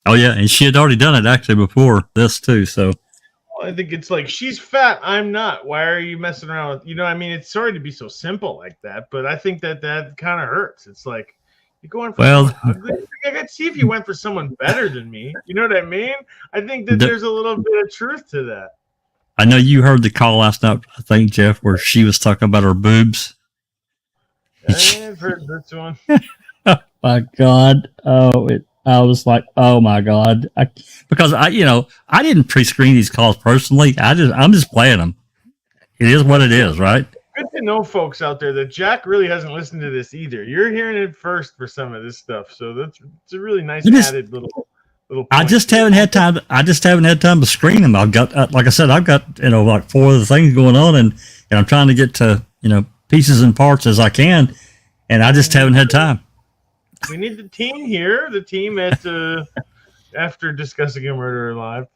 Oh yeah, and she had already done it actually before this too. So I think it's like, she's fat, I'm not. Why are you messing around with? It's sorry to be so simple like that, but I think that kind of hurts. It's like, you're going for someone ugly. I could see if you went for someone better than me. You know what I mean? I think that there's a little bit of truth to that. I know you heard the call last night, I think, Jeff, where she was talking about her boobs. I've heard this one. Oh my God! I was like, oh my God, because I didn't pre-screen these calls personally. I'm just playing them. It is what it is, right? Good to know, folks out there, that Jack really hasn't listened to this either. You're hearing it first for some of this stuff, so it's a really nice added little. I just haven't had time. I just haven't had time to screen them. I've got, like I said, I've got like 4 of the things going on, and I'm trying to get to pieces and parts as I can, and I just haven't had time. We need the team here, the team at After Discussing a Murder Live,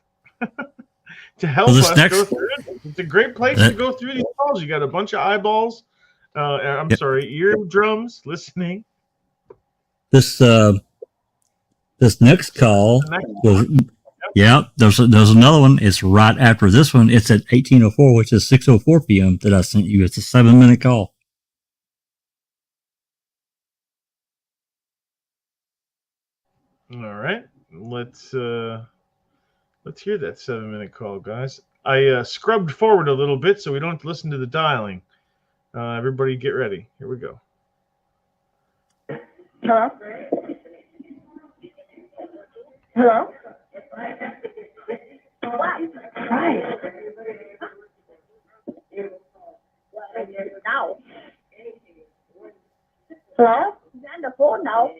to help us go through it. It's a great place to go through these calls. You got a bunch of eyeballs. Eardrums listening. This next call was, there's another one. It's right after this one. It's at 18:04, which is 6:04 p.m. that I sent you. It's a 7-minute call. All right, let's hear that 7-minute call, guys. I scrubbed forward a little bit so we don't have to listen to the dialing. Everybody get ready. Here we go. Hello? Hello? Hi. Now. Hello? You're on the phone now.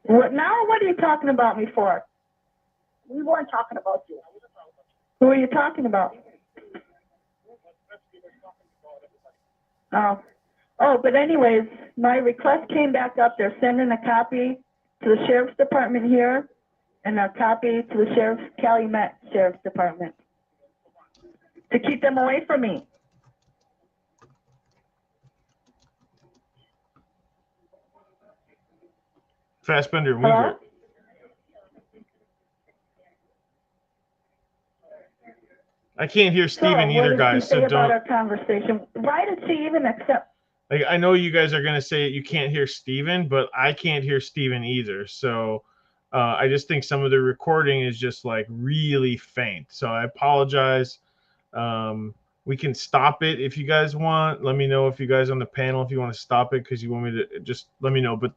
What now? What are you talking about me for? We weren't talking about you. Who are you talking about? Oh, but anyways, my request came back up. They're sending a copy to the sheriff's department here and a copy to the Calumet Sheriff's Department to keep them away from me. Fassbender, we Hello? go. I can't hear Steven So, what either, did guys. she say So about don't. our conversation? Why did she even accept? Like, I know you guys are gonna say you can't hear Steven, but I can't hear Steven either. So I just think some of the recording is just like really faint. So I apologize. We can stop it if you guys want. Let me know if you guys on the panel if you want to stop it because you want me to just let me know. But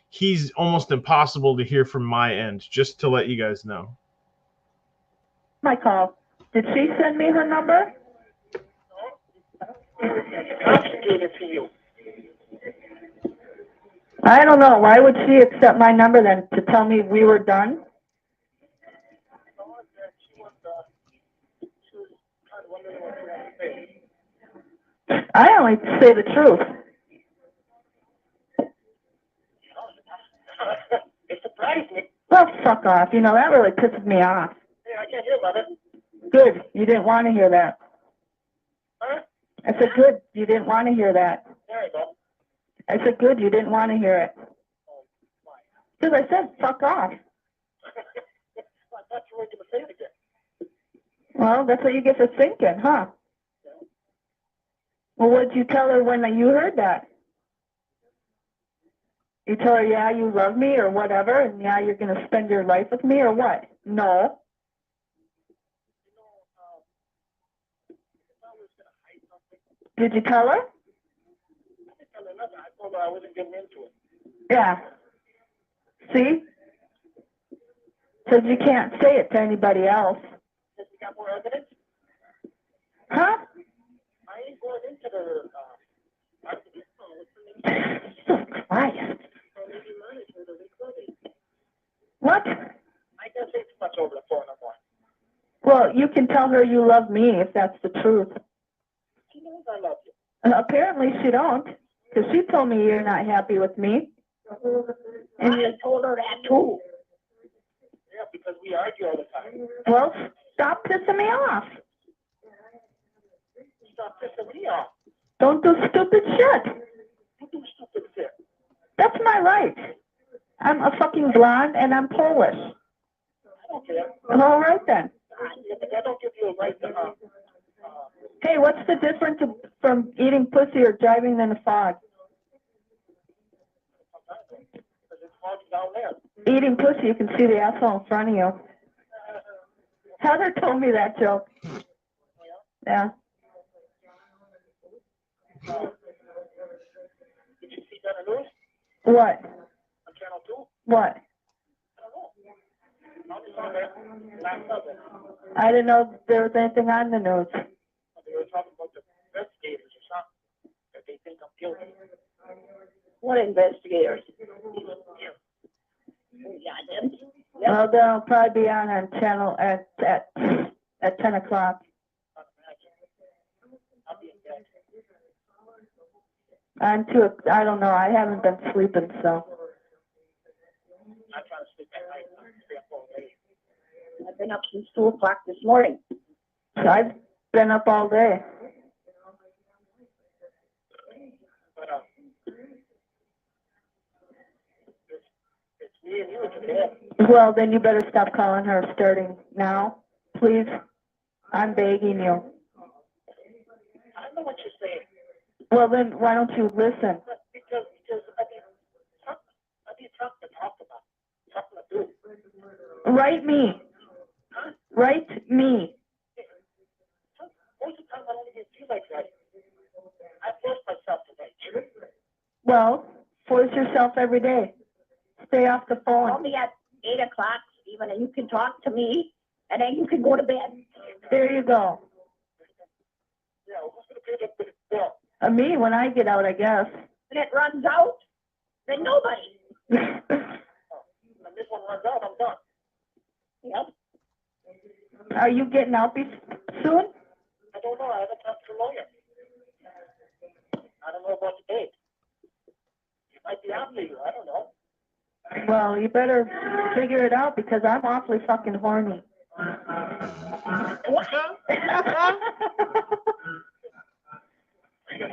he's almost impossible to hear from my end. Just to let you guys know. My call. Did she send me her number? I don't know. Why would she accept my number then to tell me we were done? I only say the truth. It surprised me. Well, fuck off. You know, that really pisses me off. Yeah, I can't hear about it. Good. You didn't want to hear that. Huh? I said, good. You didn't want to hear that. There you go. I said, good. You didn't want to hear it. Because I said, fuck off. I thought you were going to say it again. Well, that's what you get for thinking, huh? Well, what did you tell her when you heard that? You tell her, yeah, you love me or whatever, and yeah, you're going to spend your life with me or what? No. Did you tell her? I didn't tell her nothing. I told her I wasn't getting into it. Yeah. See? Says you can't say it to anybody else. Says you got more evidence? Huh? I ain't going into the, Jesus Christ. What? I can't say too much over the phone no more. Well, you can tell her you love me if that's the truth. She knows I love you. Apparently she don't, because she told me you're not happy with me. And I told her that too. Yeah, because we argue all the time. well, stop pissing me off. Stop pissing me off. Don't do stupid shit. You do stupid shit. That's my right. I'm a fucking blonde and I'm Polish. I don't care. All right then. Yeah, but that don't give you a right to, Hey, what's the difference from eating pussy or driving in a fog? because it's foggy down there. Eating pussy, you can see the asshole in front of you. Heather told me that joke. Yeah. Did you see that on news? What? On Channel 2? What? I don't know. I was on there last Sunday. I didn't know there was anything on the news. They were talking about the investigators or something that they think I'm guilty. What investigators? Yeah, them. Well, they'll probably be on channel at 10 o'clock. I'll be in bed. I don't know. I haven't been sleeping, so. I'm trying to sleep at night. I'm stay up all day. I've been up since 2 o'clock this morning. I've been up all day. But it's me and you today. Well, then you better stop calling her starting now, please. I'm begging you. I know what you're saying. Well, then why don't you listen? Because I need something to talk about. Something to do. Write me. Huh? Write me. Most of the time I don't even feel like that. I force myself to write. Well, force yourself every day. Stay off the phone. Call me at 8 o'clock, Stephen, and you can talk to me, and then you can go to bed. There you go. Yeah, who's going to pay that bill? Me, when I get out, I guess. When it runs out, then nobody. When this one runs out, I'm done. Yep. Are you getting out soon? I don't know. I haven't talked to the lawyer. I don't know about the date. It might be after you. I don't know. Well, you better figure it out because I'm awfully fucking horny.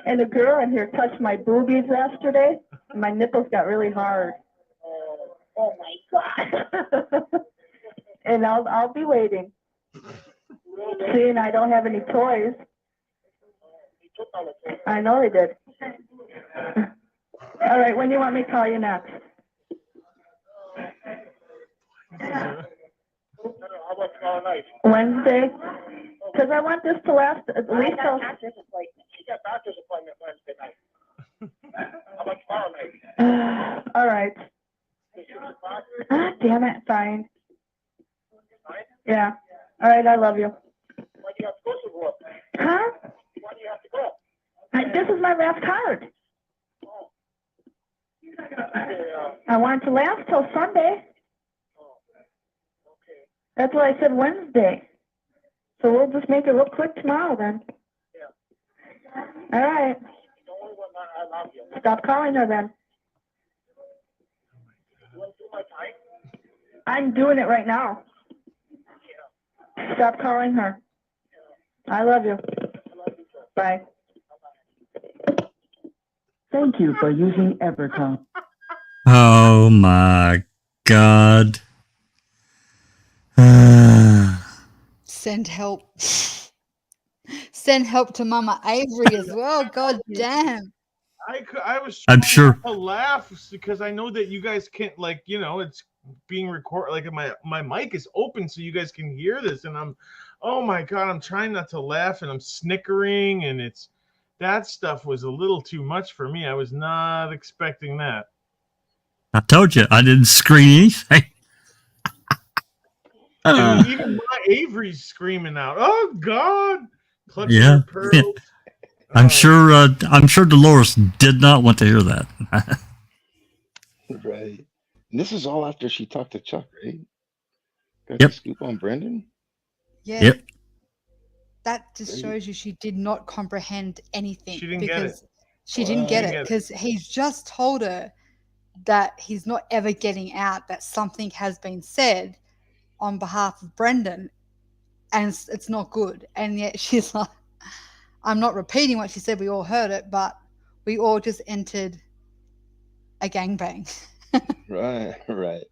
And a girl in here touched my boobies yesterday, and my nipples got really hard. Oh my God. And I'll be waiting. Seeing I don't have any toys. I know they did. All right, when do you want me to call you next? How about tomorrow night? Wednesday? Because I want this to last at least till... She got doctor's appointment Wednesday night. How about tomorrow night? All right. Ah, damn it, fine. Yeah. All right, I love you. Why do you have to go to work? Huh? Why do you have to go? This is my last card. Oh. I want it to last till Sunday. Okay. That's what I said Wednesday. So we'll just make it real quick tomorrow then. Yeah. All right. Don't worry about that. I love you. Stop calling her then. You want to do my time? I'm doing it right now. Yeah. Stop calling her. I love you. I love you too. Bye. Thank you for using Evercom. Oh my God. Send help. Send help to Mama Avery as well. God damn. I was I'm trying sure. to laugh because I know that you guys can't, like, you know, it's being recorded, like my mic is open so you guys can hear this, and oh my God, I'm trying not to laugh and I'm snickering, and that stuff was a little too much for me. I was not expecting that. I told you I didn't screen anything. Dude, even my Avery's screaming out, "Oh God!" Clutching Yeah. her pearls. I'm sure Dolores did not want to hear that. Right. And this is all after she talked to Chuck, right? Got Yep. the scoop on Brendan? Yeah. Yep. That just shows you she did not comprehend anything. She didn't get it. She didn't get Didn't it get it. because he's just told her that he's not ever getting out that something has been said on behalf of Brendan, and it's not good. And yet she's like, I'm not repeating what she said. We all heard it, but we all just entered a gangbang. Right, right.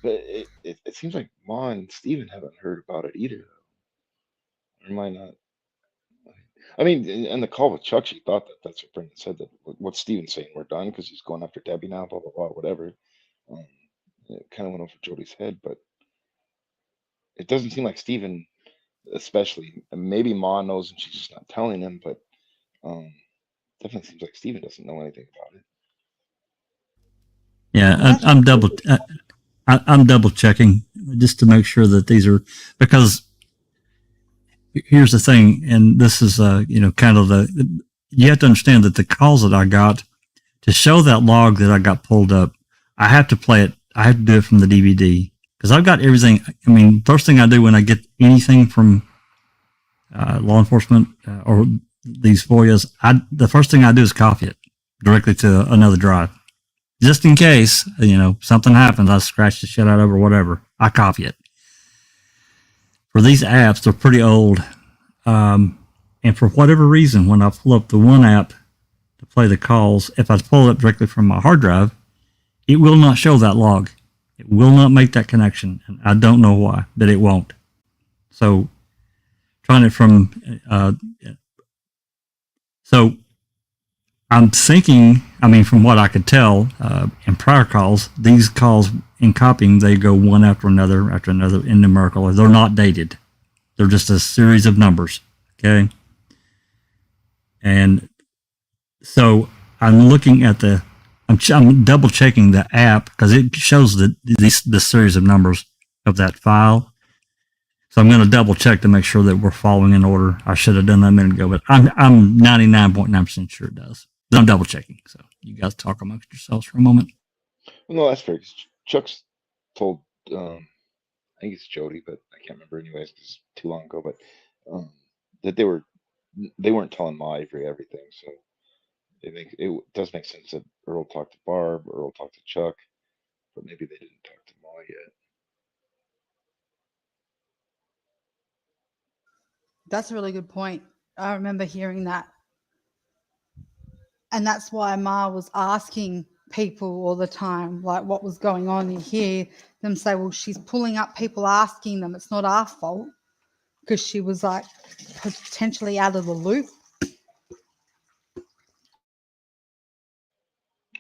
But it seems like Ma and Steven haven't heard about it either, though. Or am I not? I mean, in the call with Chuck, she thought that's what Brendan said, that what Steven's saying, we're done because he's going after Debbie now, blah, blah, blah, whatever. It kind of went over Jody's head, but it doesn't seem like Steven, especially, maybe Ma knows and she's just not telling him, but definitely seems like Steven doesn't know anything about it. Yeah, I'm double checking just to make sure that these are, because here's the thing, and this is kind of you have to understand that the calls that I got to show that log that I got pulled up, I have to play it. I have to do it from the DVD because I've got everything. I mean, first thing I do when I get anything from law enforcement or these FOIAs, the first thing I do is copy it directly to another drive. Just in case, something happens, I scratch the shit out of it or whatever, I copy it. For these apps, they're pretty old. And for whatever reason, when I pull up the one app to play the calls, if I pull it up directly from my hard drive, it will not show that log. It will not make that connection. And I don't know why, but it won't. So trying it from, so I'm thinking, from what I could tell in prior calls, these calls in copying, they go one after another in numerical. They're not dated. They're just a series of numbers. Okay. And so I'm looking at I'm double checking the app because it shows the series of numbers of that file. So I'm going to double check to make sure that we're following in order. I should have done that a minute ago, but I'm 99.9% sure it does. I'm double checking. So you guys talk amongst yourselves for a moment. Well, no, that's fair. 'Cause Chuck's told I think it's Jody, but I can't remember anyways because it's too long ago. But that they weren't telling Ma Avery everything, so it does make sense that Earl talked to Barb, Earl talked to Chuck, but maybe they didn't talk to Ma yet. That's a really good point. I remember hearing that. And that's why Ma was asking people all the time, like what was going on. You hear them say, well, she's pulling up people asking them. It's not our fault, because she was like potentially out of the loop.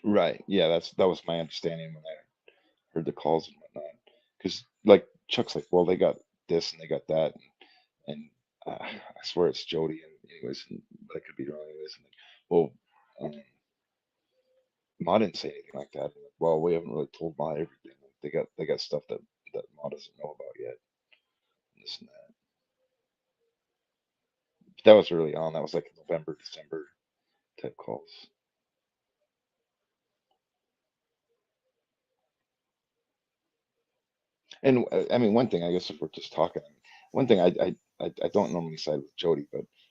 Right. Yeah, that was my understanding when I heard the calls and whatnot. Because like Chuck's like, well, they got this and they got that, and I swear it's Jody. And anyways, and I could be wrong. Anyways, and like, well, Ma didn't say anything like that. And like, well, we haven't really told Ma everything. They got stuff that Ma doesn't know about yet. And this and that. But that was early on. That was like November, December type calls. And I mean, one thing, I guess, if we're just talking, one thing I don't normally side with Jody,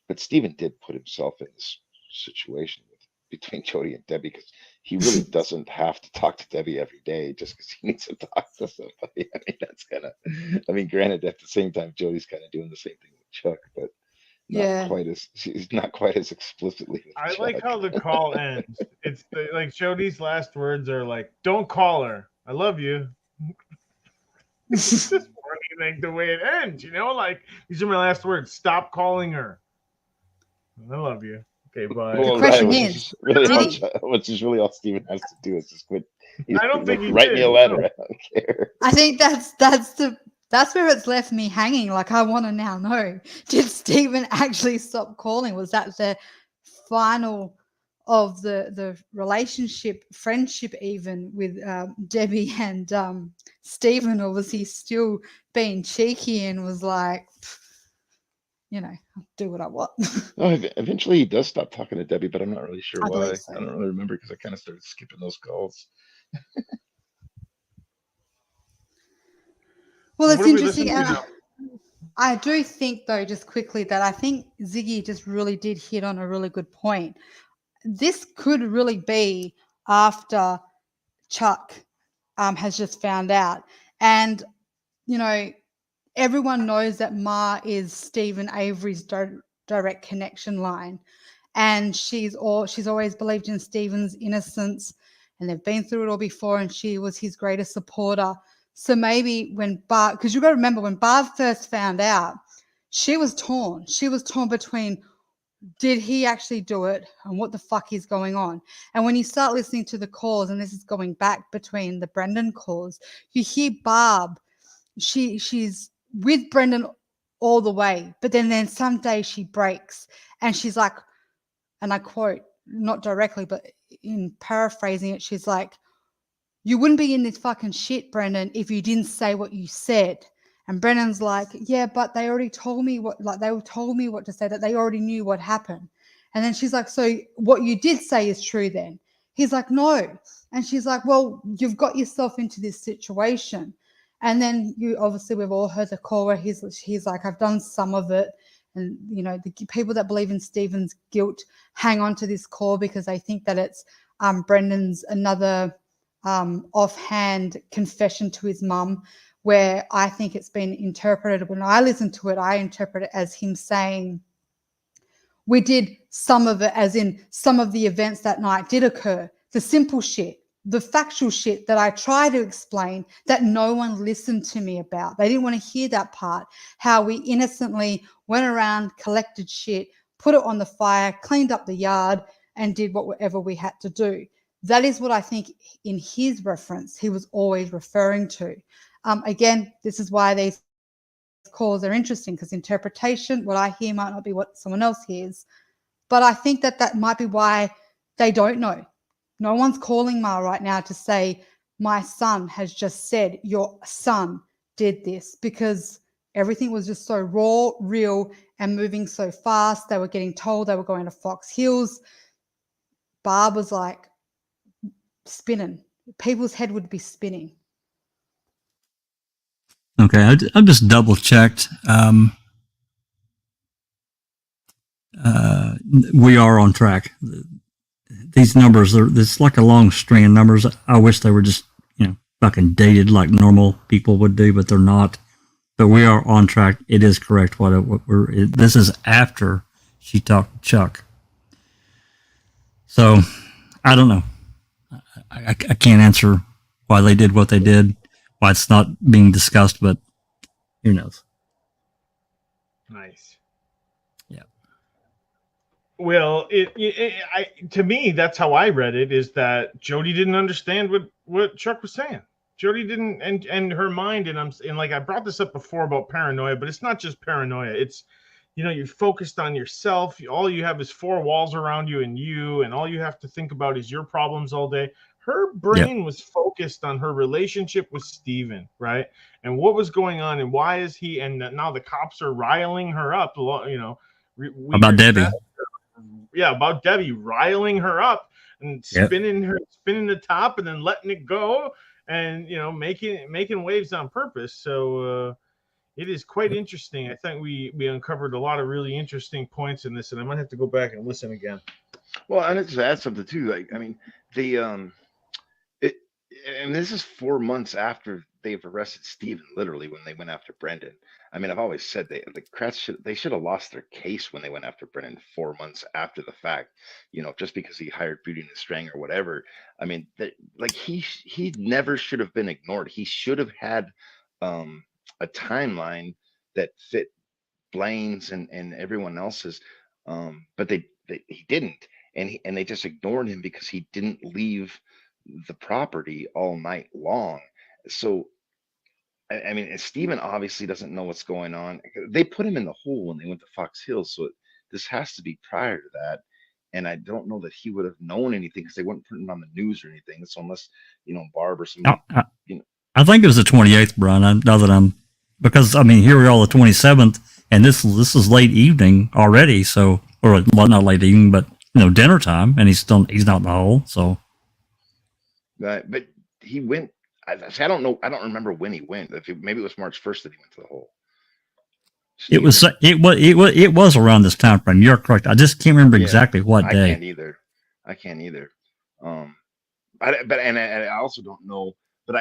but Steven did put himself in this situation between Jody and Debbie, because he really doesn't have to talk to Debbie every day just because he needs to talk to somebody. I mean, that's kind of, I mean, granted, at the same time, Jody's kind of doing the same thing with Chuck, but she's not quite as explicitly with I Chuck. like how the call ends. It's like Jody's last words are like, "Don't call her. I love you." It's just funny, like the way it ends, you know, like these are my last words. Stop calling her. I love you. Okay, bye. Well, question right, is, which is really all Steven has to do is just quit. I don't think he write did, me a letter. no. I don't care. I think that's where it's left me hanging. Like, I want to now know, did Steven actually stop calling? Was that the final of the relationship, friendship, even with Debbie and Steven, or was he still being cheeky and was like, you know, I'll do what I want? No, eventually he does stop talking to Debbie, but I'm not really sure I why. believe so. I don't really remember because I kind of started skipping those calls. Well, it's What are we interesting. listening to And now? I do think, though, just quickly, that I think Ziggy just really did hit on a really good point. This could really be after Chuck has just found out. And, you know, everyone knows that Ma is Stephen Avery's direct connection line. And she's always believed in Stephen's innocence, and they've been through it all before, and she was his greatest supporter. So maybe when Barb, because you've got to remember, when Barb first found out, she was torn. She was torn between, did he actually do it, and what the fuck is going on? And when you start listening to the calls, and this is going back between the Brendan calls, you hear Barb, she's with Brendan all the way, but then some day she breaks, and she's like, and I quote, not directly, but in paraphrasing it, she's like, you wouldn't be in this fucking shit, Brendan, if you didn't say what you said. And Brendan's like, yeah, but they already told me what to say, that they already knew what happened. And then she's like, so what you did say is true then? He's like, no. And she's like, well, you've got yourself into this situation. And then we've all heard the call where he's like, I've done some of it. And, you know, the people that believe in Stephen's guilt hang on to this call because they think that it's Brendan's another offhand confession to his mum, where I think it's been interpreted, when I listen to it, I interpret it as him saying, we did some of it, as in some of the events that night did occur. The simple shit, the factual shit that I try to explain that no one listened to me about. They didn't want to hear that part, how we innocently went around, collected shit, put it on the fire, cleaned up the yard, and did whatever we had to do. That is what I think in his reference he was always referring to. Again, this is why these calls are interesting, because interpretation, what I hear might not be what someone else hears. But I think that might be why they don't know. No one's calling Ma right now to say, my son has just said your son did this, because everything was just so raw, real, and moving so fast. They were getting told they were going to Fox Hills. Barb was like spinning. People's head would be spinning. Okay, I just double checked. We are on track. These numbers it's like a long string of numbers. I wish they were just, fucking dated like normal people would do, but they're not. But we are on track. It is correct. This is after she talked to Chuck. So I don't know. I can't answer why they did what they did, why it's not being discussed, but who knows? Nice. Yeah. Well, to me, that's how I read it, is that Jody didn't understand what Chuck was saying. Jody didn't, and her mind, and like I brought this up before about paranoia, but it's not just paranoia. It's, you're focused on yourself. All you have is four walls around you, and all you have to think about is your problems all day. Her brain was focused on her relationship with Steven, right? And what was going on, and why is he, and now the cops are riling her up, about Debbie. About Debbie, riling her up and spinning the top and then letting it go, and making waves on purpose. So it is quite interesting. I think we uncovered a lot of really interesting points in this, and I might have to go back and listen again. Well, and it's to add something too. Like, I mean, and this is 4 months after they've arrested Steven, literally, when they went after Brendan. I mean, I've always said the Kratz should have lost their case when they went after Brendan 4 months after the fact, just because he hired Beauty and the Strang or whatever. I mean, he never should have been ignored. He should have had a timeline that fit Blaine's and everyone else's, but he didn't, and they just ignored him because he didn't leave the property all night long. So I mean, Steven obviously doesn't know what's going on. They put him in the hole when they went to Fox Hills, so this has to be prior to that. And I don't know that he would have known anything because they weren't putting it on the news or anything. So unless Barb or somebody, I think it was the 28th, Brian. Because I mean, here we are, the 27th, and this is late evening already. So, or well, not late evening, but dinner time, and he's not in the hole. So, but he went. I don't know. I don't remember when he went. Maybe it was March 1st that he went to the hole. It was around this time frame. You're correct. I just can't remember exactly what day. I can't either. I also don't know. But I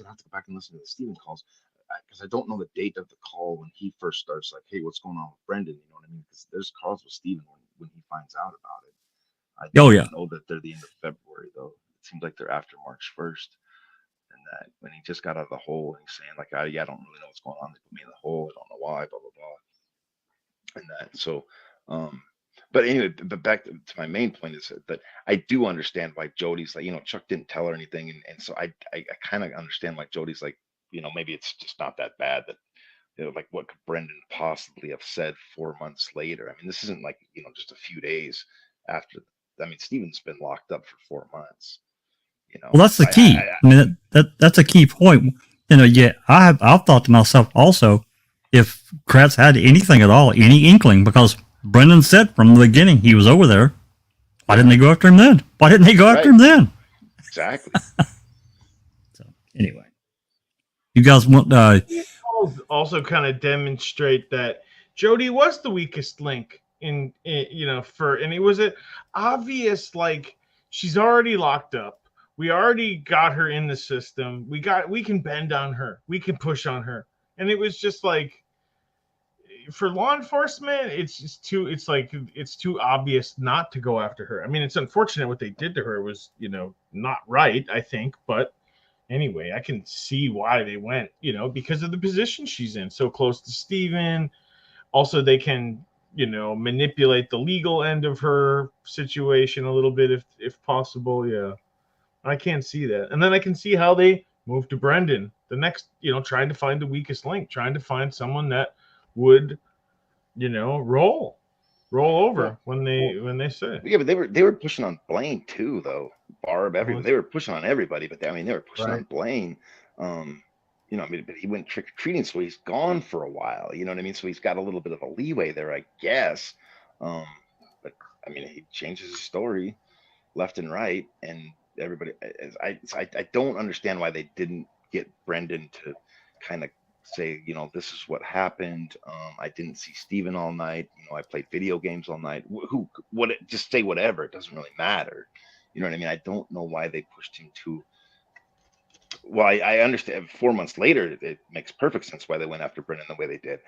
have to go back and listen to the Steven calls because I don't know the date of the call when he first starts. Like, hey, what's going on with Brendan? You know what I mean? Because there's calls with Steven when he finds out about it. I don't know that they're the end of February though. It seems like they're after March 1st. And that when he just got out of the hole and he's saying like, I don't really know what's going on. They put me in the hole. I don't know why, blah, blah, blah. And that, so, but anyway, but back to my main point is that I do understand why Jody's like, Chuck didn't tell her anything. And so I kind of understand why Jody's like, maybe it's just not that bad that, like what could Brendan possibly have said 4 months later? I mean, this isn't like, just a few days after. I mean, Steven's been locked up for 4 months. Well, that's the key. I mean, that's a key point. I've thought to myself also, if Kratz had anything at all, any inkling, because Brendan said from the beginning he was over there. Why didn't they go after him then? Why didn't they go after him then? Exactly. So anyway, you guys want also kind of demonstrate that Jody was the weakest link in and it was obvious, like she's already locked up. We already got her in the system. We can bend on her. We can push on her. And it was just like, for law enforcement, it's too obvious not to go after her. I mean, it's unfortunate what they did to her was, not right, I think. But anyway, I can see why they went, because of the position she's in, so close to Steven. Also, they can, manipulate the legal end of her situation a little bit if possible. Yeah. I can't see that. And then I can see how they moved to Brendan. The next, trying to find the weakest link, trying to find someone that would, roll over when they say. Yeah, but they were pushing on Blaine too, though. Barb, everyone. They were pushing on everybody, but they were pushing on Blaine. But he went trick or treating, so he's gone for a while. You know what I mean? So he's got a little bit of a leeway there, I guess. But I mean, he changes his story left and right, and everybody, I don't understand why they didn't get Brendan to kind of say, you know, this is what happened. I didn't see Steven all night. You know, I played video games all night. Just say whatever. It doesn't really matter. You know what I mean? I don't know why they pushed him to. Well, I understand 4 months later, it makes perfect sense why they went after Brennan the way they did.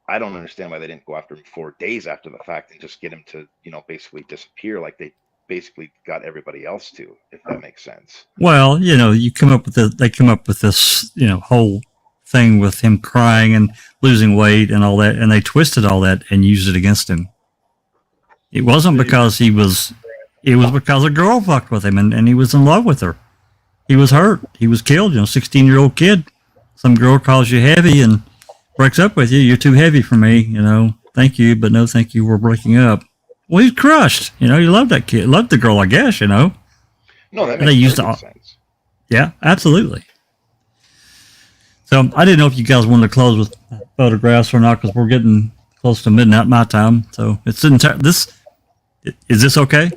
I don't understand why they didn't go after him 4 days after the fact and just get him to, you know, basically disappear like they basically got everybody else to, if that makes sense. Well, you know, they come up with this, you know, whole thing with him crying and losing weight and all that, and they twisted all that and used it against him. It wasn't because it was because a girl fucked with him and he was in love with her. He was hurt. He was killed, you know, 16-year-old kid. Some girl calls you heavy and breaks up with you. You're too heavy for me, you know. Thank you, but no thank you. We're breaking up. Well, he's crushed. You know, you love that kid. Loved the girl, I guess, you know. No, that makes sense. Yeah, absolutely. So I didn't know if you guys wanted to close with photographs or not because we're getting close to midnight my time. So it's is this okay?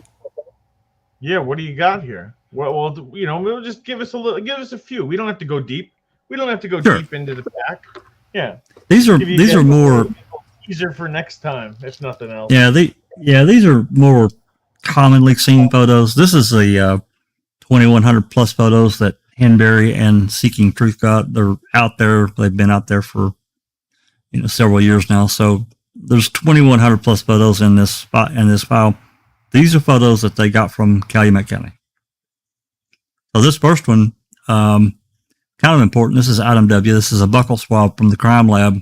Yeah, what do you got here? Well, you know, we'll just give us a few. We don't have to go deep. We don't have to go deep into the pack. Yeah. These are more easier for next time, if nothing else. Yeah, these are more commonly seen photos. This is the 2100 plus photos that Henberry and Seeking Truth got. They're out there. They've been out there for, you know, several years now. So there's 2100 plus photos in this file. These are photos that they got from Calumet County. So this first one, kind of important. This is Item W. This is a buccal swab from the crime lab.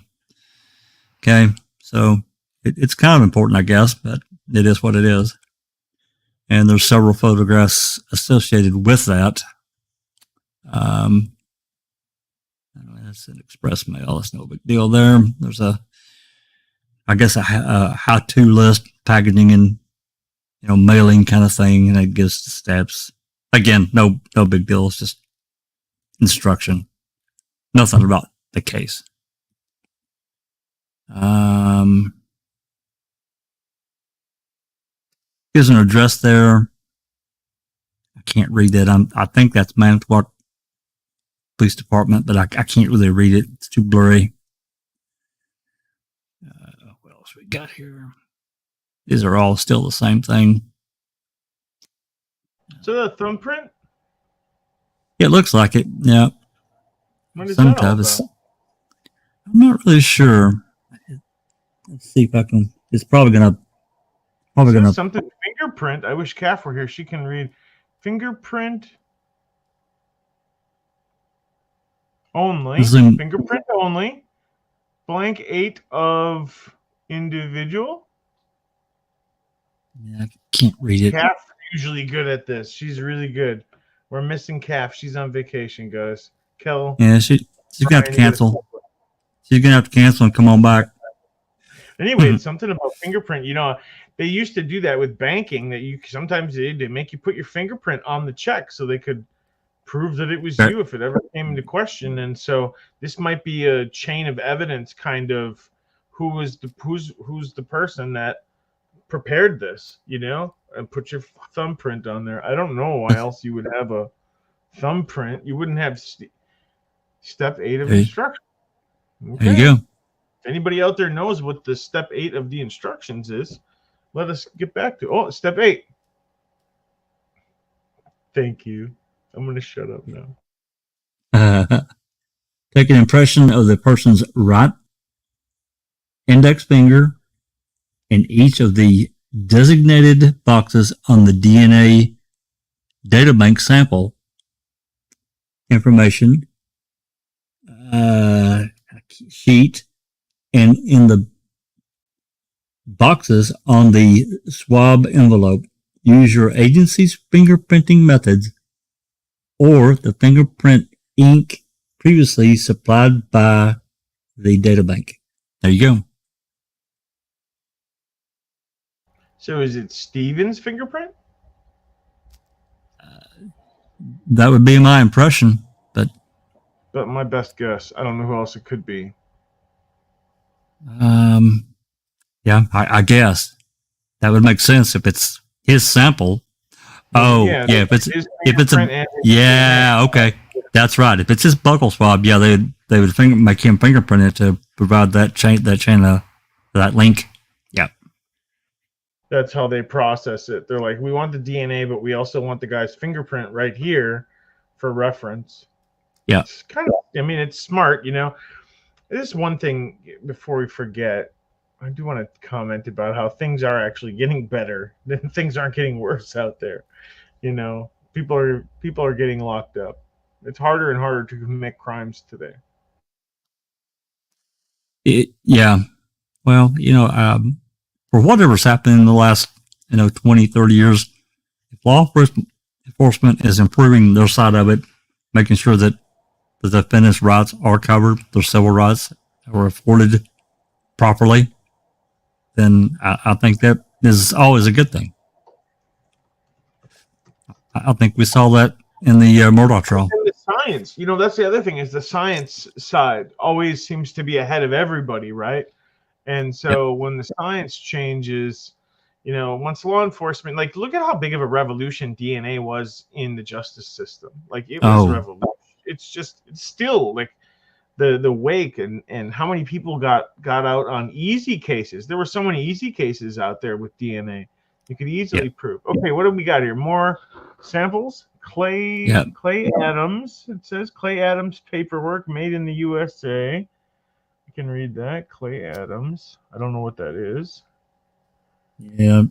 Okay, so it's kind of important, I guess, but it is what it is. And there's several photographs associated with that. That's an express mail. That's no big deal there. There's a how-to list, packaging and, you know, mailing kind of thing, and it gives the steps. Again, no big deal. It's just instruction. Nothing about the case. There's an address there. I can't read that. I think that's Manitowoc Police Department, but I can't really read it. It's too blurry. What else we got here? These are all still the same thing. So the thumbprint? It looks like it. Yeah. What is that all about? I'm not really sure. Let's see if I can. It's probably gonna. Something fingerprint. I wish Kath were here. She can read fingerprint only. Fingerprint only. Blank 8 of individual. Yeah, I can't read it. Kath's usually good at this. She's really good. We're missing Kath. She's on vacation, guys. Kel. Yeah, she's gonna have to cancel. She's gonna have to cancel and come on back. Anyway, something about fingerprint. You know, they used to do that with banking. That you sometimes they make you put your fingerprint on the check so they could prove that it was you if it ever came into question. And so this might be a chain of evidence, kind of who's the person that prepared this, you know, and put your thumbprint on there. I don't know why else you would have a thumbprint. You wouldn't have step 8 of instruction. Okay. There you go. If anybody out there knows what the step 8 of the instructions is, let us get back to. Oh, step 8. Thank you. I'm going to shut up now. Take an impression of the person's right index finger in each of the designated boxes on the DNA databank sample information sheet, and in the boxes on the swab envelope. Use your agency's fingerprinting methods or the fingerprint ink previously supplied by the databank. There you go. So is it Steven's fingerprint? That would be my impression, but my best guess. I don't know who else it could be. Yeah, I guess that would make sense if it's his sample. Oh, yeah, if it's okay, that's right. If it's his buccal swab, yeah, they would make him fingerprint it to provide that that link. Yeah. That's how they process it. They're like, we want the DNA, but we also want the guy's fingerprint right here for reference. Yeah. It's kind of, I mean, it's smart, you know. There's one thing before we forget. I do want to comment about how things are actually getting better. Things aren't getting worse out there. You know, people are getting locked up. It's harder and harder to commit crimes today. Yeah. Well, you know, for whatever's happened in the last, 20, 30 years, if law enforcement is improving their side of it, making sure that the defendant's rights are covered, their civil rights are afforded properly, then I think that is always a good thing. I think we saw that in the Murdoch trial. And the science, that's the other thing, is the science side always seems to be ahead of everybody, right? And so when the science changes, once law enforcement, like, look at how big of a revolution DNA was in the justice system. Like, it was a revolution. It's still like the wake and how many people got out on easy cases. There were so many easy cases out there with DNA. You could easily prove. Okay, what do we got here? More samples. Clay Adams. It says Clay Adams paperwork made in the USA. You can read that. Clay Adams. I don't know what that is. Yeah,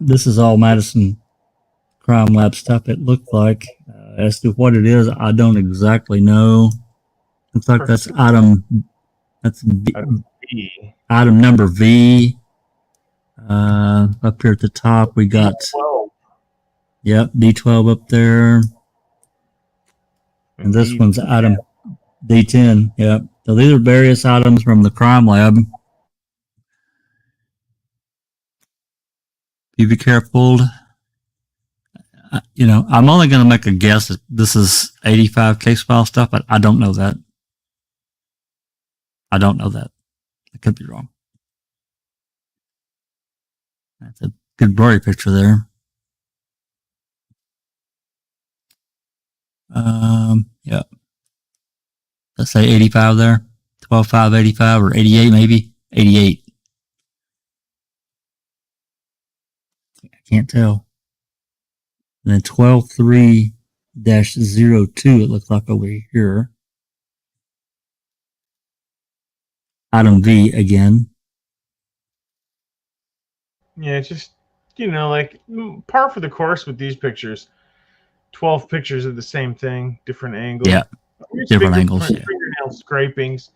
this is all Madison Crime Lab stuff. It looked like. As to what it is, I don't exactly know. Looks like that's item. That's B. Item number V. Up here at the top, we got. D12. Yep, D12 up there. And this one's item D10. Yep. So these are various items from the crime lab. Be careful. I'm only going to make a guess that this is 85 case file stuff, but I don't know that. I could be wrong. That's a good blurry picture there. Yeah. Let's say 85 there. 12.585 or 88 maybe. 88. I can't tell. And then 12.3-02 it looks like over here. Item V again. Yeah, it's just, like par for the course with these pictures. 12 pictures of the same thing, different angles. Yeah, different angles. Fingernail scrapings.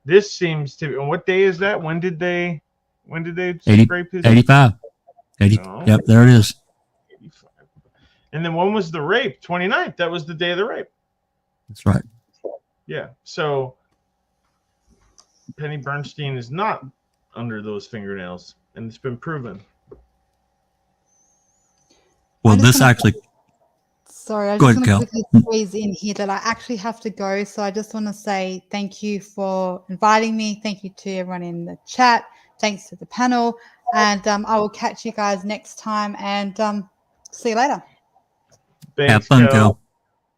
This seems to be, what day is that? When did they scrape his? 85. 80. Oh. Yep, there it is. 85. And then when was the rape? 29th. That was the day of the rape. That's right. Yeah. So Penny Bernstein is not under those fingernails, and it's been proven. Well, this actually. Sorry, I just want to quickly squeeze in here that I actually have to go. So I just want to say thank you for inviting me. Thank you to everyone in the chat. Thanks to the panel. And I will catch you guys next time. And see you later. Thanks, have fun, Kel.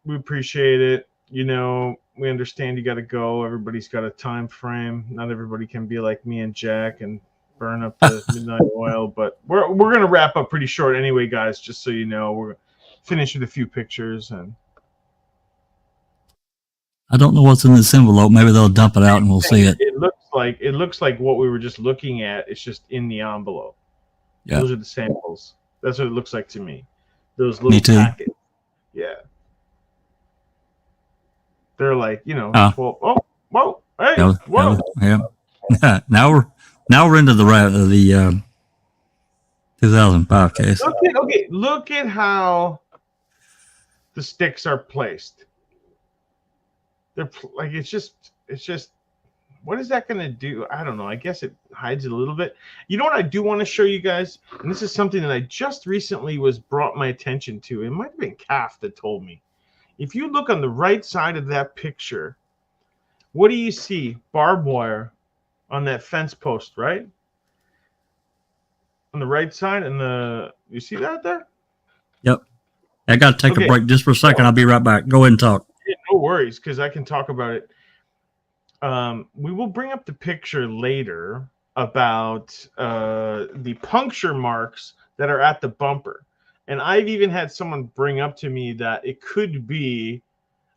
We appreciate it. We understand you got to go. Everybody's got a time frame. Not everybody can be like me and Jack and burn up the midnight oil. But we're going to wrap up pretty short anyway, guys, just so you know. We're finish with a few pictures. And I don't know what's in this envelope. Maybe they'll dump it out and we'll see it. It looks like what we were just looking at. It's just in the envelope. Yeah. Those are the samples. That's what it looks like to me. Those little packets. Yeah. They're like, 12. Oh, whoa. Hey, whoa. Yeah. Now we're into the 2005 case. Look at how the sticks are placed. They're like, it's just, what is that going to do? I don't know. I guess it hides it a little bit. You know what I do want to show you guys? And this is something that I just recently was brought my attention to. It might have been Calf that told me. If you look on the right side of that picture, what do you see? Barbed wire on that fence post, right? On the right side, and you see that there? Yep. I got to take a break just for a second. I'll be right back. Go ahead and talk. Yeah, no worries, because I can talk about it. We will bring up the picture later about the puncture marks that are at the bumper. And I've even had someone bring up to me that it could be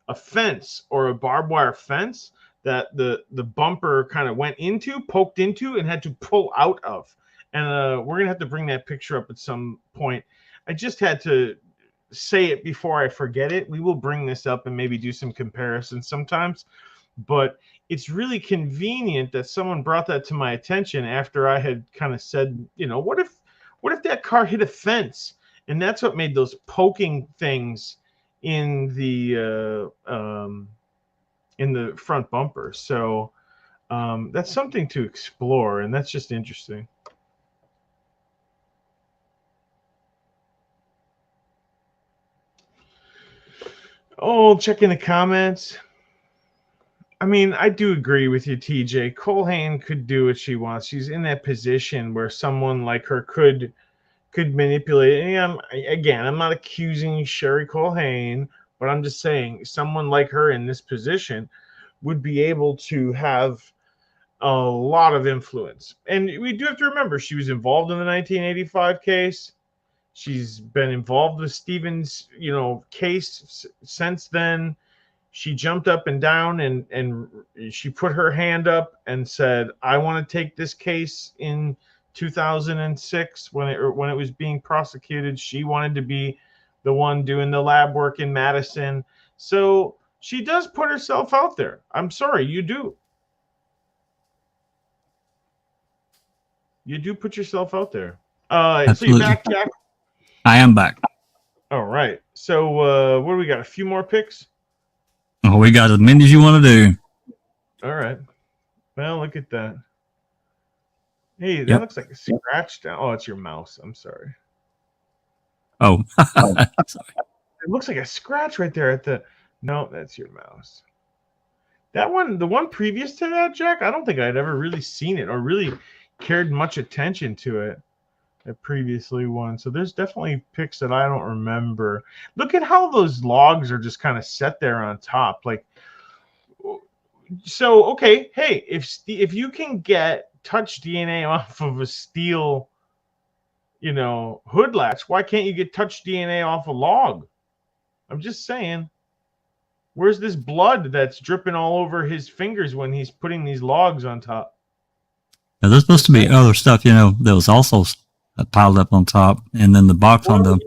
a fence or a barbed wire fence that the bumper kind of went into, poked into, and had to pull out of. And we're gonna have to bring that picture up at some point. I just had to say it before I forget it. We will bring this up and maybe do some comparisons sometimes. But it's really convenient that someone brought that to my attention after I had kind of said, what if that car hit a fence? And that's what made those poking things in the front bumper. So that's something to explore, and that's just interesting. Oh, checking the comments. I mean, I do agree with you, TJ. Colhane could do what she wants. She's in that position where someone like her could manipulate. And I'm not accusing Sherry Colhane, but I'm just saying someone like her in this position would be able to have a lot of influence. And we do have to remember she was involved in the 1985 case. She's been involved with Stevens, case since then. She jumped up and down and she put her hand up and said, I want to take this case in 2006 when it was being prosecuted. She wanted to be the one doing the lab work in Madison. So she does put herself out there. I'm sorry, you do. You do put yourself out there. So you're back, Jack? I am back. All right. So what do we got? A few more picks? Oh, we got as many as you want to do. All right. Well, look at that. Hey, that looks like a scratch down. Oh, it's your mouse. I'm sorry. Oh, sorry. It looks like a scratch right there at the. No, that's your mouse. That one, the one previous to that, Jack, I don't think I'd ever really seen it or really cared much attention to it. That previously won. So there's definitely picks that I don't remember. Look at how those logs are just kind of set there on top. Like, so, okay. Hey, if you can get touch DNA off of a steel, hood latch, why can't you get touch DNA off a log? I'm just saying. Where's this blood that's dripping all over his fingers when he's putting these logs on top? Now, there's supposed to be other stuff, that was also piled up on top, and then the box on them.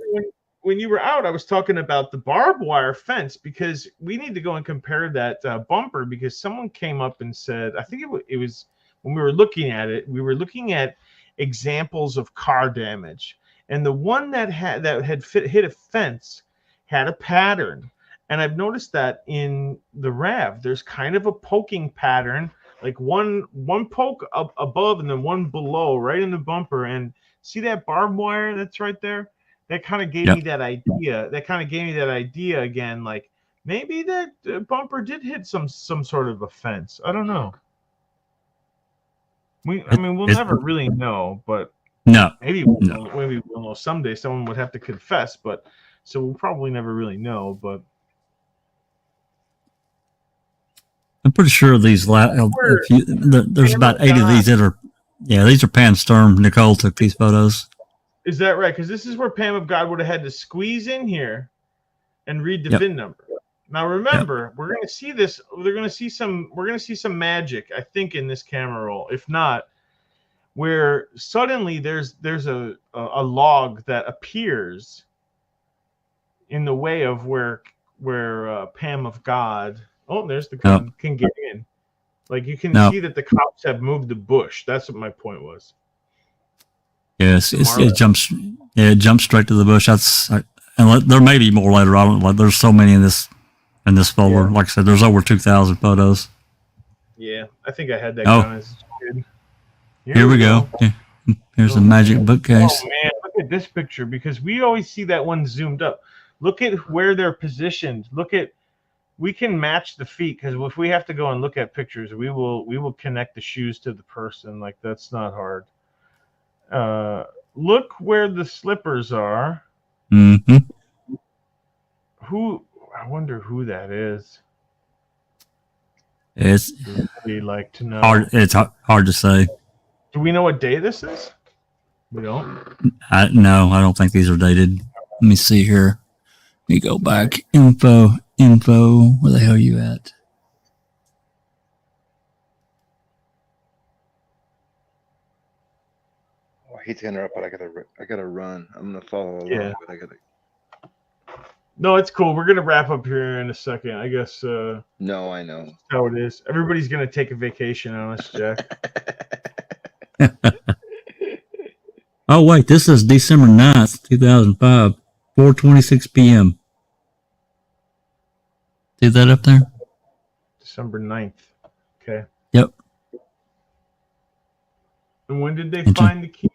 When you were out, I was talking about the barbed wire fence, because we need to go and compare that bumper, because someone came up and said, I think it was when we were looking at it, we were looking at examples of car damage, and the one that had hit a fence had a pattern. And I've noticed that in the RAV, there's kind of a poking pattern, like one poke up above and then one below, right in the bumper. And see that barbed wire that's right there? That kind of gave me that idea. That kind of gave me that idea again, like maybe that bumper did hit some sort of a fence. I don't know. We'll never really know, but maybe we'll know someday. Someone would have to confess, but so we'll probably never really know. But I'm pretty sure these there's about 8 of these that are. Yeah, these are Pam Sturm. Nicole took these photos. Is that right? Because this is where Pam of God would have had to squeeze in here and read the VIN number. Now remember, we're going to see this. We're going to see some magic, I think, in this camera roll. If not, where suddenly there's a log that appears in the way of where Pam of God. Oh, there's the gun. Can get in. Like you can see that the cops have moved the bush. That's what my point was. Yes, it jumps. Yeah, it jumps straight to the bush. And there may be more later on. There's so many in this folder. Yeah. Like I said, there's over 2,000 photos. Yeah, I think I had that gun as a kid. Here we go. Yeah. Here's a magic bookcase. Oh man, look at this picture, because we always see that one zoomed up. Look at where they're positioned. We can match the feet, because if we have to go and look at pictures, we will connect the shoes to the person. Like that's not hard. Look where the slippers are. Mm-hmm. I wonder who that is. It's We'd like to know. hard. It's hard to say. Do we know what day this is? We don't. No, I don't think these are dated. Let me see here. Let me go back. Info. Where the hell are you at? Oh, I hate to interrupt, but I gotta run. I'm gonna follow along, Yeah. but I gotta. No, it's cool. We're gonna wrap up here in a second. I guess No, I know. how it is. Everybody's gonna take a vacation on us, Jack. Oh, wait. This is December 9th, 2005. 4:26 p.m. See that up there? December 9th. Okay. Yep. And when did they Enter. find the key?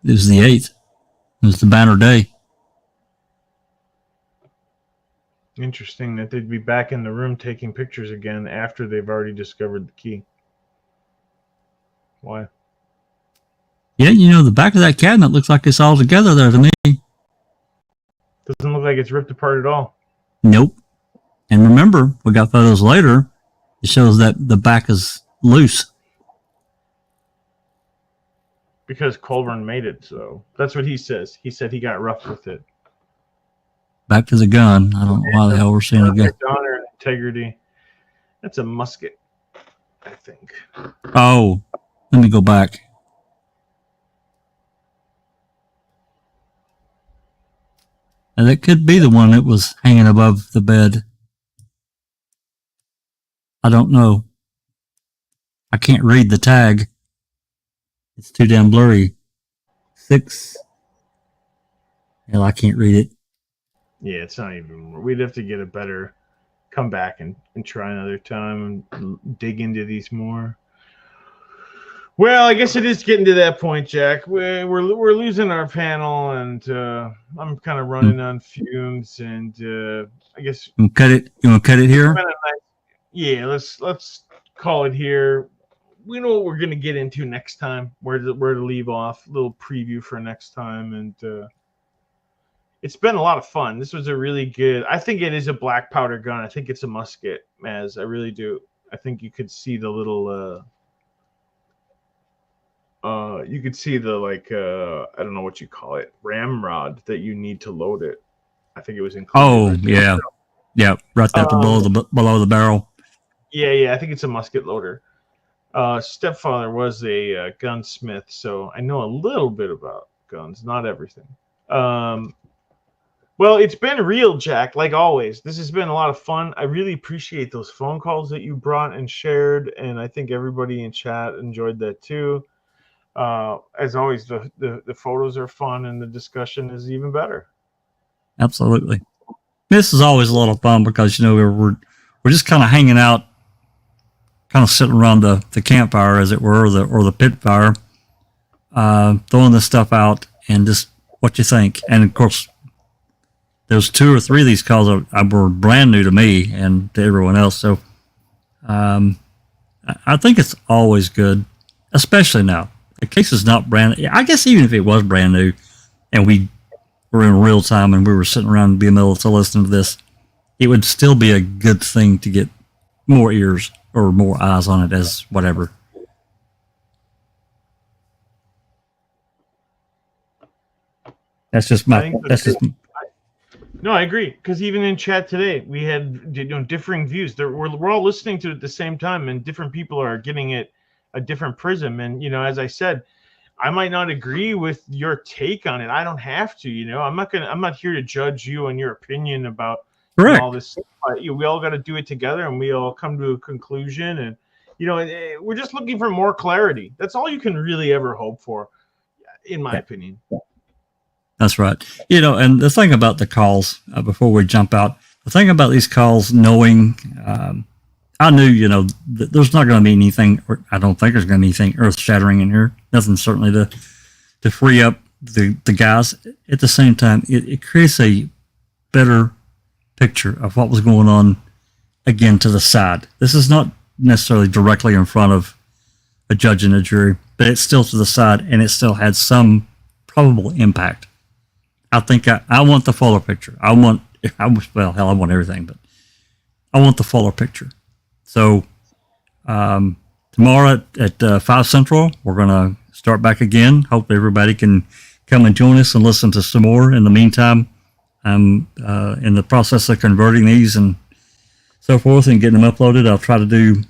It was the 8th. It was the banner day. Interesting that they'd be back in the room taking pictures again after they've already discovered the key. Why? Yeah, you know, the back of that cabinet looks like it's all together there to me. Doesn't look like it's ripped apart at all. Nope. And remember, we got photos later. It shows that the back is loose. Because Colburn made it, so that's what he says. He said he got rough with it. Back to the gun. I don't know why the hell we're seeing a gun. Honor and integrity. That's a musket, I think. Oh, let me go back. And that could be the one that was hanging above the bed. I don't know. I can't read the tag. It's too damn blurry. 6. Hell, I can't read it. Yeah, it's not even. We'd have to get a better. Come back and try another time and dig into these more. Well, I guess it is getting to that point, Jack. We're losing our panel, and I'm kind of running on fumes. And I guess You want to cut it here? yeah, let's call it here. We know what we're gonna get into next time. Where to leave off. A little preview for next time, and it's been a lot of fun. This was a really good. I think it is a black powder gun. I think it's a musket, Maz. I really do. I think you could see the little. You could see the I don't know what you call it, ramrod that you need to load it. I think it was included. Oh, right yeah. Yeah, right there below the barrel. Yeah. I think it's a musket loader. Stepfather was a gunsmith, so I know a little bit about guns, not everything. Well, it's been real, Jack, like always. This has been a lot of fun. I really appreciate those phone calls that you brought and shared, and I think everybody in chat enjoyed that too. As always, the photos are fun, and the discussion is even better. Absolutely. This is always a lot of fun because, you know, we're just kind of hanging out, kind of sitting around the campfire, as it were, or the pit fire, throwing this stuff out and just what you think. And of course, there's 2 or 3 of these calls that were brand new to me and to everyone else. So I think it's always good, especially now. The case is not brand new. I guess even if it was brand new and we were in real time and we were sitting around being able to listen to this, it would still be a good thing to get more ears or more eyes on it as whatever. That's just my. That's just. No, I agree. Because even in chat today, we had differing views. We're all listening to it at the same time, and different people are getting it a different prism. And as I said, I might not agree with your take on it. I don't have to. I'm not here to judge you and your opinion about all this. We all got to do it together, and we all come to a conclusion. And we're just looking for more clarity. That's all you can really ever hope for, in my opinion. That's right. And the thing about the calls, before we jump out, the thing about these calls, knowing, I knew, that there's not going to be anything, or I don't think there's going to be anything earth shattering in here. Nothing certainly to free up the guys. At the same time, it creates a better picture of what was going on, again, to the side. This is not necessarily directly in front of a judge and a jury, but it's still to the side, and it still had some probable impact. I think I want the fuller picture. I want Well, hell, I want everything, but I want the fuller picture. So tomorrow at 5 Central, we're going to start back again. Hope everybody can come and join us and listen to some more. In the meantime, I'm in the process of converting these and so forth and getting them uploaded. I'll try to do,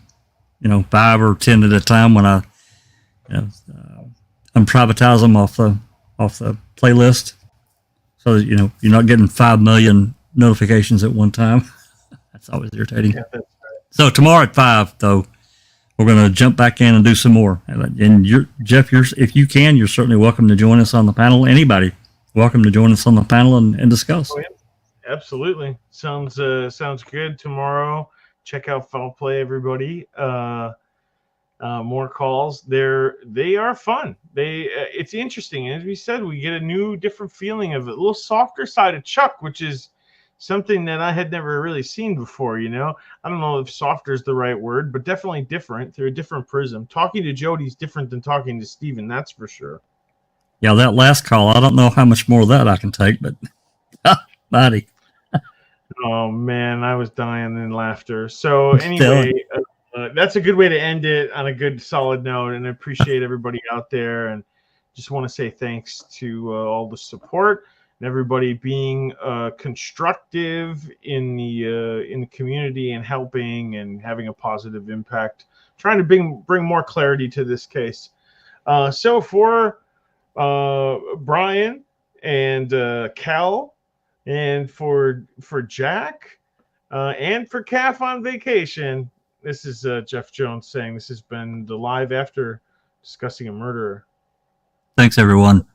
5 or 10 at a time when I unprivatize them off the playlist. So that, you're not getting 5 million notifications at one time. That's always irritating. Yeah, that's right. So tomorrow at 5, though, we're going to jump back in and do some more. And Jeff, if you can, you're certainly welcome to join us on the panel. Anybody, welcome to join us on the panel and discuss. Oh, yeah. Absolutely. Sounds good. Tomorrow, check out Foul Play, everybody. More calls. They are fun. It's interesting. As we said, we get a new, different feeling of a little softer side of Chuck, which is something that I had never really seen before. I don't know if softer is the right word, but definitely different through a different prism. Talking to Jody's different than talking to Steven, that's for sure. Yeah, that last call, I don't know how much more of that I can take, but buddy. Oh man, I was dying in laughter. So anyway, that's a good way to end it on a good solid note, and I appreciate everybody out there, and just want to say thanks to all the support and everybody being constructive in the community and helping and having a positive impact, trying to bring more clarity to this case. So for Brian and Cal, and for Jack, and for Calf on vacation, this is Jeff Jones saying this has been the Live After Discussing a Murderer. Thanks, everyone.